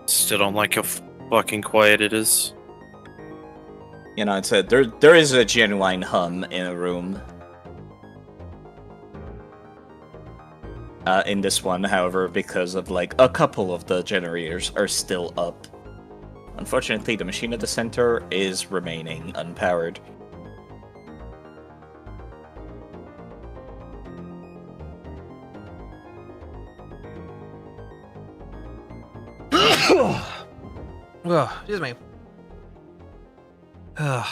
Still don't like how fucking quiet it is. You know, it's there is a genuine hum in a room. In this one, however, because of like a couple of the generators are still up. Unfortunately, the machine at the center is remaining unpowered. Ugh, excuse me. Ugh.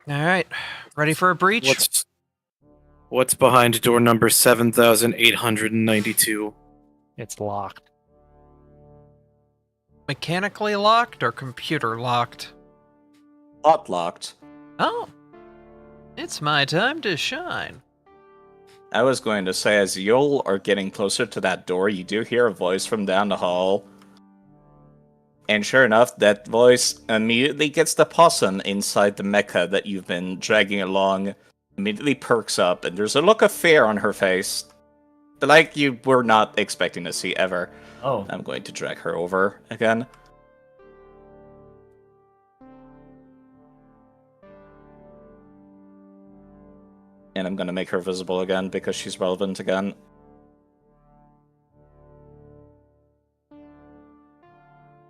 All right, ready for a breach? What's behind door number 7892? It's locked. Mechanically locked or computer locked? Lot locked. Oh, it's my time to shine. I was going to say, as y'all are getting closer to that door, you do hear a voice from down the hall. And sure enough, that voice immediately gets the possum inside the mecha that you've been dragging along, immediately perks up, and there's a look of fear on her face. Like you were not expecting to see ever. Oh. I'm going to drag her over again. And I'm going to make her visible again because she's relevant again.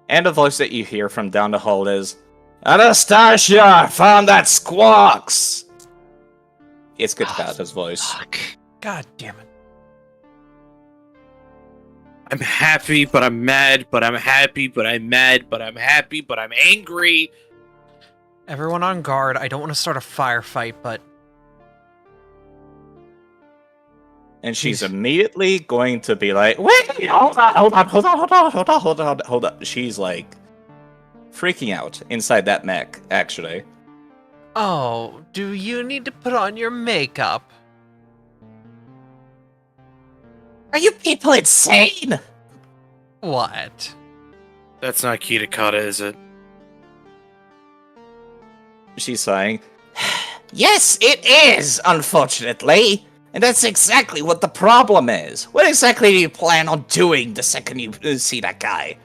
And the voice that you hear from down the hall is, Anastasia, found that squawks! It's Katata's voice. Fuck. God damn it. I'm happy, but I'm mad, but I'm happy, but I'm mad, but I'm happy, but I'm angry. Everyone on guard. I don't want to start a firefight, but And she's immediately going to be like, wait, hold on. She's like freaking out inside that mech, actually. oh, do you need to put on your makeup? Are you people insane? What? That's not Kitakata, is it? She's sighing. Yes, it is, unfortunately. And that's exactly what the problem is. What exactly do you plan on doing the second you see that guy?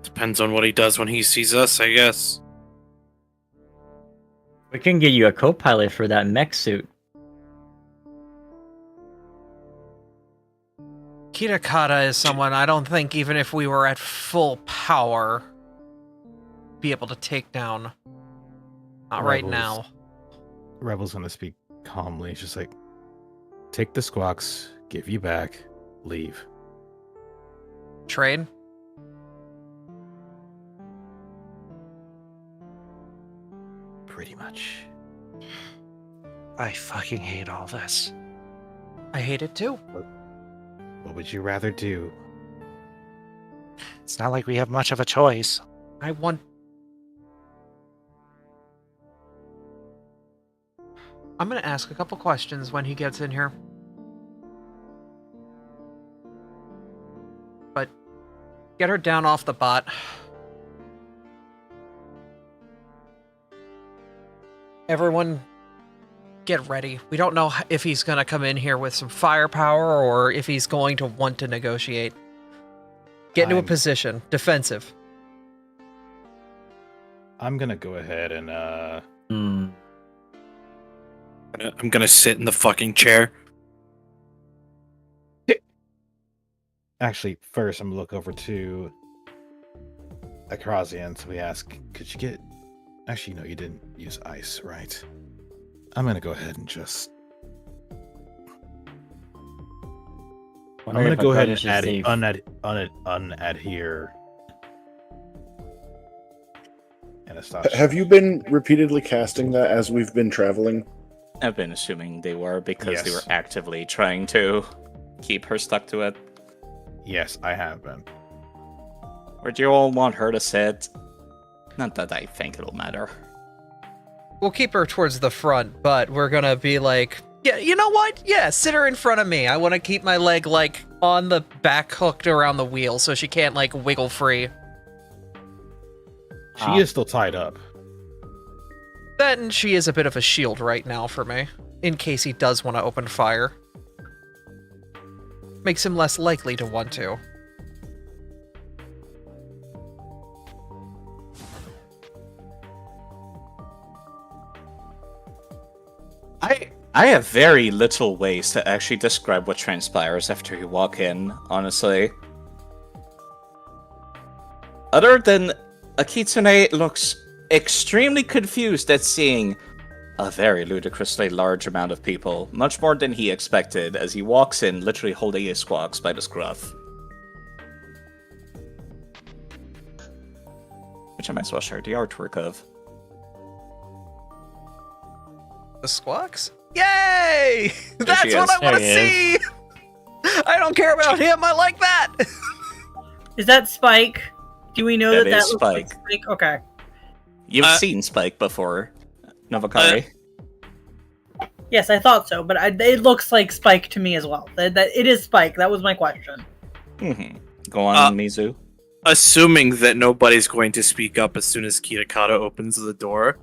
Depends on what he does when he sees us, I guess. We can get you a co-pilot for that mech suit. Kitakata is someone I don't think even if we were at full power be able to take down. Not right Rebels. now. Rebel's gonna speak calmly. It's just like, take the squawks, give you back, leave. Trade? Pretty much. I fucking hate all this. I hate it too. What would you rather do? It's not like we have much of a choice. I'm gonna ask a couple questions when he gets in here. But get her down off the bot. Everyone, get ready. We don't know if he's going to come in here with some firepower or if he's going to want to negotiate. Get into a position. Defensive. I'm gonna go ahead and Hmm. I'm gonna sit in the fucking chair. actually first I'm gonna look over to Akrazian, so we ask, could you get actually no, you didn't use ice, right? I'm gonna go ahead and just I'm gonna go ahead and add unadhere Anastasia. Have you been repeatedly casting that as we've been traveling? I've been assuming they were because they were Yes. actively trying to keep her stuck to it. Yes, I have been. Or do you all want her to sit? Not that I think it'll matter. We'll keep her towards the front, but we're gonna be like, yeah, you know what? Yeah, sit her in front of me. I want to keep my leg, like, on the back hooked around the wheel so she can't, like, wiggle free. She is still tied up. Then she is a bit of a shield right now for me, in case he does want to open fire. Makes him less likely to want to. I have very little ways to actually describe what transpires after you walk in, honestly. Other than Akiton looks extremely confused at seeing a very ludicrously large amount of people, much more than he expected, as he walks in literally holding his squawks by the scruff. Which I might as well share the artwork of. The squawks? Yay! That's she what is. I want to There he see! I don't care about him, I like that! Is that Spike? Do we know That that is looks like Spike. Spike? Okay. You've seen Spike before, Novakari. Yes, I thought so, but it looks like Spike to me as well. That it is Spike. That was my question. Go on, Mizu. Assuming that nobody's going to speak up as soon as Kitakata opens the door.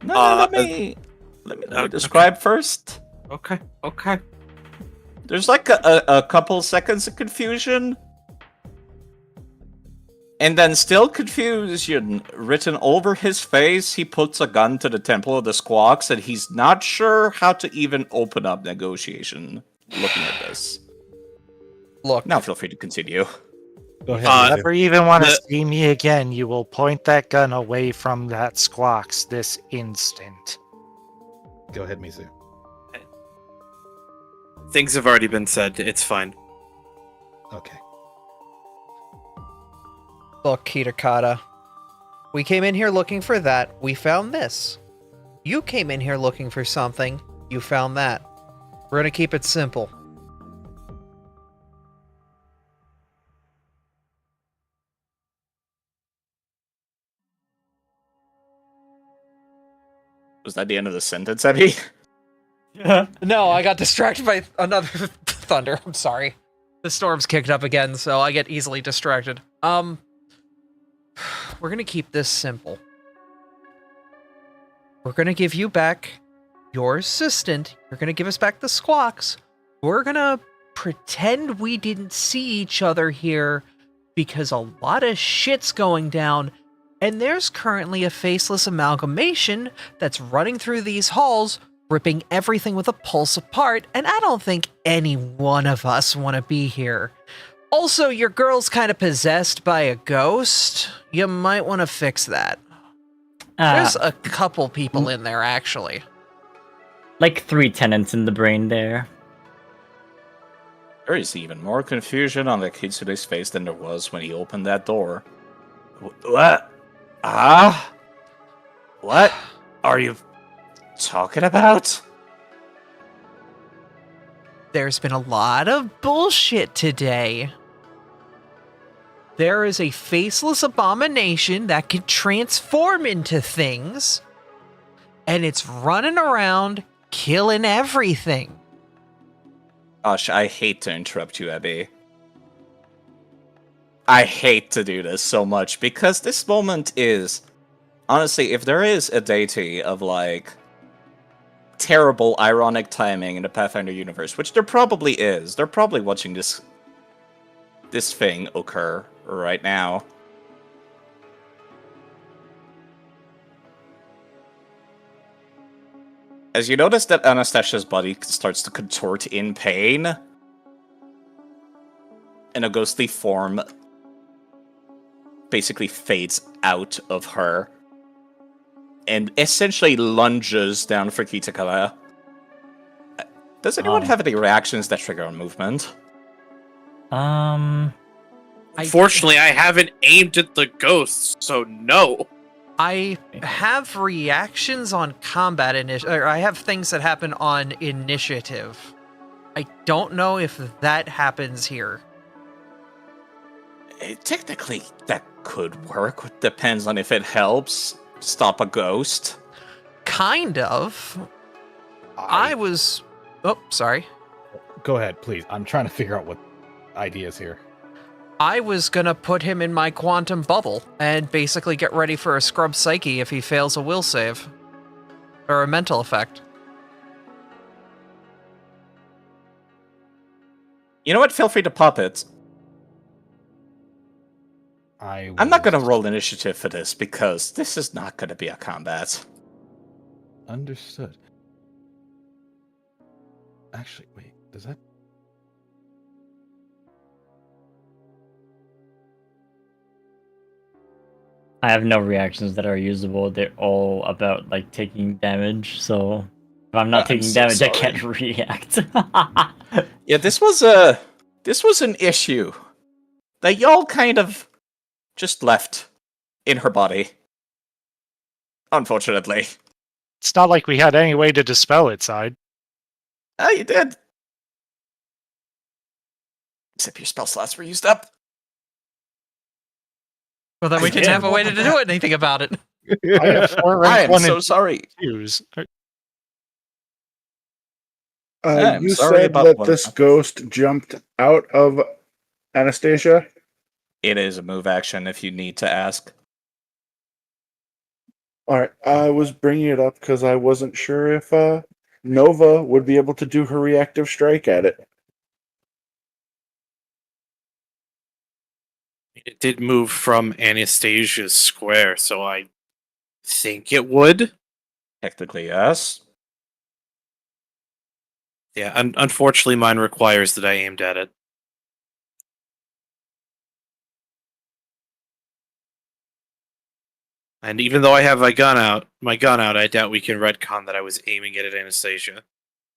No, let me okay. describe first. Okay. There's like a couple seconds of confusion. And then, still confusion written over his face, he puts a gun to the Temple of the Squawks, and he's not sure how to even open up negotiation looking at this. Look, Now feel free to continue. Go ahead. If you Mizu. ever even want to the- see me again, you will point that gun away from that squawks this instant. Go ahead, Mizu. Things have already been said. It's fine. Okay. look, Kitakata. We came in here looking for that. We found this. You came in here looking for something. You found that. We're gonna keep it simple. Was that the end of the sentence, Eddie? No, I got distracted by another thunder. I'm sorry. The storm's kicked up again, so I get easily distracted. We're gonna keep this simple. We're gonna give you back your assistant. You're gonna give us back the squawks. We're gonna pretend we didn't see each other here because a lot of shit's going down, and there's currently a faceless amalgamation that's running through these halls, ripping everything with a pulse apart, and I don't think any one of us want to be here. Also, your girl's kind of possessed by a ghost. You might want to fix that. There's a couple people in there, actually. like 3 tenants in the brain there. There is even more confusion on the Kitsune's face than there was when he opened that door. What? Ah? What are you talking about? There's been a lot of bullshit today. there is a faceless abomination that can transform into things, and it's running around killing everything. Gosh, I hate to interrupt you, Abby. I hate to do this so much, because this moment is... Honestly, if there is a deity of, like, terrible, ironic timing in the Pathfinder universe, which there probably is, they're probably watching this thing occur right now. As you notice that Anastasia's body starts to contort in pain, and a ghostly form basically fades out of her, and essentially lunges down for Kitakala. Does anyone have any reactions that trigger a movement? Unfortunately, I haven't aimed at the ghosts, so no. I have reactions on combat or I have things that happen on initiative. I don't know if that happens here. Technically, that could work. Depends on if it helps stop a ghost. Kind of. I was... Oh, sorry. Go ahead, please. I'm trying to figure out what ideas here. I was gonna put him in my quantum bubble and basically get ready for a scrub psyche if he fails a will save. Or a mental effect. You know what? Feel free to pop it. I'm not going to roll initiative for this, because this is not going to be a combat. Understood. Actually, wait, does that... I have no reactions that are usable. They're all about like taking damage. So if I'm not taking so damage, sorry. I can't react. Yeah, this was an issue that y'all kind of just left in her body. Unfortunately. It's not like we had any way to dispel it, Side. Oh, you did. Except your spell slots were used up. Well, then we didn't have a way to do anything about it. I have 4 I rank am 1 so and sorry. 2s. I'm You sorry said about that one- this ghost jumped out of Anastasia? It is a move action if you need to ask. Alright, I was bringing it up because I wasn't sure if Nova would be able to do her reactive strike at it. It did move from Anastasia's square, so I think it would. Technically, yes. Yeah, unfortunately, mine requires that I aimed at it. And even though I have my gun out, I doubt we can retcon that I was aiming it at Anastasia.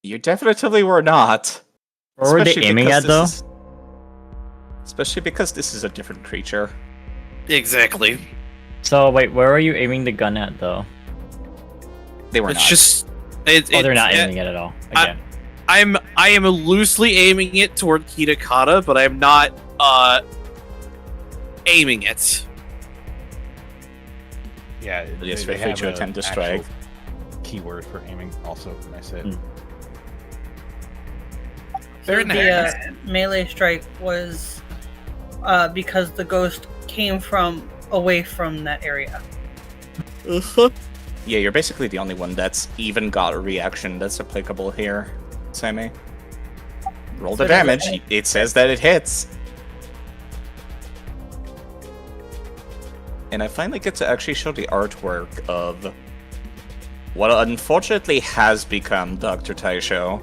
You definitely were not. What were they Especially aiming because at, though? this is- Especially because this is a different creature. Exactly. So wait, where are you aiming the gun at, though? They were It's not. just. Oh, they're not aiming it at all. Okay. I am loosely aiming it toward Kitakata, but I'm not aiming it. Yeah, Yes, they feel free have to an attempt to actual strike. keyword for aiming also when I say it. Very nice. The melee strike was because the ghost came from away from that area. Yeah, you're basically the only one that's even got a reaction that's applicable here, Sammy. Roll the So does it damage. hit? It says that it hits. And I finally get to actually show the artwork of what unfortunately has become Dr. Taisho.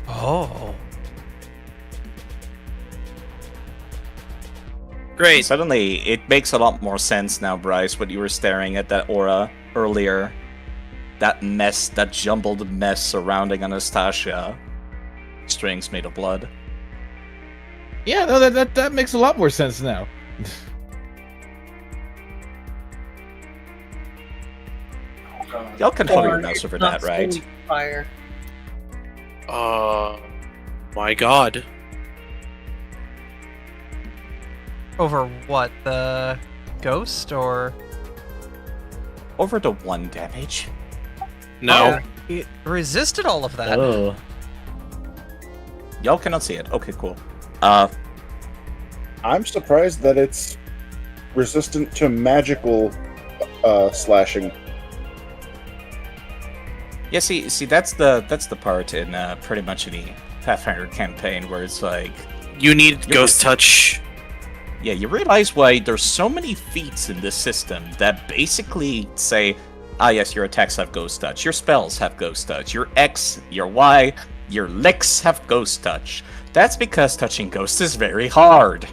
Oh. Great. Suddenly, it makes a lot more sense now, Bryce, when you were staring at that aura earlier. That mess, that jumbled mess surrounding Anastasia. Strings made of blood. Yeah, no, that makes a lot more sense now. Y'all can hover your Or mouse it's over not that, right? solely Fire. My god. Over what? The ghost or? Over the 1 damage. No. Oh, it resisted all of that. Oh. Y'all cannot see it. Okay, cool. I'm surprised that it's resistant to magical slashing. Yeah, see, that's the part in pretty much any Pathfinder campaign where it's like, You need ghost touch. yeah, you realize why there's so many feats in this system that basically say, ah, yes, your attacks have ghost touch, your spells have ghost touch, your X, your Y, your licks have ghost touch. That's because touching ghosts is very hard.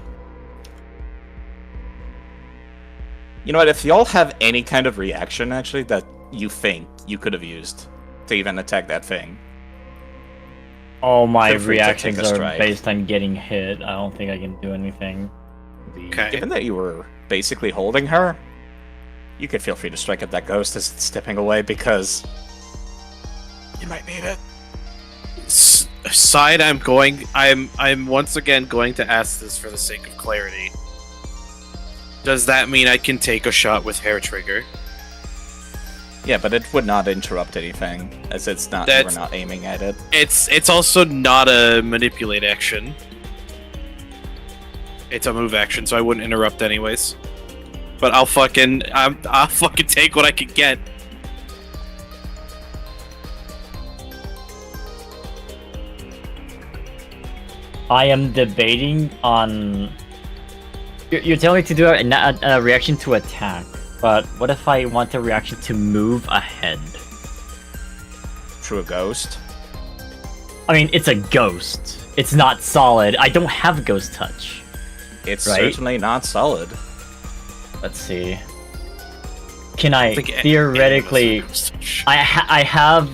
You know what, if y'all have any kind of reaction, actually, that you think you could have used to even attack that thing. All my Feel free to reactions take a are strike. based on getting hit. I don't think I can do anything. Okay. Given that you were basically holding her, you could feel free to strike at that ghost as it's stepping away because you might need it. Side, I'm once again going to ask this for the sake of clarity. Does that mean I can take a shot with hair trigger? Yeah, but it would not interrupt anything, as it's not. That's- We're not aiming at it. It's also not a manipulate action. It's a move action, so I wouldn't interrupt anyways. But I'll fucking take what I can get. I am debating on. You're telling me to do a reaction to attack, but what if I want a reaction to move ahead? Through a ghost. I mean, it's a ghost. It's not solid. I don't have ghost touch. It's Right? certainly not solid. Let's see. Can I think theoretically? I have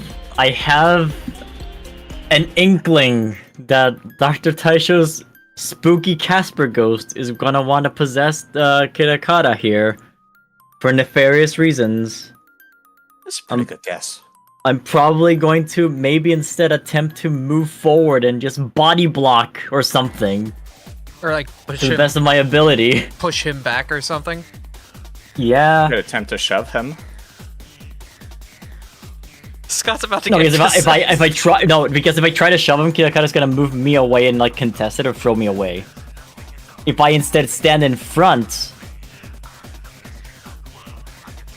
an inkling that Dr. Taisho's spooky Casper ghost is gonna want to possess Kitakata here for nefarious reasons. That's a pretty good guess. I'm probably going to maybe instead attempt to move forward and just body block or something Or like to the best of my ability. push him back or something. Yeah. Could attempt to shove him. Scott's about to No, get because if I try to shove him, Kitakata's gonna move me away and like contest it or throw me away. If I instead stand in front,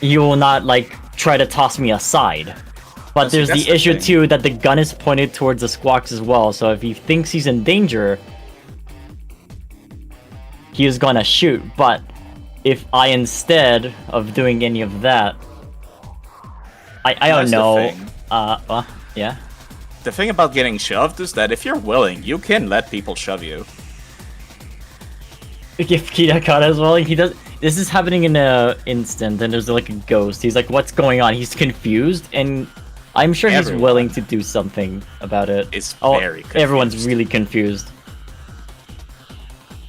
he will not like try to toss me aside. But See, there's that's the the issue thing. too that the gun is pointed towards the squawks as well. So if he thinks he's in danger, he is gonna shoot. But if I instead of doing any of that, I don't That's the know. thing. Yeah. The thing about getting shoved is that if you're willing, you can let people shove you. If Kitakata is willing, he does. This is happening in a instant, and there's like a ghost. He's like, "What's going on?" He's confused, and I'm sure he's Everyone willing to do something about it. is Oh, very confused. everyone's really confused.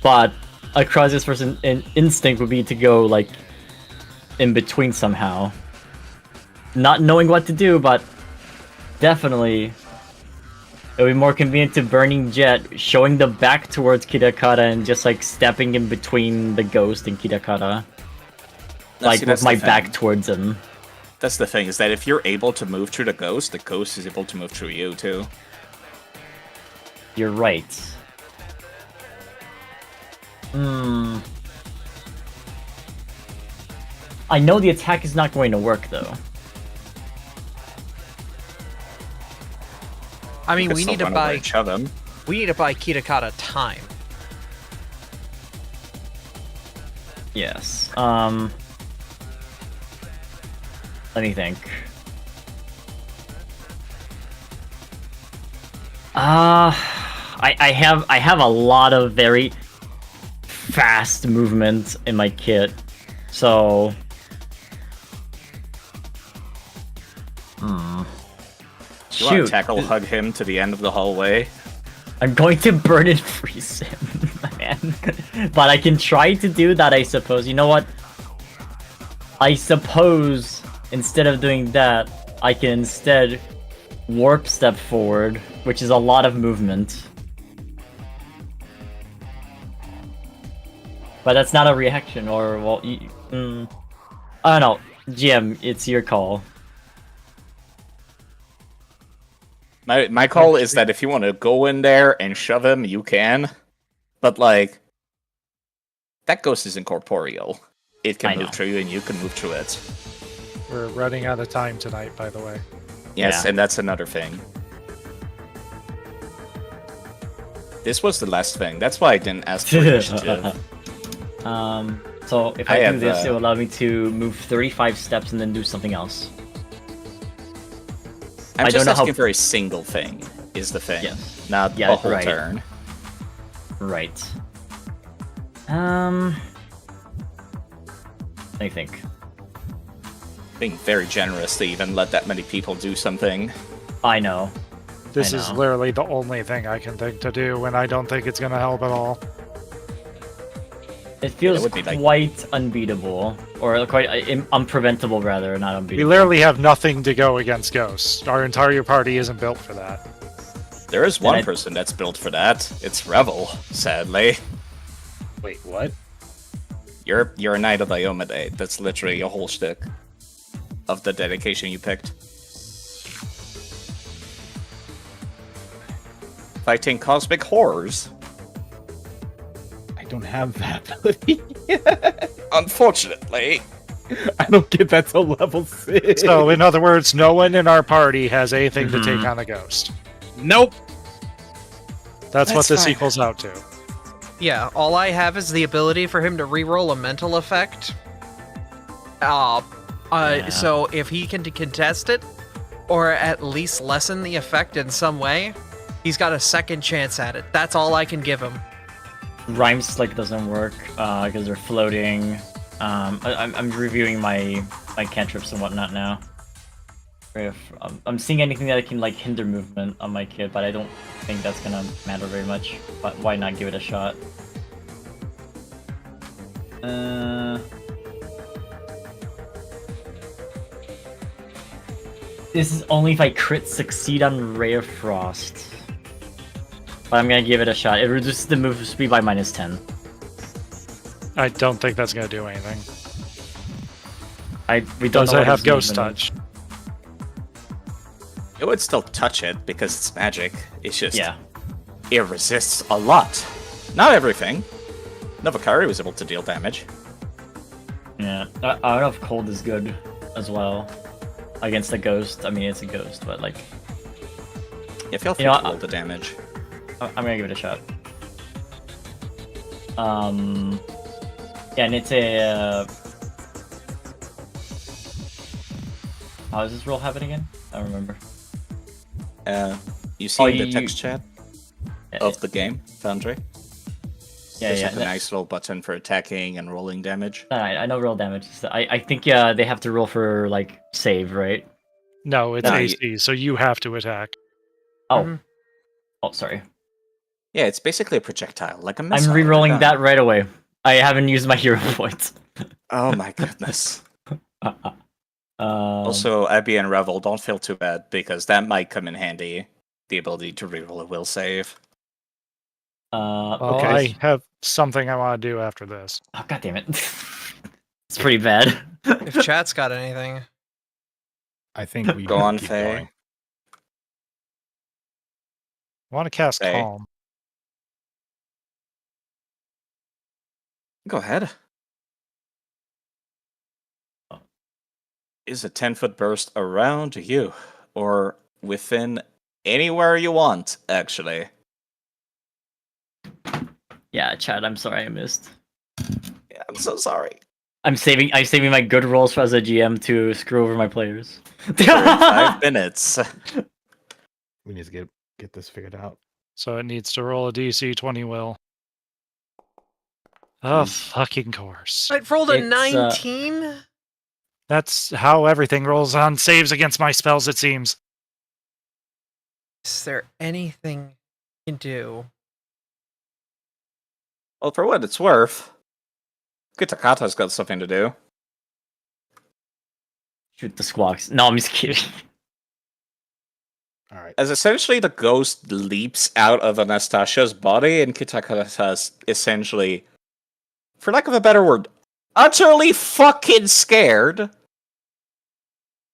But a crisis person instinct would be to go like in between somehow, not knowing what to do, but definitely. It would be more convenient to Burning Jet, showing the back towards Kitakata and just like stepping in between the ghost and Kitakata. Like see, with that's my the back thing. towards him. That's the thing, is that if you're able to move through the ghost is able to move through you, too. You're right. Hmm. I know the attack is not going to work though. I mean, You could we still need to run over buy and shove him. Kitakata time. Yes. Let me think. I have a lot of very fast movement in my kit, so. You want Shoot. to tackle hug him to the end of the hallway? I'm going to burn and freeze him, man. But I can try to do that, I suppose. You know what? I suppose instead of doing that, I can instead warp step forward, which is a lot of movement. But that's not a reaction, or well, I don't know. GM, it's your call. My call is that if you want to go in there and shove him, you can. But like, that ghost is incorporeal. It can I move know. through you, and you can move through it. We're running out of time tonight, by the way. Yes, Yeah. and that's another thing. This was the last thing. That's why I didn't ask for initiative. So if I I do have, this, it will allow me to move 35 steps and then do something else. I'm I just don't know how- asking for a single thing, is the thing. Yes. Not Yeah, a whole right. turn. Right. Let me think. Being very generous to even let that many people do something. I know. This I is know. literally the only thing I can think to do, and I don't think it's going to help at all. It feels would be like- quite unbeatable, or quite unpreventable, rather, not We unbeatable. literally have nothing to go against ghosts. Our entire party isn't built for that. There is one I- person that's built for that. It's Revel, sadly. Wait, what? You're a Knight of Iomedae. That's literally a whole shtick of the dedication you picked. Fighting cosmic horrors. I don't have that ability. Unfortunately. I don't get that till level 6. So, in other words, no one in our party has anything to take Mhm. on a ghost. Nope. That's what That's this fine. equals out to. Yeah, all I have is the ability for him to reroll a mental effect. Yeah. So if he can contest it, or at least lessen the effect in some way, he's got a second chance at it. That's all I can give him. Rhymes like doesn't work because they're floating. I'm reviewing my cantrips and whatnot now. If I'm seeing anything that can like hinder movement on my kid, but I don't think that's gonna matter very much. But why not give it a shot? This is only if I crit succeed on Ray of Frost. But I'm gonna give it a shot. It reduces the move speed by -10. I don't think that's going to do anything. We don't Does know it what have his ghost movement is. touch? It would still touch it because it's magic. It's just Yeah. it resists a lot. Not everything. Novakari was able to deal damage. Yeah. I don't know if cold is good as well against the ghost. I mean, it's a ghost, but like, Yeah, feel free You know, to roll the damage. I'm gonna give it a shot. Yeah, and it's a. How does this roll happen again? I don't remember. You see Oh, in the you- text chat Yeah, of the game, Foundry? yeah, There's yeah. like a nice little button for attacking and rolling damage. I know roll damage. I think they have to roll for like save, right? No, it's No, AC, so you have to attack. Oh, Mhm. oh, sorry. Yeah, it's basically a projectile, like a I'm missile. re-rolling Done. that right away. I haven't used my hero points. Oh my goodness. Um, Also, Abby and Revel, don't feel too bad, because that might come in handy. The ability to reroll a will save. Well, okay. I have something I want to do after this. Oh, God damn it. It's pretty bad. If chat's got anything. I think we Go need to on, keep Faye. going. I want to cast Hey. Calm. Go ahead. Is a 10-foot burst around you, or within anywhere you want, actually. Yeah, Chad, I'm sorry I missed. Yeah, I'm so sorry. I'm saving my good rolls as a GM to screw over my players. For 5 minutes. We need to get this figured out. So it needs to roll a DC 20 will. Of Jeez. fucking course. I rolled a It's, 19? That's how everything rolls on saves against my spells, it seems. Is there anything you can do? Well, for what it's worth, Kitakata's got something to do. Shoot the squawks. No, I'm just kidding. All right. As essentially the ghost leaps out of Anastasia's body, and Kitakata essentially for lack of a better word, utterly fucking scared,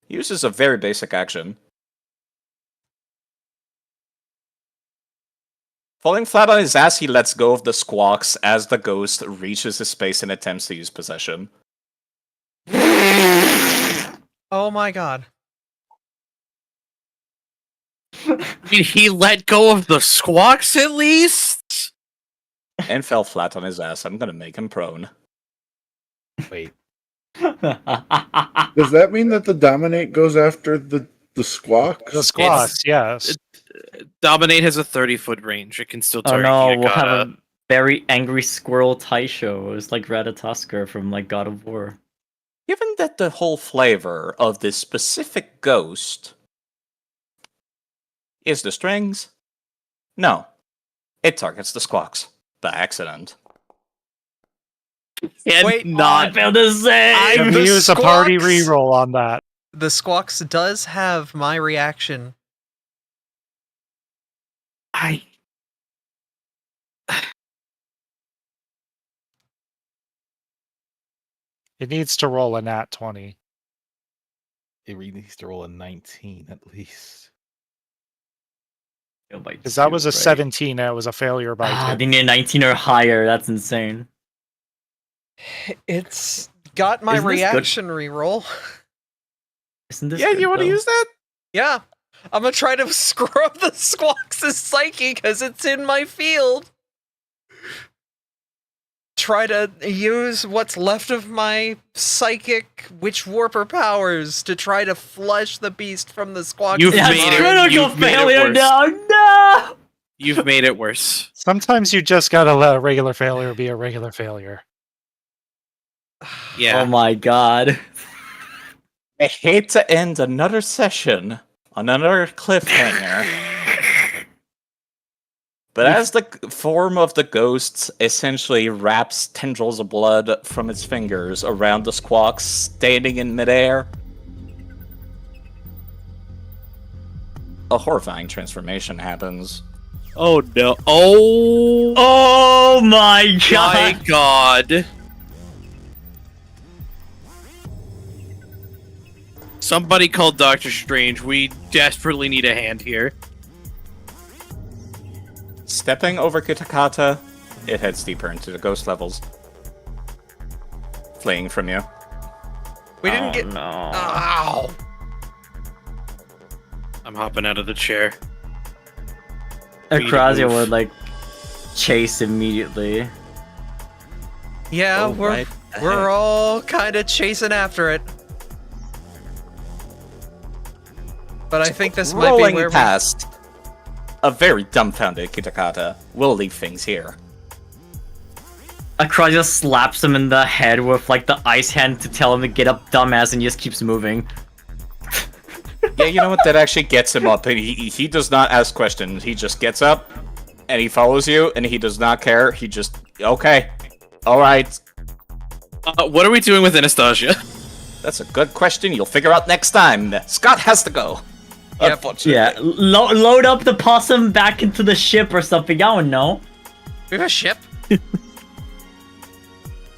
uses a very basic action. Falling flat on his ass, he lets go of the squawks as the ghost reaches his space and attempts to use possession. Oh my god. Did he let go of the squawks at least? And fell flat on his ass. I'm gonna make him prone. Wait. Does that mean that the dominate goes after the squawks? The squawks, yes. Dominate has a 30-foot range. It can still Oh target no, we'll have Yakata. a very angry squirrel Taisho. It's like Ratatoskr from like God of War. Given that the whole flavor of this specific ghost is the strings, no, it targets the squawks by accident. And Wait, I feel the same! Can the we use a party squawks- reroll on that? The Squawks does have my reaction. It needs to roll a nat 20. It really needs to roll a 19 at least. Because that was a 17 and it was a failure by Ah, 2. they need a 19 or higher. That's insane. It's got my Isn't this good? reaction reroll. Isn't this Yeah, good, you want to though? use that? Yeah. I'm gonna try to scrub the Squawks' psyche because it's in my field. Try to use what's left of my psychic witch warper powers to try to flush the beast from the Squawks' You've That's made it- critical you've made it failure worse. now. No! You've made it worse. Sometimes you just gotta let a regular failure be a regular failure. Yeah. Oh my god. I hate to end another session on another cliffhanger. But as the form of the ghost essentially wraps tendrils of blood from its fingers around the squawks standing in midair, a horrifying transformation happens. Oh no. Oh Oh my my god. god. Somebody call Doctor Strange. We desperately need a hand here. Stepping over Kitakata, it heads deeper into the ghost levels. Fleeing from you. We didn't get. No. Ow! I'm hopping out of the chair. Acrazia move. would like chase immediately. Yeah, Oh, we're right we're all kind of chasing after it. But I think this might be Rolling where past a very dumbfounded Kitakata. We'll leave things here. Acrazia slaps him in the head with like the ice hand to tell him to get up, dumbass, and he just keeps moving. Yeah, you know what? That actually gets him up. And he does not ask questions. He just gets up, and he follows you, and he does not care. He just, okay. Alright. What are we doing with Anastasia? That's a good question. You'll figure out next time. Scott has to go. Yep. Unfortunately. Yeah, load up the possum back into the ship or something. I don't know. we have a ship. You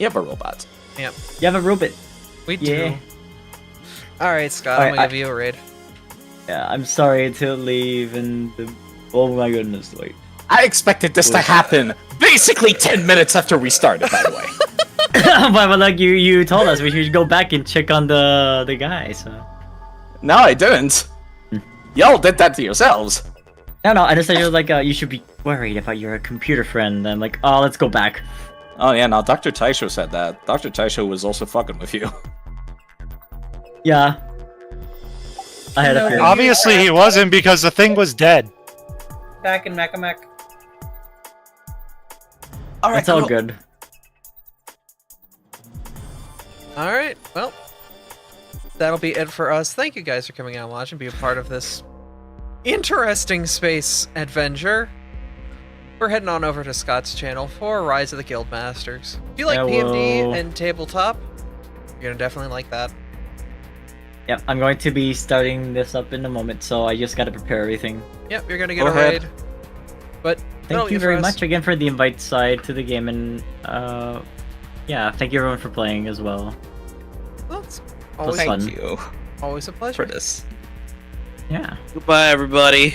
have a robot. You have a robot. We Yeah. do. All right, Scott. All I'm gonna right, give you a raid. Yeah, I'm sorry to leave and oh my goodness, wait. I expected this to happen basically 10 minutes after we started, by the way. but like you told us we should go back and check on the guy, so. No, I didn't. Y'all did that to yourselves. No, I just said you were like, you should be worried about your computer friend. I'm like, oh, let's go back. Oh yeah, no, Dr. Taisho said that. Dr. Taisho was also fucking with you. Yeah. I had a No, feeling. Obviously he wasn't because the thing was dead. Back in Mechamac. It's all good. All right. Well, that'll be it for us. Thank you guys for coming out and watching, be a part of this interesting space adventure. We're heading on over to Scott's channel for Rise of the Guildmasters. If you like Hello. PMD and tabletop, you're gonna definitely like that. Yep, I'm going to be starting this up in a moment, so I just gotta prepare everything. Yep, you're gonna get Go a ahead. raid. But that'll Thank be you it for very us. much again for the invite side to the game, and Yeah, thank you everyone for playing as well. Well, it's was always, fun. Thank you always a for pleasure. this. Yeah. Goodbye, everybody.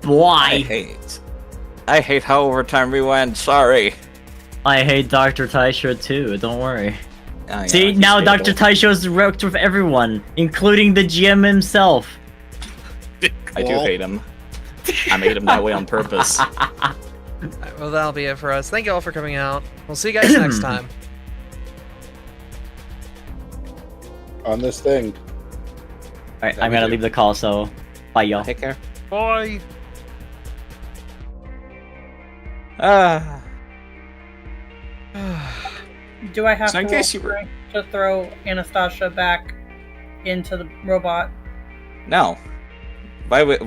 Why? I hate how overtime we went. Sorry. I hate Dr. Taisho too, don't worry. Oh, yeah, See, he's now hateable. Dr. Taisho's wrecked with everyone, including the GM himself. I do hate him. I made him that way on purpose. Alright, well, that'll be it for us. Thank you all for coming out. We'll see you guys next time. On this thing. Alright, Yeah, I'm we gonna do. leave the call, so bye y'all. Take care. Bye. Do I have So in to, case you were... to throw Anastasia back into the robot? No. Why would...